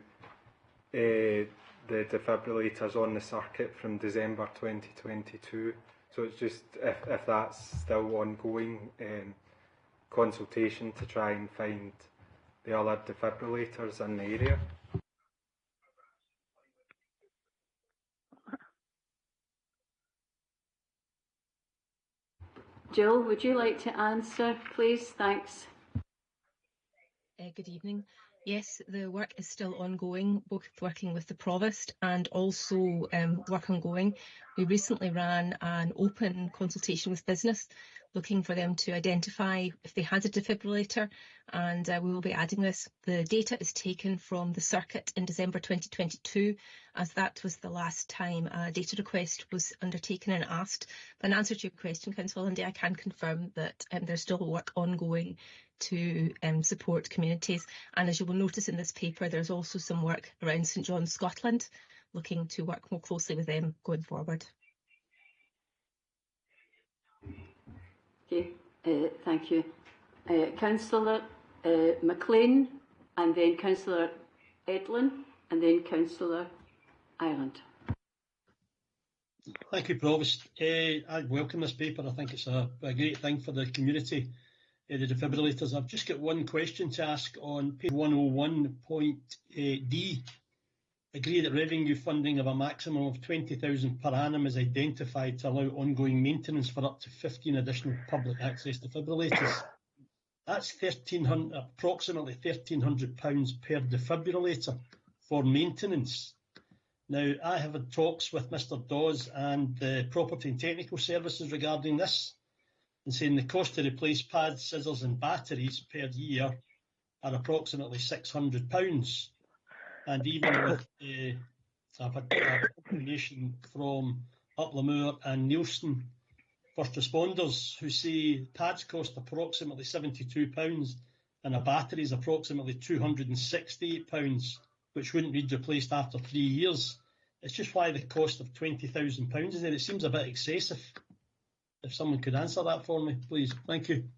the defibrillators on the circuit from December 2022. So it's just if that's still ongoing consultation to try and find the other defibrillators in the area. Jill, would you like to answer, please? Thanks. Good evening. Yes, the work is still ongoing, both working with the Provost and also work ongoing. We recently ran an open consultation with business, looking for them to identify if they had a defibrillator, and we will be adding this. The data is taken from the circuit in December 2022, as that was the last time a data request was undertaken and asked. But in answer to your question, Councillor Lundy, I can confirm that there's still work ongoing to support communities. And as you will notice in this paper, there's also some work around St John's, Scotland, looking to work more closely with them going forward. Okay, thank you. Councillor McLean, and then Councillor Edlin, and then Councillor Ireland. Thank you, Provost. I welcome this paper. I think it's a great thing for the community, the defibrillators. I've just got one question to ask on page 101.D. Agree that revenue funding of a maximum of £20,000 per annum is identified to allow ongoing maintenance for up to 15 additional public access defibrillators. That's approximately £1,300 per defibrillator for maintenance. Now, I have had talks with Mr Dawes and the Property and Technical Services regarding this, and saying the cost to replace pads, scissors and batteries per year are approximately £600. And even with I've had information from Uplamore and Nielsen first responders who say pads cost approximately £72 and a battery is approximately £268, which wouldn't be replaced after 3 years. It's just why the cost of £20,000 is there. It seems a bit excessive. If someone could answer that for me, please. Thank you.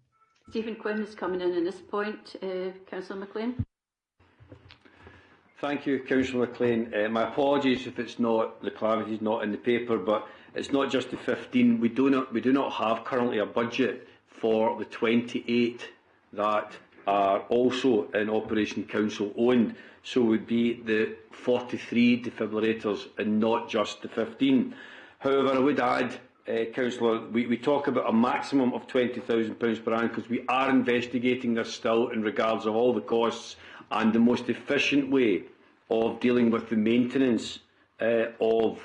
Stephen Quinn is coming in on this point. Councillor McLean. Thank you, Councillor McLean. My apologies if it's not, the clarity is not in the paper, but it's not just the 15. We do not have currently a budget for the 28 that are also in Operation Council owned. So it would be the 43 defibrillators and not just the 15. However, I would add, Councillor, we talk about a maximum of £20,000 per annum because we are investigating this still in regards of all the costs and the most efficient way of dealing with the maintenance of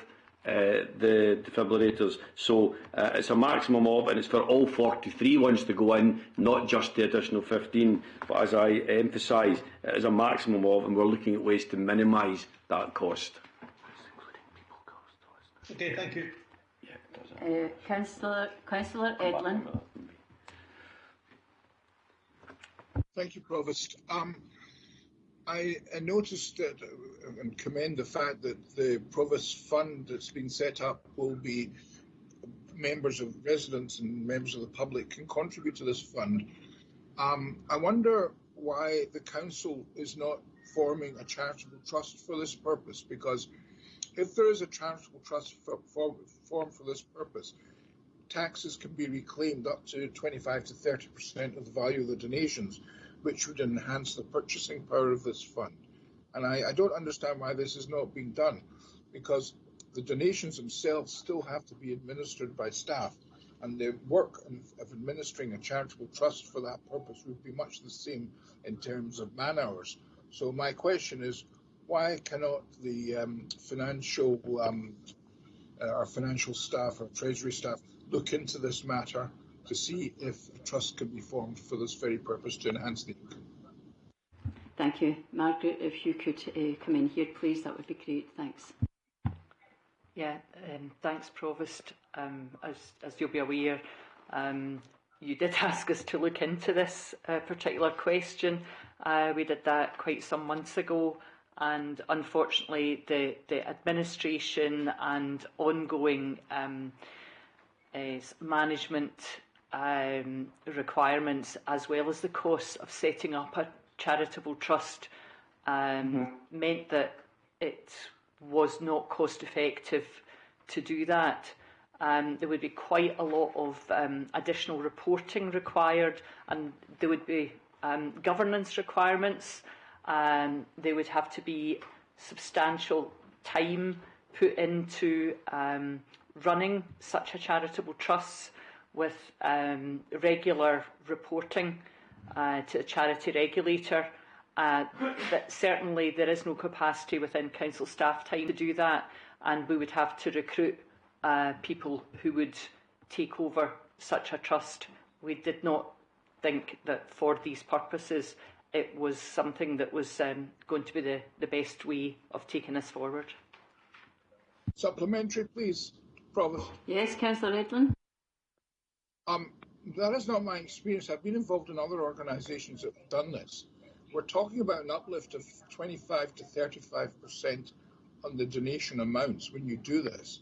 the defibrillators. So it's a maximum of, and it's for all 43 ones to go in, not just the additional 15. But as I emphasise, it is a maximum of, and we're looking at ways to minimise that cost. Okay, thank you. Councillor Edlin. Thank you, Provost. I noticed that and commend the fact that the Provost Fund that's been set up will be members of residents and members of the public can contribute to this fund. I wonder why the council is not forming a charitable trust for this purpose, because if there is a charitable trust formed for this purpose, taxes can be reclaimed up to 25 to 30% of the value of the donations, which would enhance the purchasing power of this fund. And I don't understand why this is not being done, because the donations themselves still have to be administered by staff, and the work of administering a charitable trust for that purpose would be much the same in terms of man hours. So my question is, why cannot the our financial staff, our treasury staff, look into this matter to see if a trust can be formed for this very purpose to enhance the income? Thank you. Margaret, if you could come in here, please, that would be great. Thanks. Yeah, thanks, Provost. As you'll be aware, you did ask us to look into this particular question. We did that quite some months ago, and unfortunately the administration and ongoing management requirements, as well as the costs of setting up a charitable trust, meant that it was not cost effective to do that. There would be quite a lot of additional reporting required, and there would be governance requirements. There would have to be substantial time put into running such a charitable trust, with regular reporting to the charity regulator. That certainly there is no capacity within council staff time to do that, and we would have to recruit people who would take over such a trust. We did not think that for these purposes it was something that was going to be the best way of taking this forward. Supplementary, please, Provost. Yes, Councillor Edlin. That is not my experience. I've been involved in other organisations that have done this. We're talking about an uplift of 25 to 35% on the donation amounts when you do this.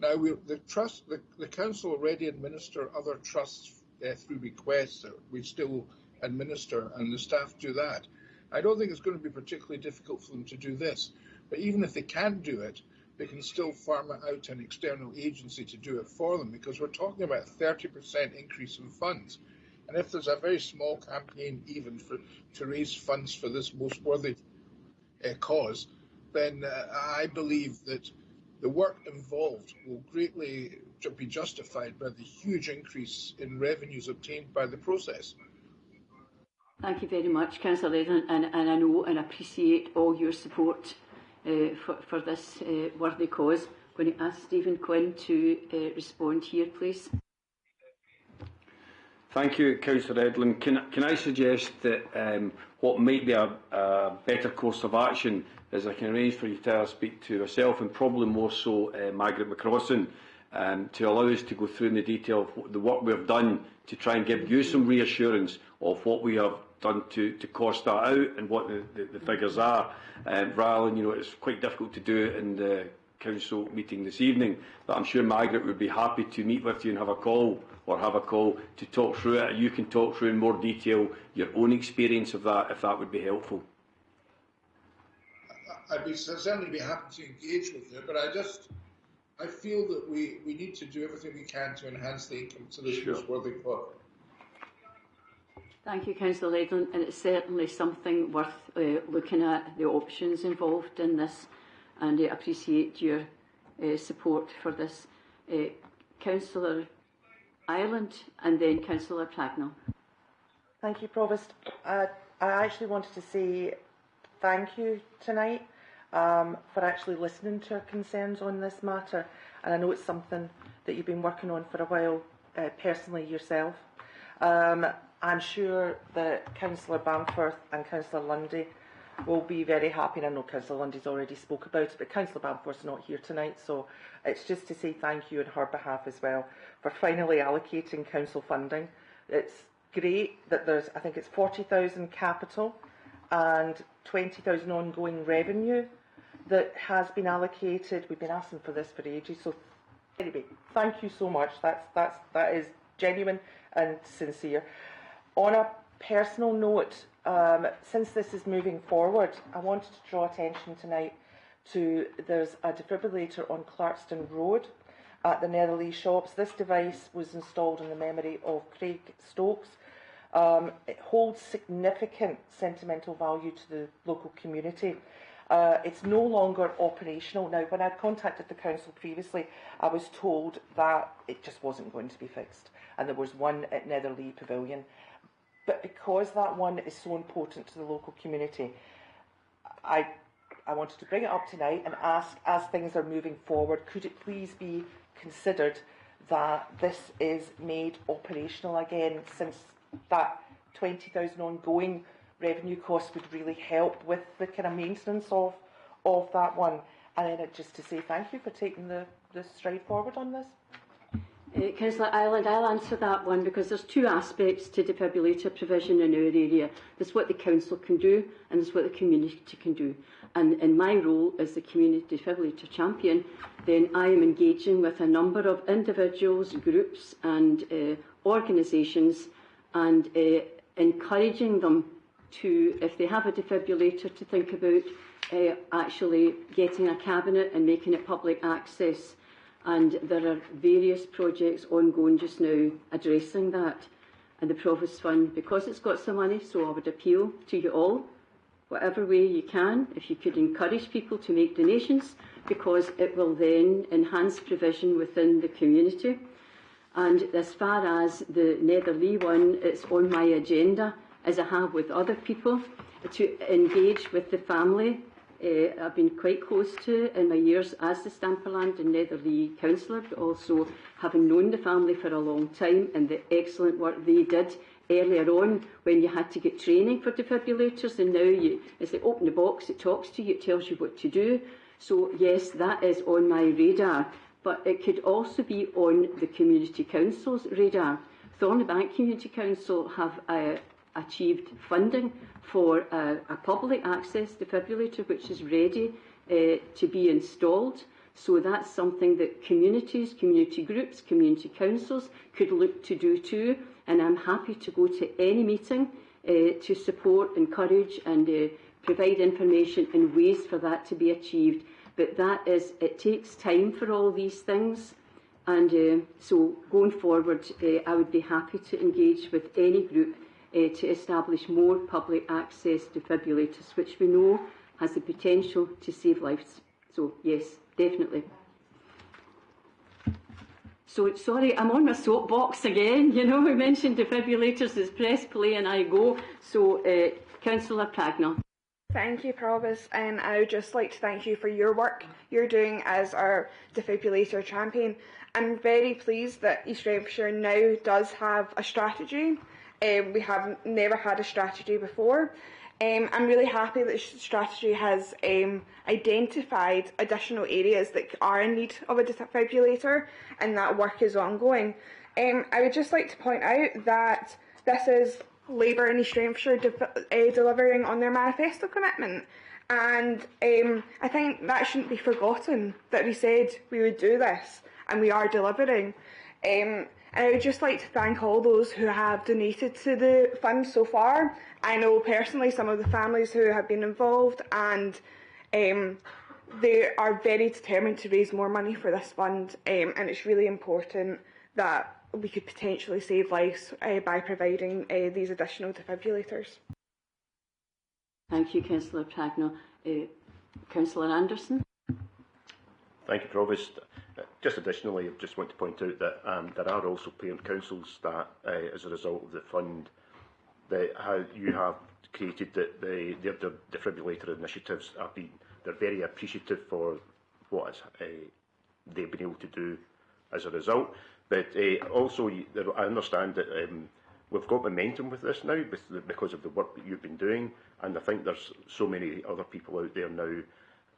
Now, the council already administer other trusts through bequests. We still administer and the staff do that. I don't think it's going to be particularly difficult for them to do this, but even if they can't do it, they can still farm it out to an external agency to do it for them, because we're talking about a 30% increase in funds. And if there's a very small campaign even to raise funds for this most worthy cause, then I believe that the work involved will greatly be justified by the huge increase in revenues obtained by the process. Thank you very much, Councillor Redland, and I know and appreciate all your support for this worthy cause. I'm going to ask Stephen Quinn to respond here, please. Thank you, Councillor Edlin. Can I suggest that what might be a better course of action is I can arrange for you to speak to myself and probably more so Margaret McCrossan to allow us to go through in the detail of the work we have done to try and give you some reassurance of what we have done to cost that out and what the figures are. Rather than, it's quite difficult to do it in the council meeting this evening, but I'm sure Margaret would be happy to meet with you and have a call to talk through it. You can talk through in more detail your own experience of that, if that would be helpful. I'd certainly be happy to engage with her, but I feel that we need to do everything we can to enhance the income to this most worthy cause. Thank you, Councillor Redland, and it's certainly something worth looking at, the options involved in this, and I appreciate your support for this. Councillor Ireland and then Councillor Pragnell. Thank you, Provost. I actually wanted to say thank you tonight for actually listening to our concerns on this matter, and I know it's something that you've been working on for a while personally yourself. I'm sure that Councillor Bamforth and Councillor Lundy will be very happy, and I know Councillor Lundy's already spoke about it, but Councillor Bamforth's not here tonight, so it's just to say thank you on her behalf as well for finally allocating council funding. It's great that there's, I think it's 40,000 capital and 20,000 ongoing revenue that has been allocated. We've been asking for this for ages, so anyway, thank you so much. That is genuine and sincere. On a personal note, since this is moving forward, I wanted to draw attention tonight to there's a defibrillator on Clarkston Road at the Netherley shops. This device was installed in the memory of Craig Stokes. It holds significant sentimental value to the local community. It's no longer operational. Now, when I contacted the council previously, I was told that it just wasn't going to be fixed, and there was one at Netherley Pavilion. But because that one is so important to the local community, I wanted to bring it up tonight and ask, as things are moving forward, could it please be considered that this is made operational again, since that 20,000 ongoing revenue costs would really help with the kind of maintenance of that one. And then just to say thank you for taking the stride forward on this. Councillor Ireland, I'll answer that one, because there's two aspects to defibrillator provision in our area. There's what the council can do and there's what the community can do. And in my role as the community defibrillator champion, then I am engaging with a number of individuals, groups and organisations, and encouraging them to, if they have a defibrillator, to think about actually getting a cabinet and making it public access. And there are various projects ongoing just now addressing that. And the Provost Fund, because it's got some money, so I would appeal to you all, whatever way you can, if you could encourage people to make donations, because it will then enhance provision within the community. And as far as the Netherley one, it's on my agenda, as I have with other people, to engage with the family. I've been quite close to in my years as the Stamperland and Netherley councillor, but also having known the family for a long time and the excellent work they did earlier on when you had to get training for defibrillators, and now as they open the box, it talks to you, it tells you what to do. So yes, that is on my radar, but it could also be on the community council's radar. Thornbank Community Council have achieved funding for a public access defibrillator which is ready to be installed. So that's something that communities, community groups, community councils could look to do too. And I'm happy to go to any meeting to support, encourage and provide information and ways for that to be achieved. But it takes time for all these things. And so going forward, I would be happy to engage with any group to establish more public access defibrillators, which we know has the potential to save lives. So yes, definitely. So sorry, I'm on my soapbox again. You know, we mentioned defibrillators as press play and I go. So Councillor Pragnell. Thank you, Provost, and I would just like to thank you for your work you're doing as our defibrillator champion. I'm very pleased that East Renfrewshire now does have a strategy. We have never had a strategy before. I'm really happy that the strategy has identified additional areas that are in need of a defibrillator, and that work is ongoing. I would just like to point out that this is Labour in East Renfrewshire delivering on their manifesto commitment. And I think that shouldn't be forgotten, that we said we would do this, and we are delivering. And I would just like to thank all those who have donated to the fund so far. I know personally some of the families who have been involved, and they are very determined to raise more money for this fund, and it's really important that we could potentially save lives by providing these additional defibrillators. Thank you, Councillor Pragnell. Councillor Anderson. Thank you, Provost. Just additionally, I just want to point out that there are also parent councils that, as a result of the fund, that you have created, that the defibrillator initiatives have been, they're very appreciative for what they've been able to do as a result. But also, I understand that we've got momentum with this now because of the work that you've been doing, and I think there's so many other people out there now.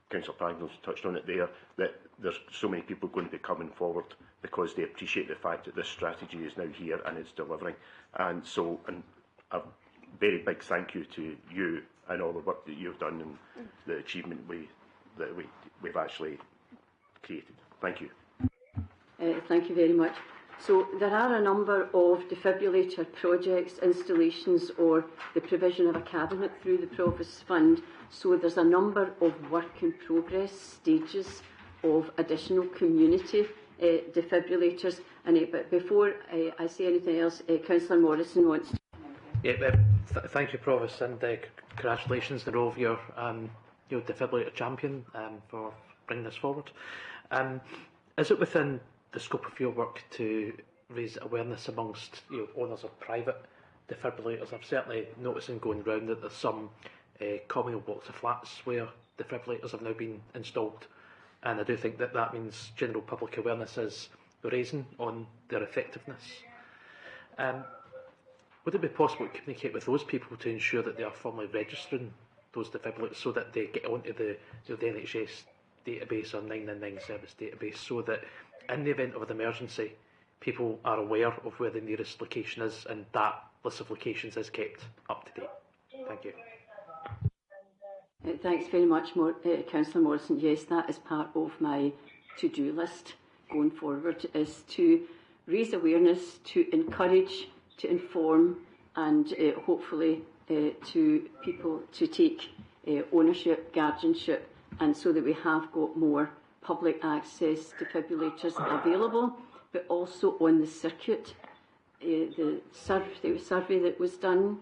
Councillor Pragnell's touched on it there, that there's so many people going to be coming forward because they appreciate the fact that this strategy is now here and it's delivering. And so, a very big thank you to you and all the work that you've done and the achievement we've actually created. Thank you. Thank you very much. So there are a number of defibrillator projects, installations or the provision of a cabinet through the Provost Fund. So there's a number of work in progress stages of additional community defibrillators. And but before I say anything else, Councillor Morrison wants to... Yeah, thank you, Provost, and congratulations to all of your defibrillator champion for bringing this forward. Is it within the scope of your work to raise awareness amongst owners of private defibrillators? I've certainly noticed in going round that there's some communal blocks of flats where defibrillators have now been installed, and I do think that that means general public awareness is raising on their effectiveness. Would it be possible to communicate with those people to ensure that they are formally registering those defibrillators so that they get onto the NHS database or 999 service database, so that in the event of an emergency, people are aware of where the nearest location is and that list of locations is kept up to date? Thank you. Thanks very much, Councillor Morrison. Yes, that is part of my to-do list going forward, is to raise awareness, to encourage, to inform and hopefully to people to take ownership, guardianship, and so that we have got more public access defibrillators available, but also on the circuit. The survey that was done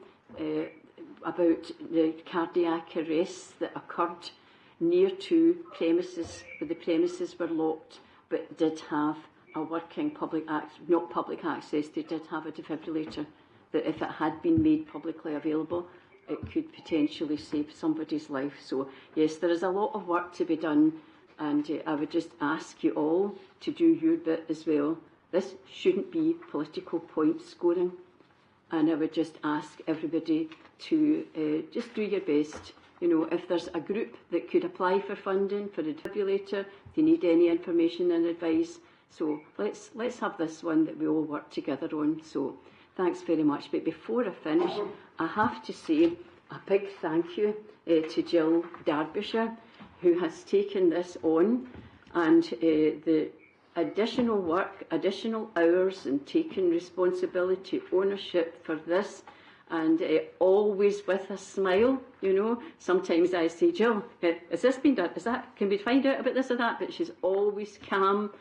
about the cardiac arrests that occurred near to premises where the premises were locked but did have a working not public access, they did have a defibrillator that if it had been made publicly available, it could potentially save somebody's life. So yes, there is a lot of work to be done, and I would just ask you all to do your bit as well. This shouldn't be political point scoring, and I would just ask everybody to just do your best. You know, if there's a group that could apply for funding for a defibrillator, if they need any information and advice, so let's have this one that we all work together on. So thanks very much. But before I finish, I have to say a big thank you to Jill Derbyshire, who has taken this on, and the additional work, additional hours, and taking responsibility, ownership for this. and always with a smile, you know. Sometimes I say, Jill, has this been done? Can we find out about this or that? But she's always calm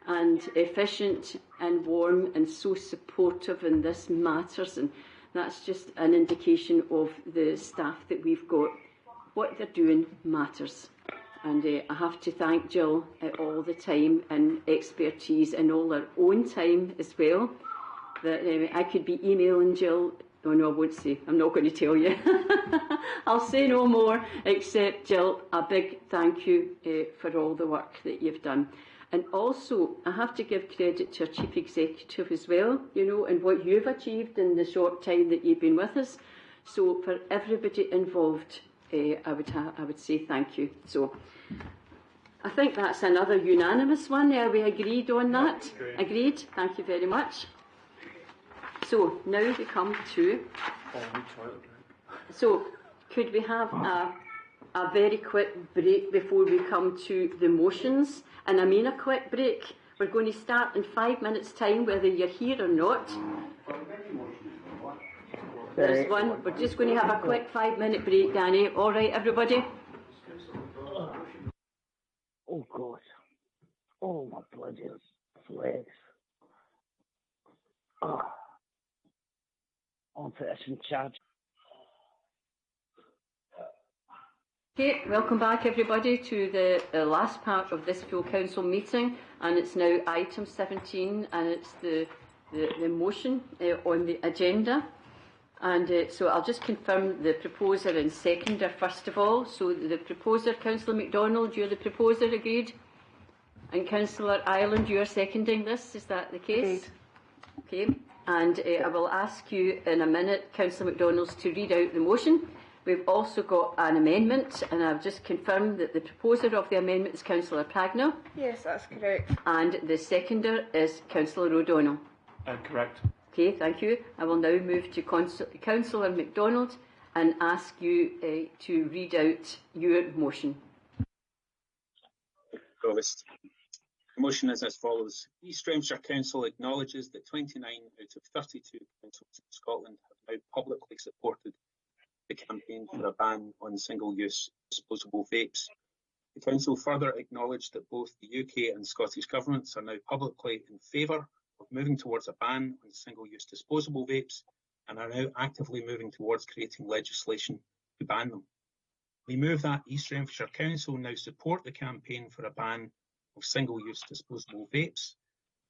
and efficient and warm and so supportive, and this matters, and that's just an indication of the staff that we've got. What they're doing matters. And I have to thank Jill all the time, and expertise and all her own time as well. That I could be emailing Jill. Oh no, I won't say. I'm not going to tell you. I'll say no more, except Jill, a big thank you for all the work that you've done. And also, I have to give credit to our Chief Executive as well, you know, and what you've achieved in the short time that you've been with us. So for everybody involved, I would say thank you. So I think that's another unanimous one. Are we agreed on that? Agreed. Thank you very much. So now we come to. So could we have a very quick break before we come to the motions? And I mean a quick break. We're going to start in 5 minutes' time, whether you're here or not. There's one. We're just going to have a quick 5-minute break, Danny. All right, everybody? Oh, God. Oh, my bloody legs. Oh. I'll put us in charge. Okay, welcome back everybody to the last part of this full council meeting, and it's now item 17, and it's the motion on the agenda. And so I'll just confirm the proposer and seconder first of all. So the proposer, Councillor MacDonald, you're the proposer, agreed? And Councillor Ireland, you're seconding this, is that the case? Agreed. Okay, and I will ask you in a minute, Councillor MacDonald, to read out the motion. We've also got an amendment, and I've just confirmed that the proposer of the amendment is Councillor Pragnell. Yes, that's correct. And the seconder is Councillor O'Donnell. Correct. Okay, thank you. I will now move to Councillor MacDonald and ask you to read out your motion. Provost. The motion is as follows. East Renfrewshire Council acknowledges that 29 out of 32 councils in Scotland have now publicly supported the campaign for a ban on single-use disposable vapes. The Council further acknowledged that both the UK and Scottish governments are now publicly in favour of moving towards a ban on single-use disposable vapes and are now actively moving towards creating legislation to ban them. We move that East Renfrewshire Council now support the campaign for a ban of single-use disposable vapes,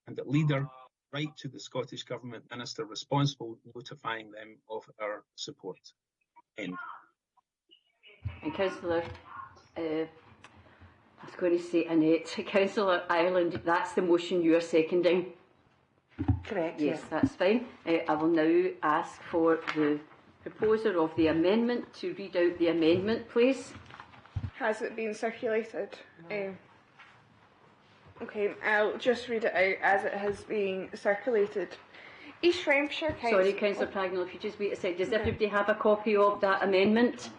and that Leader write to the Scottish Government Minister responsible, notifying them of our support. End. And Councillor, I was going to say Annette, Councillor Ireland, that's the motion you are seconding? Correct, yes. That's fine. I will now ask for the proposer of the amendment to read out the amendment, please. Has it been circulated? Okay, I'll just read it out as it has been circulated. East Renfrewshire Council... Sorry, Councillor Pragnell, if you just wait a sec. Does everybody have a copy of that amendment?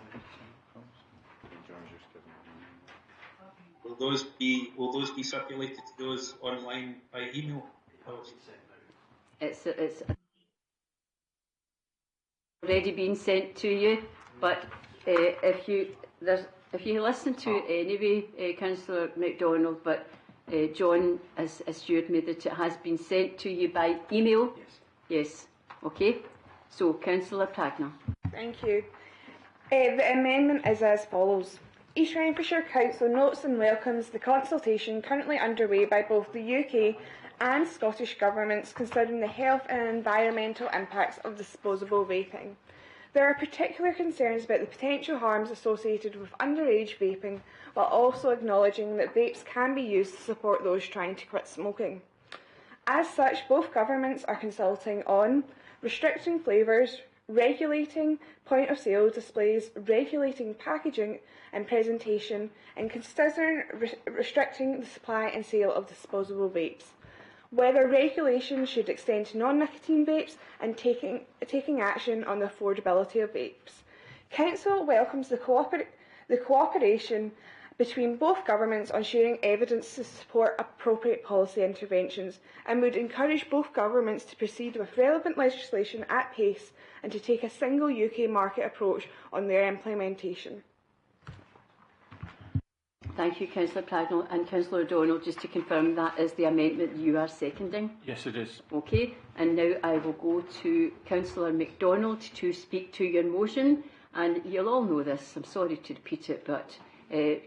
Will those be circulated to those online by email? It's already been sent to you, but if you listen to it anyway, Councillor MacDonald, but John, as Stuart made it has been sent to you by email. Yes. Okay. So, Councillor Pragnell. Thank you. The amendment is as follows. East Renfrewshire Council notes and welcomes the consultation currently underway by both the UK and Scottish governments considering the health and environmental impacts of disposable vaping. There are particular concerns about the potential harms associated with underage vaping, while also acknowledging that vapes can be used to support those trying to quit smoking. As such, both governments are consulting on restricting flavours, regulating point-of-sale displays, regulating packaging and presentation, and considering restricting the supply and sale of disposable vapes. Whether regulation should extend to non-nicotine vapes, and taking action on the affordability of vapes. Council welcomes the cooperation between both governments on sharing evidence to support appropriate policy interventions, and would encourage both governments to proceed with relevant legislation at pace and to take a single UK market approach on their implementation. Thank you, Councillor Cragnell. And Councillor O'Donnell, just to confirm, that is the amendment you are seconding? Yes, it is. Okay, and now I will go to Councillor MacDonald to speak to your motion. And you'll all know this, I'm sorry to repeat it, but the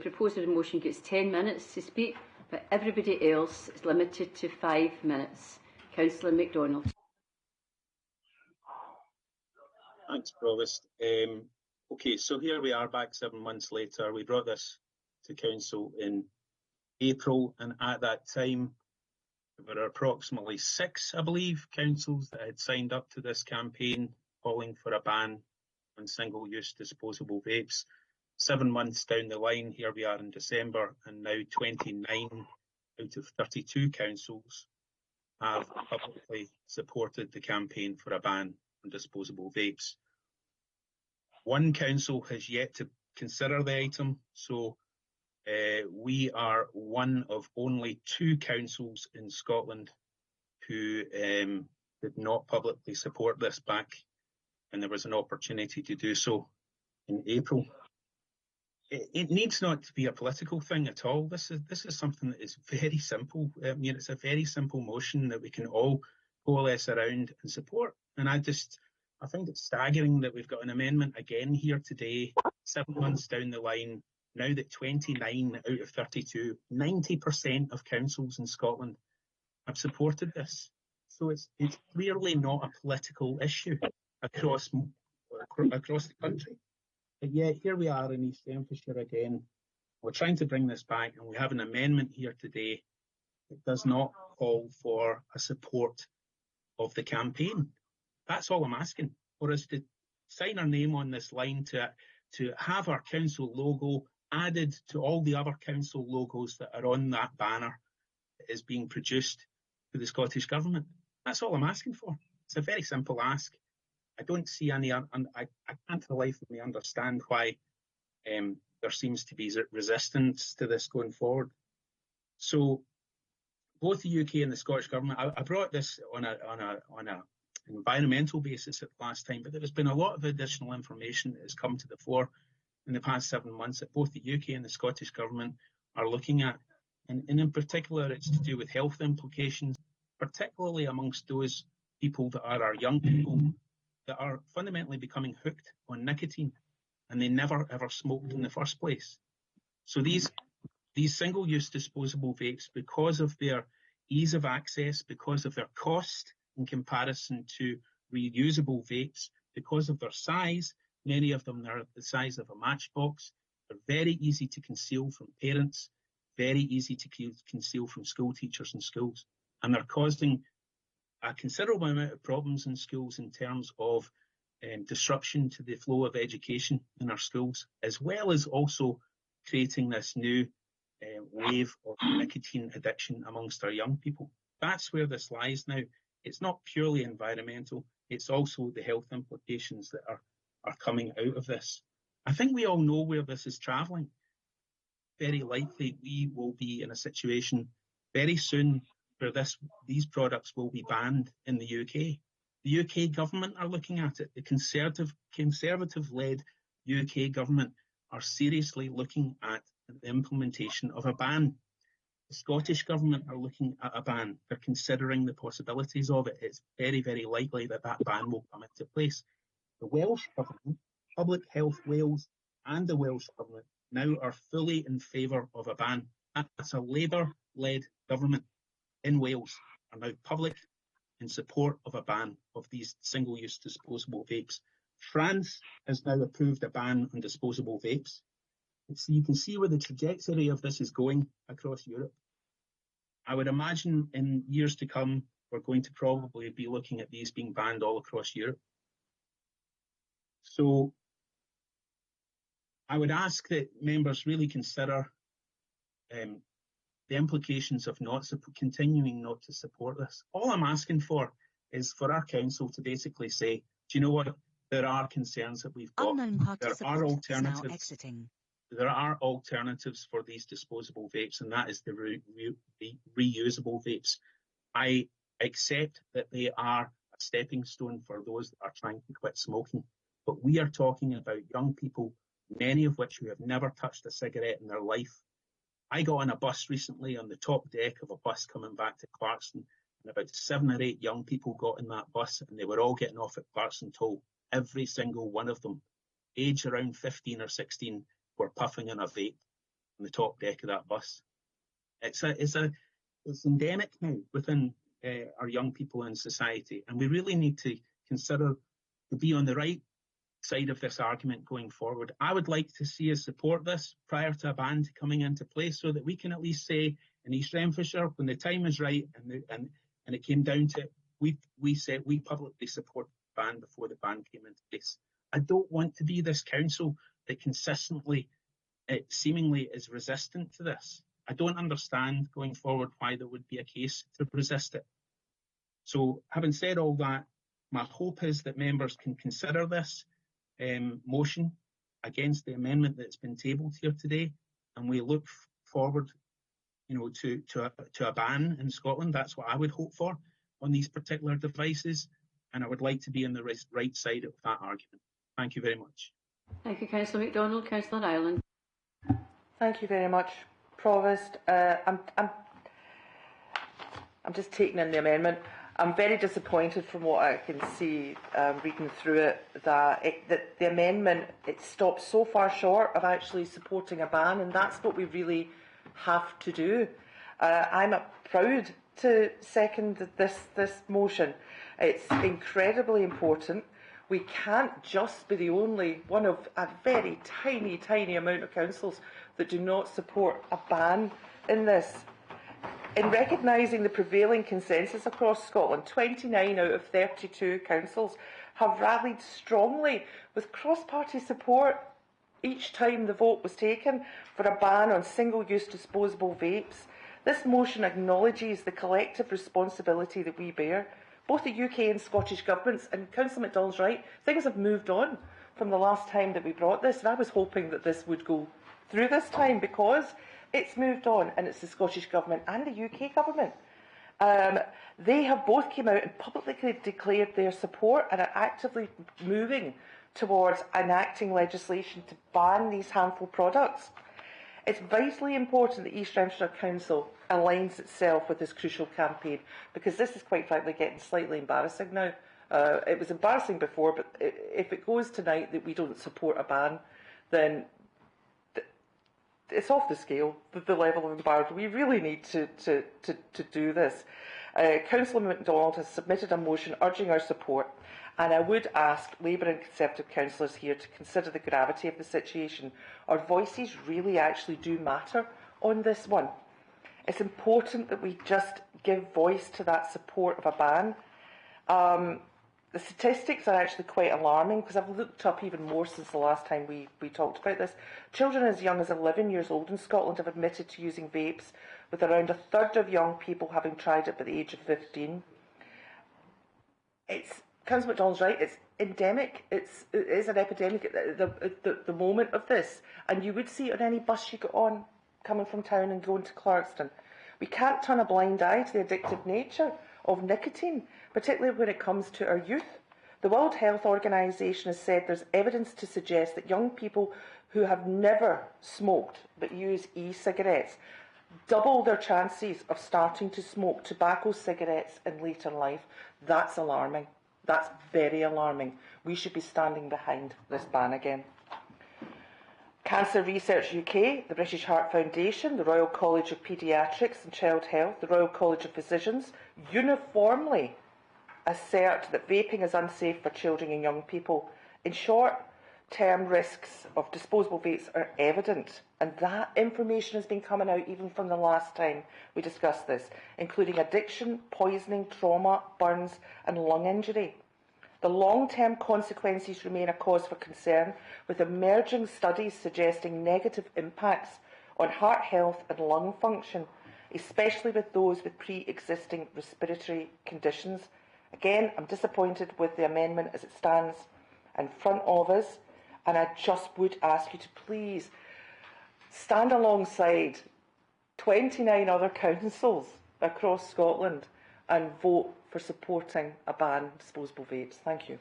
proposer of the motion gets 10 minutes to speak, but everybody else is limited to 5 minutes. Councillor MacDonald. Thanks, Provost. Okay, so here we are back 7 months later. We brought this to Council in April, and at that time there were approximately 6, I believe, councils that had signed up to this campaign calling for a ban on single-use disposable vapes. 7 months down the line, here we are in December, and now 29 out of 32 councils have publicly supported the campaign for a ban on disposable vapes. One council has yet to consider the item, so we are one of only 2 councils in Scotland who did not publicly support this back, and there was an opportunity to do so in April. It needs not to be a political thing at all. This is something that is very simple. I mean, it's a very simple motion that we can all coalesce around and support. And I think it's staggering that we've got an amendment again here today, 7 months down the line, now that 29 out of 32, 90% of councils in Scotland have supported this. So it's clearly not a political issue across the country. But yet here we are in East Renfrewshire again. We're trying to bring this back, and we have an amendment here today that does not call for a support of the campaign. That's all I'm asking, for us to sign our name on this line, to have our council logo added to all the other council logos that are on that banner that is being produced to the Scottish Government. That's all I'm asking for. It's a very simple ask. I don't see any, I can't for the life of me understand why there seems to be resistance to this going forward. So both the UK and the Scottish Government, I brought this on an environmental basis at the last time, but there's been a lot of additional information that has come to the fore in the past 7 months that both the UK and the Scottish Government are looking at. And in particular, it's to do with health implications, particularly amongst those people that are our young people that are fundamentally becoming hooked on nicotine, and they never ever smoked in the first place. So these single-use disposable vapes, because of their ease of access, because of their cost in comparison to reusable vapes, because of their size, many of them are the size of a matchbox, they're very easy to conceal from parents, very easy to conceal from school teachers in schools, and they're causing a considerable amount of problems in schools in terms of disruption to the flow of education in our schools, as well as also creating this new wave of nicotine addiction amongst our young people. That's where this lies now. It's not purely environmental, it's also the health implications that are coming out of this. I think we all know where this is travelling. Very likely we will be in a situation very soon where these products will be banned in the UK. The UK government are looking at it. The Conservative-led UK government are seriously looking at the implementation of a ban. The Scottish Government are looking at a ban. They're considering the possibilities of it. It's very, very likely that that ban will come into place. The Welsh Government, Public Health Wales and the Welsh Government now are fully in favour of a ban. That's a Labour-led government in Wales are now public in support of a ban of these single-use disposable vapes. France has now approved a ban on disposable vapes. So you can see where the trajectory of this is going across Europe. I would imagine in years to come, we're going to probably be looking at these being banned all across Europe. So I would ask that members really consider the implications of continuing not to support this. All I'm asking for is for our council to basically say, do you know what? There are concerns that we've got. There are alternatives. there are alternatives for these disposable vapes, and that is the reusable vapes. I accept that they are a stepping stone for those that are trying to quit smoking, but we are talking about young people, many of which who have never touched a cigarette in their life. I got on a bus recently on the top deck of a bus coming back to Clarkson, and about 7 or 8 young people got in that bus, and they were all getting off at Clarkson Toll. Every single one of them, aged around 15 or 16, were puffing on a vape on the top deck of that bus. It's endemic now within our young people in society, and we really need to consider to be on the right side of this argument going forward. I would like to see us support this prior to a ban coming into place, so that we can at least say in East Renfrewshire, when the time is right and it came down to it, we said we publicly support the ban before the ban came into place. I don't want to be this council that consistently, seemingly is resistant to this. I don't understand going forward why there would be a case to resist it. So having said all that, my hope is that members can consider this motion against the amendment that's been tabled here today, and we look forward, to a ban in Scotland. That's what I would hope for on these particular devices, and I would like to be on the right side of that argument. Thank you very much. Thank you, Councillor MacDonald. Councillor Ireland. Thank you very much, Provost. I'm just taking in the amendment. I'm very disappointed from what I can see reading through it that the amendment, it stops so far short of actually supporting a ban, and that's what we really have to do. I'm proud to second this motion. It's incredibly important. We can't just be the only one of a very tiny amount of councils that do not support a ban in this. In recognising the prevailing consensus across Scotland, 29 out of 32 councils have rallied strongly with cross-party support each time the vote was taken for a ban on single-use disposable vapes. This motion acknowledges the collective responsibility that we bear. Both the UK and Scottish governments, and Councillor MacDonald's right, things have moved on from the last time that we brought this, and I was hoping that this would go through this time because it's moved on, and it's the Scottish Government and the UK Government. They have both come out and publicly declared their support and are actively moving towards enacting legislation to ban these harmful products. It's vitally important that East Renfrewshire Council aligns itself with this crucial campaign, because this is quite frankly getting slightly embarrassing now. It was embarrassing before, but if it goes tonight that we don't support a ban, then it's off the scale, the level of embarrassment. We really need to do this. Councillor MacDonald has submitted a motion urging our support, and I would ask Labour and Conservative councillors here to consider the gravity of the situation. Our voices really actually do matter on this one. It's important that we just give voice to that support of a ban. The statistics are actually quite alarming, because I've looked up even more since the last time we talked about this. Children as young as 11 years old in Scotland have admitted to using vapes, with around a third of young people having tried it by the age of 15. Councillor MacDonald's right, it's endemic. It is an epidemic at the moment of this. And you would see it on any bus you get on coming from town and going to Clarkston. We can't turn a blind eye to the addictive nature of nicotine, particularly when it comes to our youth. The World Health Organization has said there's evidence to suggest that young people who have never smoked but use e-cigarettes double their chances of starting to smoke tobacco cigarettes in later life. That's alarming. That's very alarming. We should be standing behind this ban again. Cancer Research UK, the British Heart Foundation, the Royal College of Paediatrics and Child Health, the Royal College of Physicians uniformly assert that vaping is unsafe for children and young people. In short-term risks of disposable vapes are evident, and that information has been coming out even from the last time we discussed this, including addiction, poisoning, trauma, burns and lung injury. The long-term consequences remain a cause for concern, with emerging studies suggesting negative impacts on heart health and lung function, especially with those with pre-existing respiratory conditions. Again, I'm disappointed with the amendment as it stands in front of us, and I just would ask you to please stand alongside 29 other councils across Scotland and vote for supporting a ban on disposable vapes. Thank you.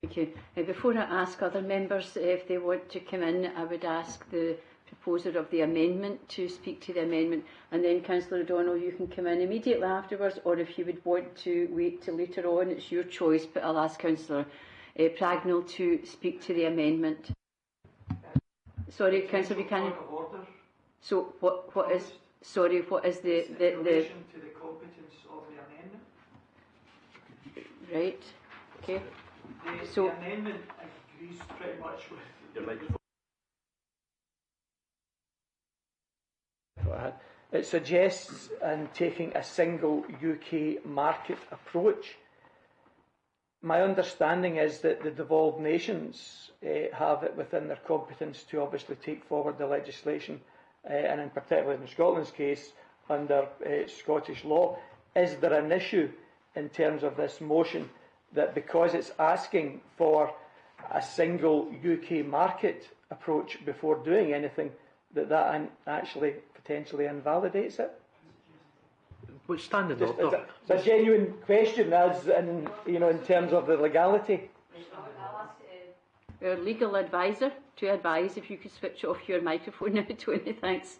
Thank you. Before I ask other members if they want to come in, I would ask the proposer of the amendment to speak to the amendment, and then Councillor O'Donnell, you can come in immediately afterwards, or if you would want to wait till later on, it's your choice, but I'll ask Councillor Pragnell to speak to the amendment. Sorry, Councillor Buchanan. So what is the in relation to the competence of the amendment? Right. Okay. The amendment agrees pretty much with your microphone. It suggests taking a single UK market approach. My understanding is that the devolved nations have it within their competence to obviously take forward the legislation, and in particular in Scotland's case, under Scottish law. Is there an issue in terms of this motion that because it's asking for a single UK market approach before doing anything, that actually potentially invalidates it? Which standing Just, order? it's a genuine question, as in, in terms of the legality. I'll ask our legal advisor to advise. If you could switch off your microphone now, Tony, thanks.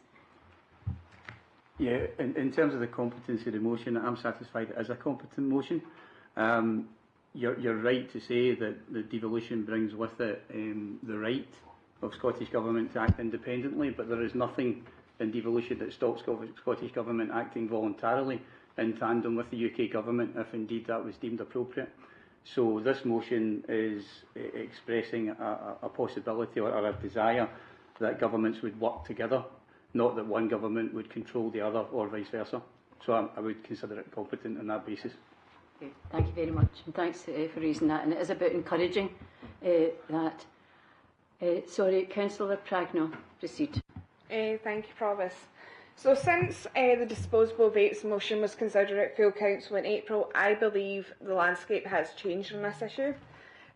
Yeah, in terms of the competency of the motion, I'm satisfied it is a competent motion. You're right to say that the devolution brings with it the right of Scottish Government to act independently, but there is nothing in devolution that stops Scottish Government acting voluntarily in tandem with the UK Government, if indeed that was deemed appropriate. So this motion is expressing a possibility or a desire that governments would work together, not that one government would control the other or vice versa. So I would consider it competent on that basis. Okay, thank you very much, and thanks for raising that. And it is about encouraging that. Sorry, Councillor Pragnell, proceed. Thank you, Provost. So since the disposable vapes motion was considered at full council in April, I believe the landscape has changed on this issue.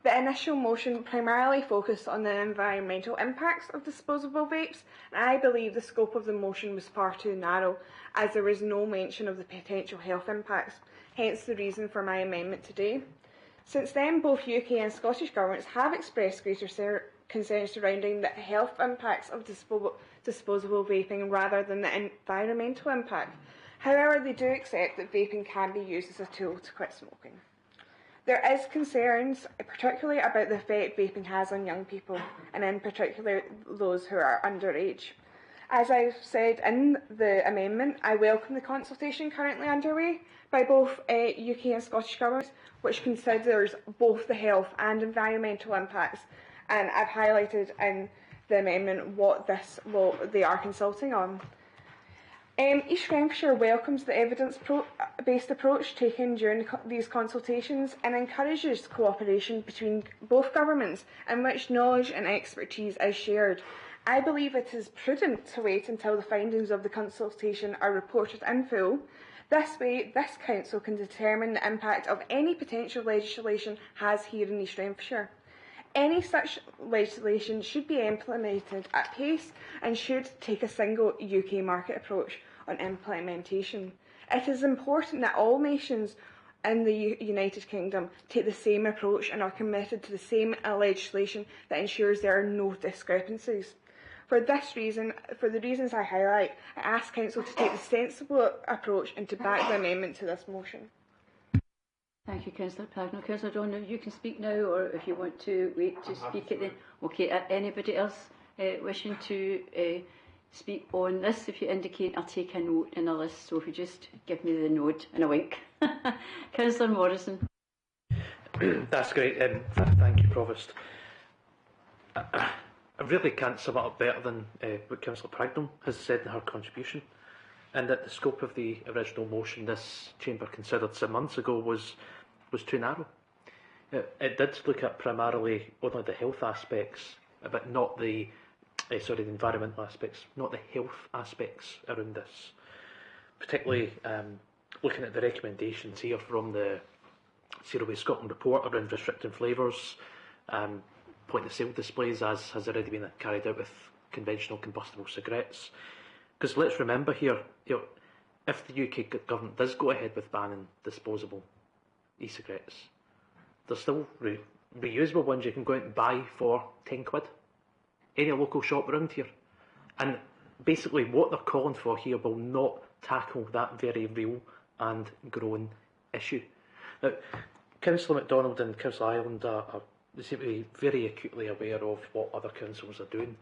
The initial motion primarily focused on the environmental impacts of disposable vapes, and I believe the scope of the motion was far too narrow, as there was no mention of the potential health impacts, hence the reason for my amendment today. Since then, both UK and Scottish governments have expressed greater concerns surrounding the health impacts of disposable vaping rather than the environmental impact. However, they do accept that vaping can be used as a tool to quit smoking. There is concerns, particularly about the effect vaping has on young people, and in particular those who are underage. As I've said in the amendment, I welcome the consultation currently underway by both UK and Scottish governments, which considers both the health and environmental impacts, and I've highlighted in the amendment what they are consulting on. East Renfrewshire welcomes the evidence-based approach taken during these consultations and encourages cooperation between both governments in which knowledge and expertise is shared. I believe it is prudent to wait until the findings of the consultation are reported in full. This way, this council can determine the impact of any potential legislation has here in East Renfrewshire. Any such legislation should be implemented at pace and should take a single UK market approach on implementation. It is important that all nations in the United Kingdom take the same approach and are committed to the same legislation that ensures there are no discrepancies. For the reasons I highlight, I ask Council to take the sensible approach and to back the amendment to this motion. Thank you, Councillor Pragnell. Councillor O'Donnell, you can speak now, or if you want to wait to speak at the... Okay, anybody else wishing to speak on this? If you indicate, I'll take a note in a list, so if you just give me the nod and a wink. Councillor Morrison. That's great, thank you, Provost. I really can't sum it up better than what Councillor Pragnell has said in her contribution, and that the scope of the original motion this chamber considered some months ago was too narrow. It did look at primarily only the health aspects, but not the environmental aspects, not the health aspects around this. Particularly looking at the recommendations here from the Zero Waste Scotland report around restricting flavours, point of sale displays, as has already been carried out with conventional combustible cigarettes. Because let's remember here, if the UK government does go ahead with banning disposable e-cigarettes, there's still reusable ones you can go out and buy for 10 quid. Any local shop around here. And basically what they're calling for here will not tackle that very real and growing issue. Now, Councillor MacDonald and Councillor Ireland they seem to be very acutely aware of what other councils are doing.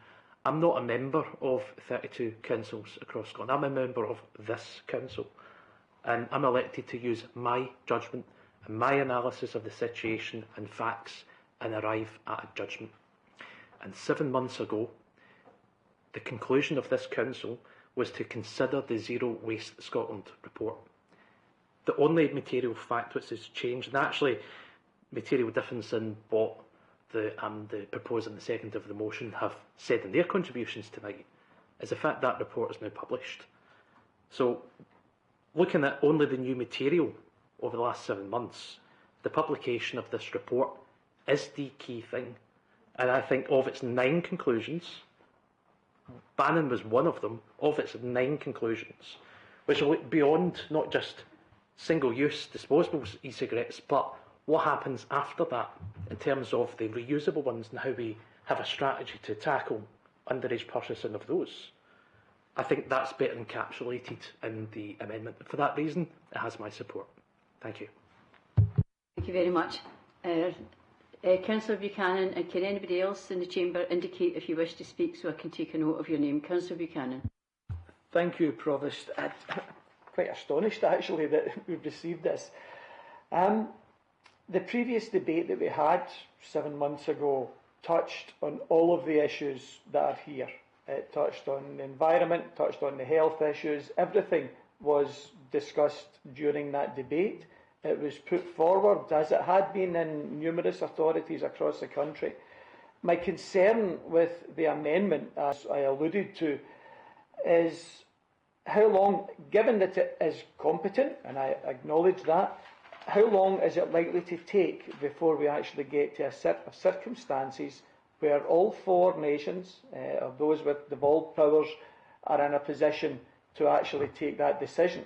I'm not a member of 32 councils across Scotland. I'm a member of this council. And I'm elected to use my judgment and my analysis of the situation and facts and arrive at a judgment. And 7 months ago, the conclusion of this council was to consider the Zero Waste Scotland report. The only material fact which has changed, and actually material difference in what the proposed and the second of the motion have said in their contributions tonight, is the fact that report is now published. So, looking at only the new material over the last 7 months, the publication of this report is the key thing. And I think of its 9 conclusions, Bannon was one of them, of its 9 conclusions, which look beyond not just single-use disposable e-cigarettes, but what happens after that in terms of the reusable ones and how we have a strategy to tackle underage purchasing of those. I think that's better encapsulated in the amendment. For that reason, it has my support. Thank you. Thank you very much. Councillor Buchanan, and can anybody else in the chamber indicate if you wish to speak so I can take a note of your name? Councillor Buchanan. Thank you, Provost. I'm quite astonished actually that we've received this. The previous debate that we had 7 months ago touched on all of the issues that are here. It touched on the environment, touched on the health issues. Everything was discussed during that debate. It was put forward, as it had been in numerous authorities across the country. My concern with the amendment, as I alluded to, is how long, given that it is competent, and I acknowledge that, how long is it likely to take before we actually get to a set of circumstances where all 4 nations, of those with devolved powers, are in a position to actually take that decision?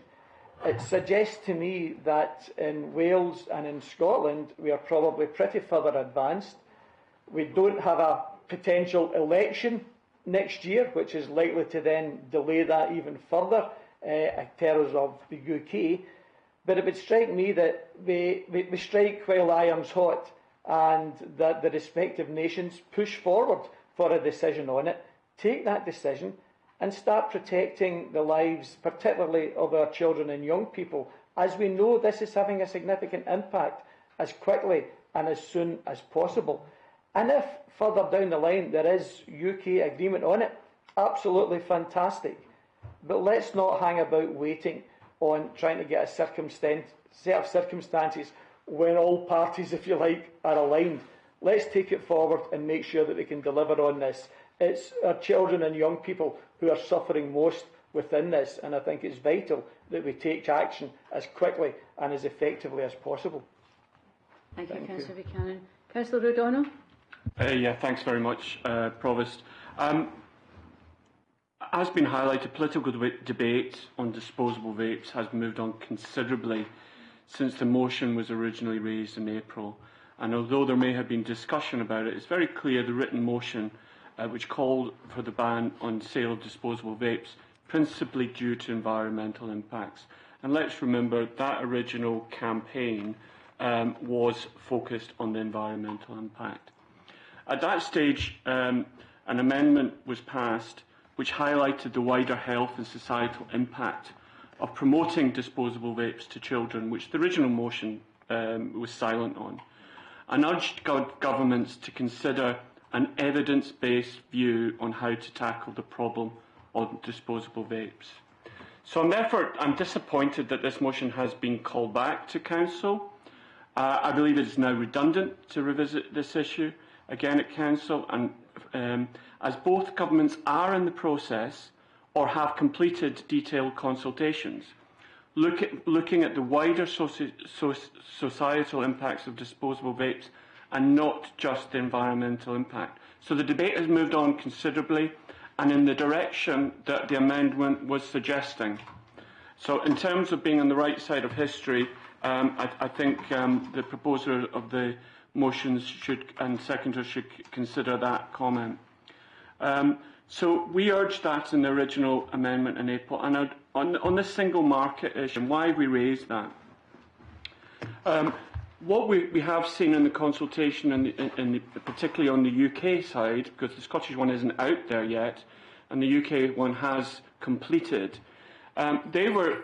It suggests to me that in Wales and in Scotland we are probably pretty further advanced. We don't have a potential election next year, which is likely to then delay that even further in terms of the UK. But it would strike me that we strike while iron's hot, and that the respective nations push forward for a decision on it, take that decision, and start protecting the lives, particularly of our children and young people, as we know this is having a significant impact, as quickly and as soon as possible. And if further down the line there is UK agreement on it, absolutely fantastic. But let's not hang about waiting on trying to get a set of circumstances when all parties, if you like, are aligned. Let's take it forward and make sure that we can deliver on this. It's our children and young people who are suffering most within this, and I think it's vital that we take action as quickly and as effectively as possible. Thank you, Councillor Buchanan. Councillor O'Donnell. Yeah, thanks very much, Provost. As been highlighted, political debate on disposable vapes has moved on considerably since the motion was originally raised in April. And although there may have been discussion about it, it's very clear the written motion which called for the ban on sale of disposable vapes, principally due to environmental impacts. And let's remember that original campaign was focused on the environmental impact. At that stage, an amendment was passed which highlighted the wider health and societal impact of promoting disposable vapes to children, which the original motion was silent on, and urged governments to consider an evidence-based view on how to tackle the problem of disposable vapes. So I'm disappointed that this motion has been called back to Council. I believe it is now redundant to revisit this issue again at Council, and as both governments are in the process or have completed detailed consultations, looking at the wider societal impacts of disposable vapes and not just the environmental impact. So the debate has moved on considerably, and in the direction that the amendment was suggesting. So in terms of being on the right side of history, I think the proposer of the motions and seconder should consider that comment. So we urged that in the original amendment in April, and on the single market issue, why we raised that. What we have seen in the consultation, particularly on the UK side, because the Scottish one isn't out there yet, and the UK one has completed, they were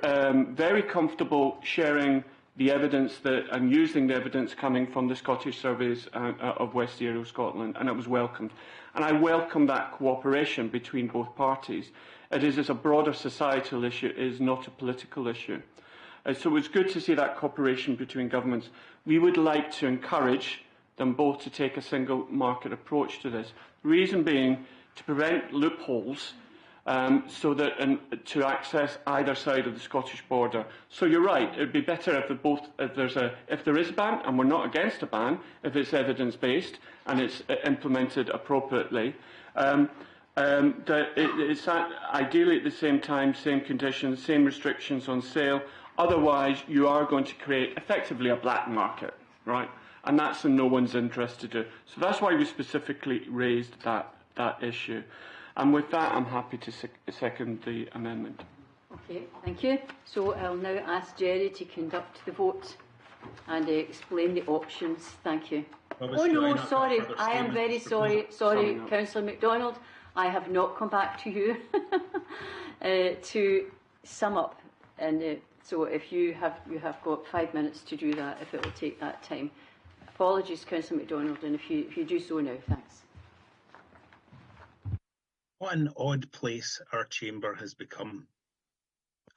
very comfortable sharing the evidence and using the evidence coming from the Scottish surveys of West Aero Scotland, and it was welcomed. And I welcome that cooperation between both parties. It is a broader societal issue, it is not a political issue. So it's good to see that cooperation between governments. We would like to encourage them both to take a single market approach to this. The reason being to prevent loopholes so that to access either side of the Scottish border. So you're right, it would be better if there is a ban, and we're not against a ban, if it's evidence-based and it's implemented appropriately. That it's ideally at the same time, same conditions, same restrictions on sale. Otherwise, you are going to create effectively a black market, right? And that's in no one's interest to do. So that's why we specifically raised that issue. And with that, I'm happy to second the amendment. Okay, thank you. So I'll now ask Jerry to conduct the vote and explain the options. Thank you. Oh no, sorry. I am very sorry. Sorry, Councillor MacDonald. I have not come back to you to sum up. And so if you have got 5 minutes to do that, if it will take that time. Apologies, Councillor MacDonald, and if you do so now, thanks. What an odd place our chamber has become.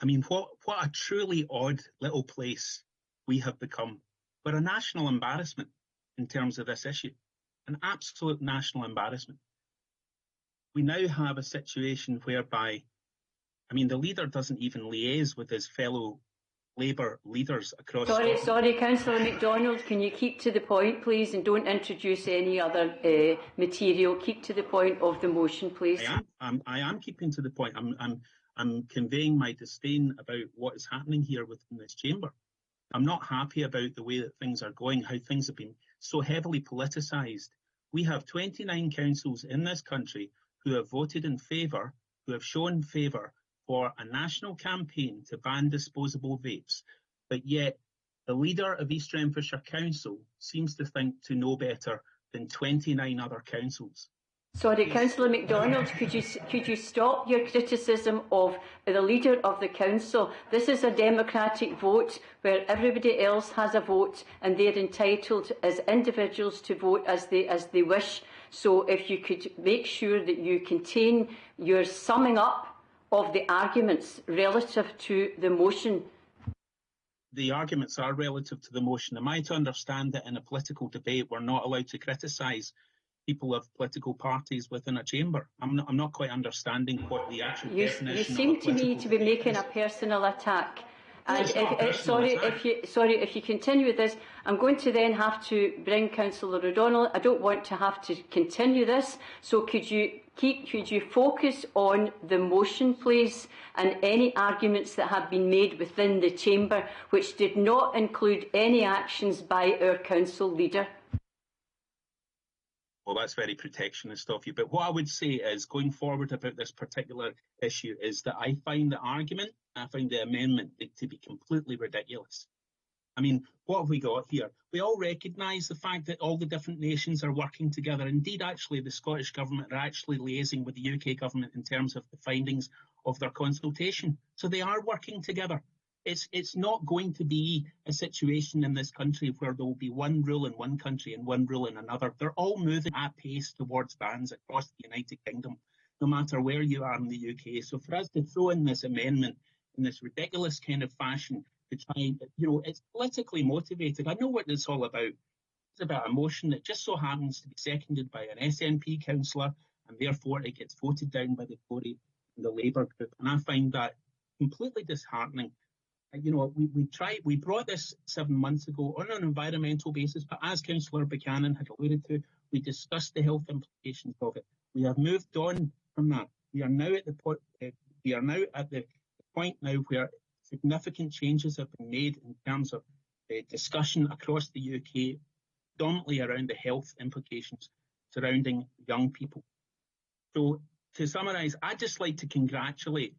I mean, what a truly odd little place we have become. We're a national embarrassment in terms of this issue. An absolute national embarrassment. We now have a situation whereby, I mean, the leader doesn't even liaise with his fellow Labour leaders across Scotland. Sorry, Councillor MacDonald, can you keep to the point, please, and don't introduce any other material. Keep to the point of the motion, please. I am keeping to the point. I'm conveying my disdain about what is happening here within this chamber. I'm not happy about the way that things are going, how things have been so heavily politicised. We have 29 councils in this country who have voted in favour, who have shown favour for a national campaign to ban disposable vapes, but yet the leader of East Renfrewshire Council seems to think to know better than 29 other councils. Sorry, Councillor MacDonald, could you stop your criticism of the leader of the council? This is a democratic vote where everybody else has a vote and they're entitled as individuals to vote as they wish. So if you could make sure that you contain your summing up of the arguments relative to the motion. The arguments are relative to the motion. Am I to understand that in a political debate we're not allowed to criticise people of political parties within a chamber? I'm not quite understanding what the actual definition of You seem to me to be making a personal attack. And if you continue with this, I'm going to then have to bring Councillor O'Donnell. I don't want to have to continue this. So could you focus on the motion, please, and any arguments that have been made within the chamber which did not include any actions by our council leader? Well, that's very protectionist of you. But what I would say is, going forward about this particular issue, is that I find the argument, I find the amendment to be completely ridiculous. I mean, what have we got here? We all recognise the fact that all the different nations are working together. Indeed, actually, the Scottish Government are actually liaising with the UK Government in terms of the findings of their consultation. So they are working together. It's not going to be a situation in this country where there will be one rule in one country and one rule in another. They're all moving at pace towards bans across the United Kingdom, no matter where you are in the UK. So for us to throw in this amendment in this ridiculous kind of fashion to try, it's politically motivated. I know what it's all about. It's about a motion that just so happens to be seconded by an SNP councillor, and therefore it gets voted down by the Tory and the Labour group. And I find that completely disheartening. We brought this 7 months ago on an environmental basis, but as Councillor Buchanan had alluded to, we discussed the health implications of it. We have moved on from that. We are now at the point. We are now at the point now where significant changes have been made in terms of discussion across the UK, predominantly around the health implications surrounding young people. So, to summarise, I'd just like to congratulate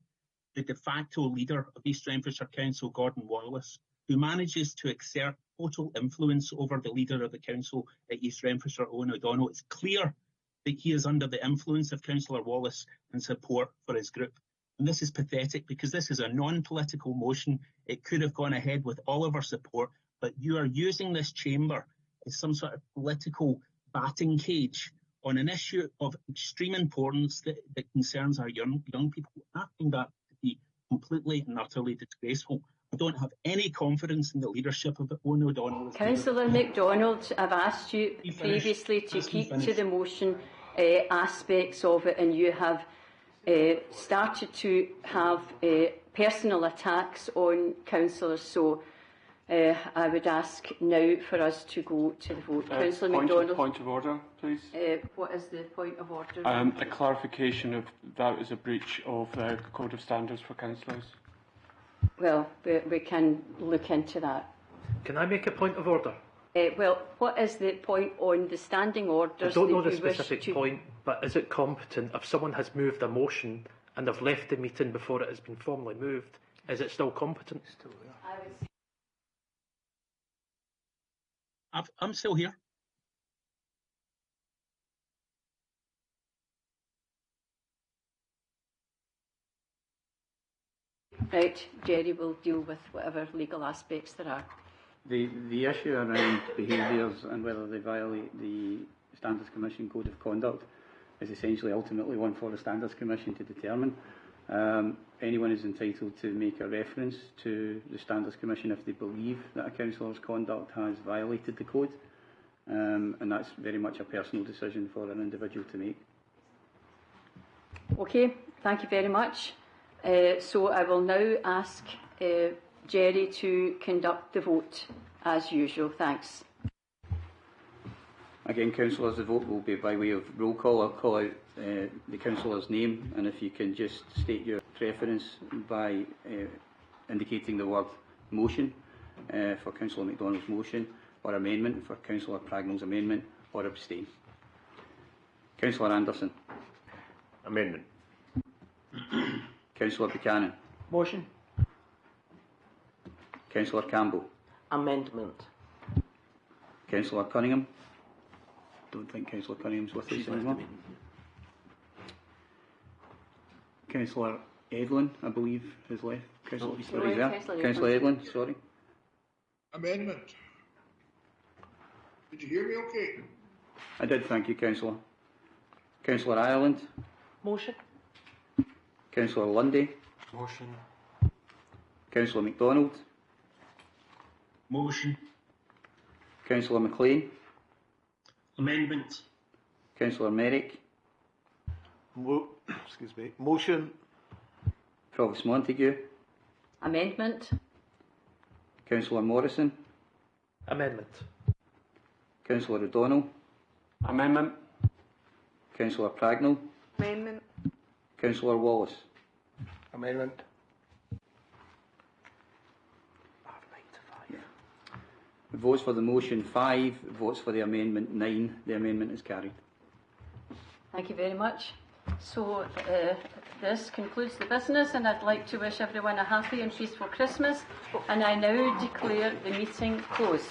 the de facto leader of East Renfrewshire Council, Gordon Wallace, who manages to exert total influence over the leader of the council at East Renfrewshire, Owen O'Donnell. It's clear that he is under the influence of Councillor Wallace and support for his group. And this is pathetic because this is a non-political motion. It could have gone ahead with all of our support, but you are using this chamber as some sort of political batting cage on an issue of extreme importance that concerns our young people. I find that to be completely and utterly disgraceful. I don't have any confidence in the leadership of Owen O'Donnell. Councillor MacDonald, I've asked you previously to keep to the motion aspects of it, and you have started to have personal attacks on councillors. So I would ask now for us to go to the vote. Councillor MacDonald. Point of order, please. What is the point of order? A clarification of that is a breach of the Code of Standards for councillors. Well, we can look into that. Can I make a point of order? Well, what is the point on the standing orders? I don't know the specific point, but is it competent if someone has moved a motion and they've left the meeting before it has been formally moved? Is it still competent? I'm still here. Right, Jerry will deal with whatever legal aspects there are. The issue around behaviours and whether they violate the Standards Commission Code of Conduct is essentially ultimately one for the Standards Commission to determine. Anyone is entitled to make a reference to the Standards Commission if they believe that a councillor's conduct has violated the code, and that's very much a personal decision for an individual to make. Okay, thank you very much. So I will now ask Jerry to conduct the vote as usual. Thanks. Again, councillors, the vote will be by way of roll call. I'll call out the councillor's name, and if you can just state your preference by indicating the word motion for Councillor MacDonald's motion, or amendment for Councillor Pragnell's amendment, or abstain. Councillor Anderson. Amendment. Councillor Buchanan. Motion. Councillor Campbell. Amendment. Councillor Cunningham. Don't think Councillor Cunningham's with us anymore. Councillor Edlin, I believe, has left. Councillor Edlin, sorry. Amendment. Did you hear me okay? I did, thank you, Councillor. Councillor Ireland. Motion. Councillor Lundy. Motion. Councillor MacDonald. Motion. Councillor McLean. Amendment. Councillor Merrick. Excuse me. Motion. Provost Montague. Amendment. Councillor Morrison. Amendment. Councillor O'Donnell. Amendment. Councillor Pragnell. Amendment. Councillor Wallace. Amendment. Votes for the motion 5, votes for the amendment 9. The amendment is carried. Thank you very much. So this concludes the business, and I'd like to wish everyone a happy and peaceful Christmas, and I now declare the meeting closed.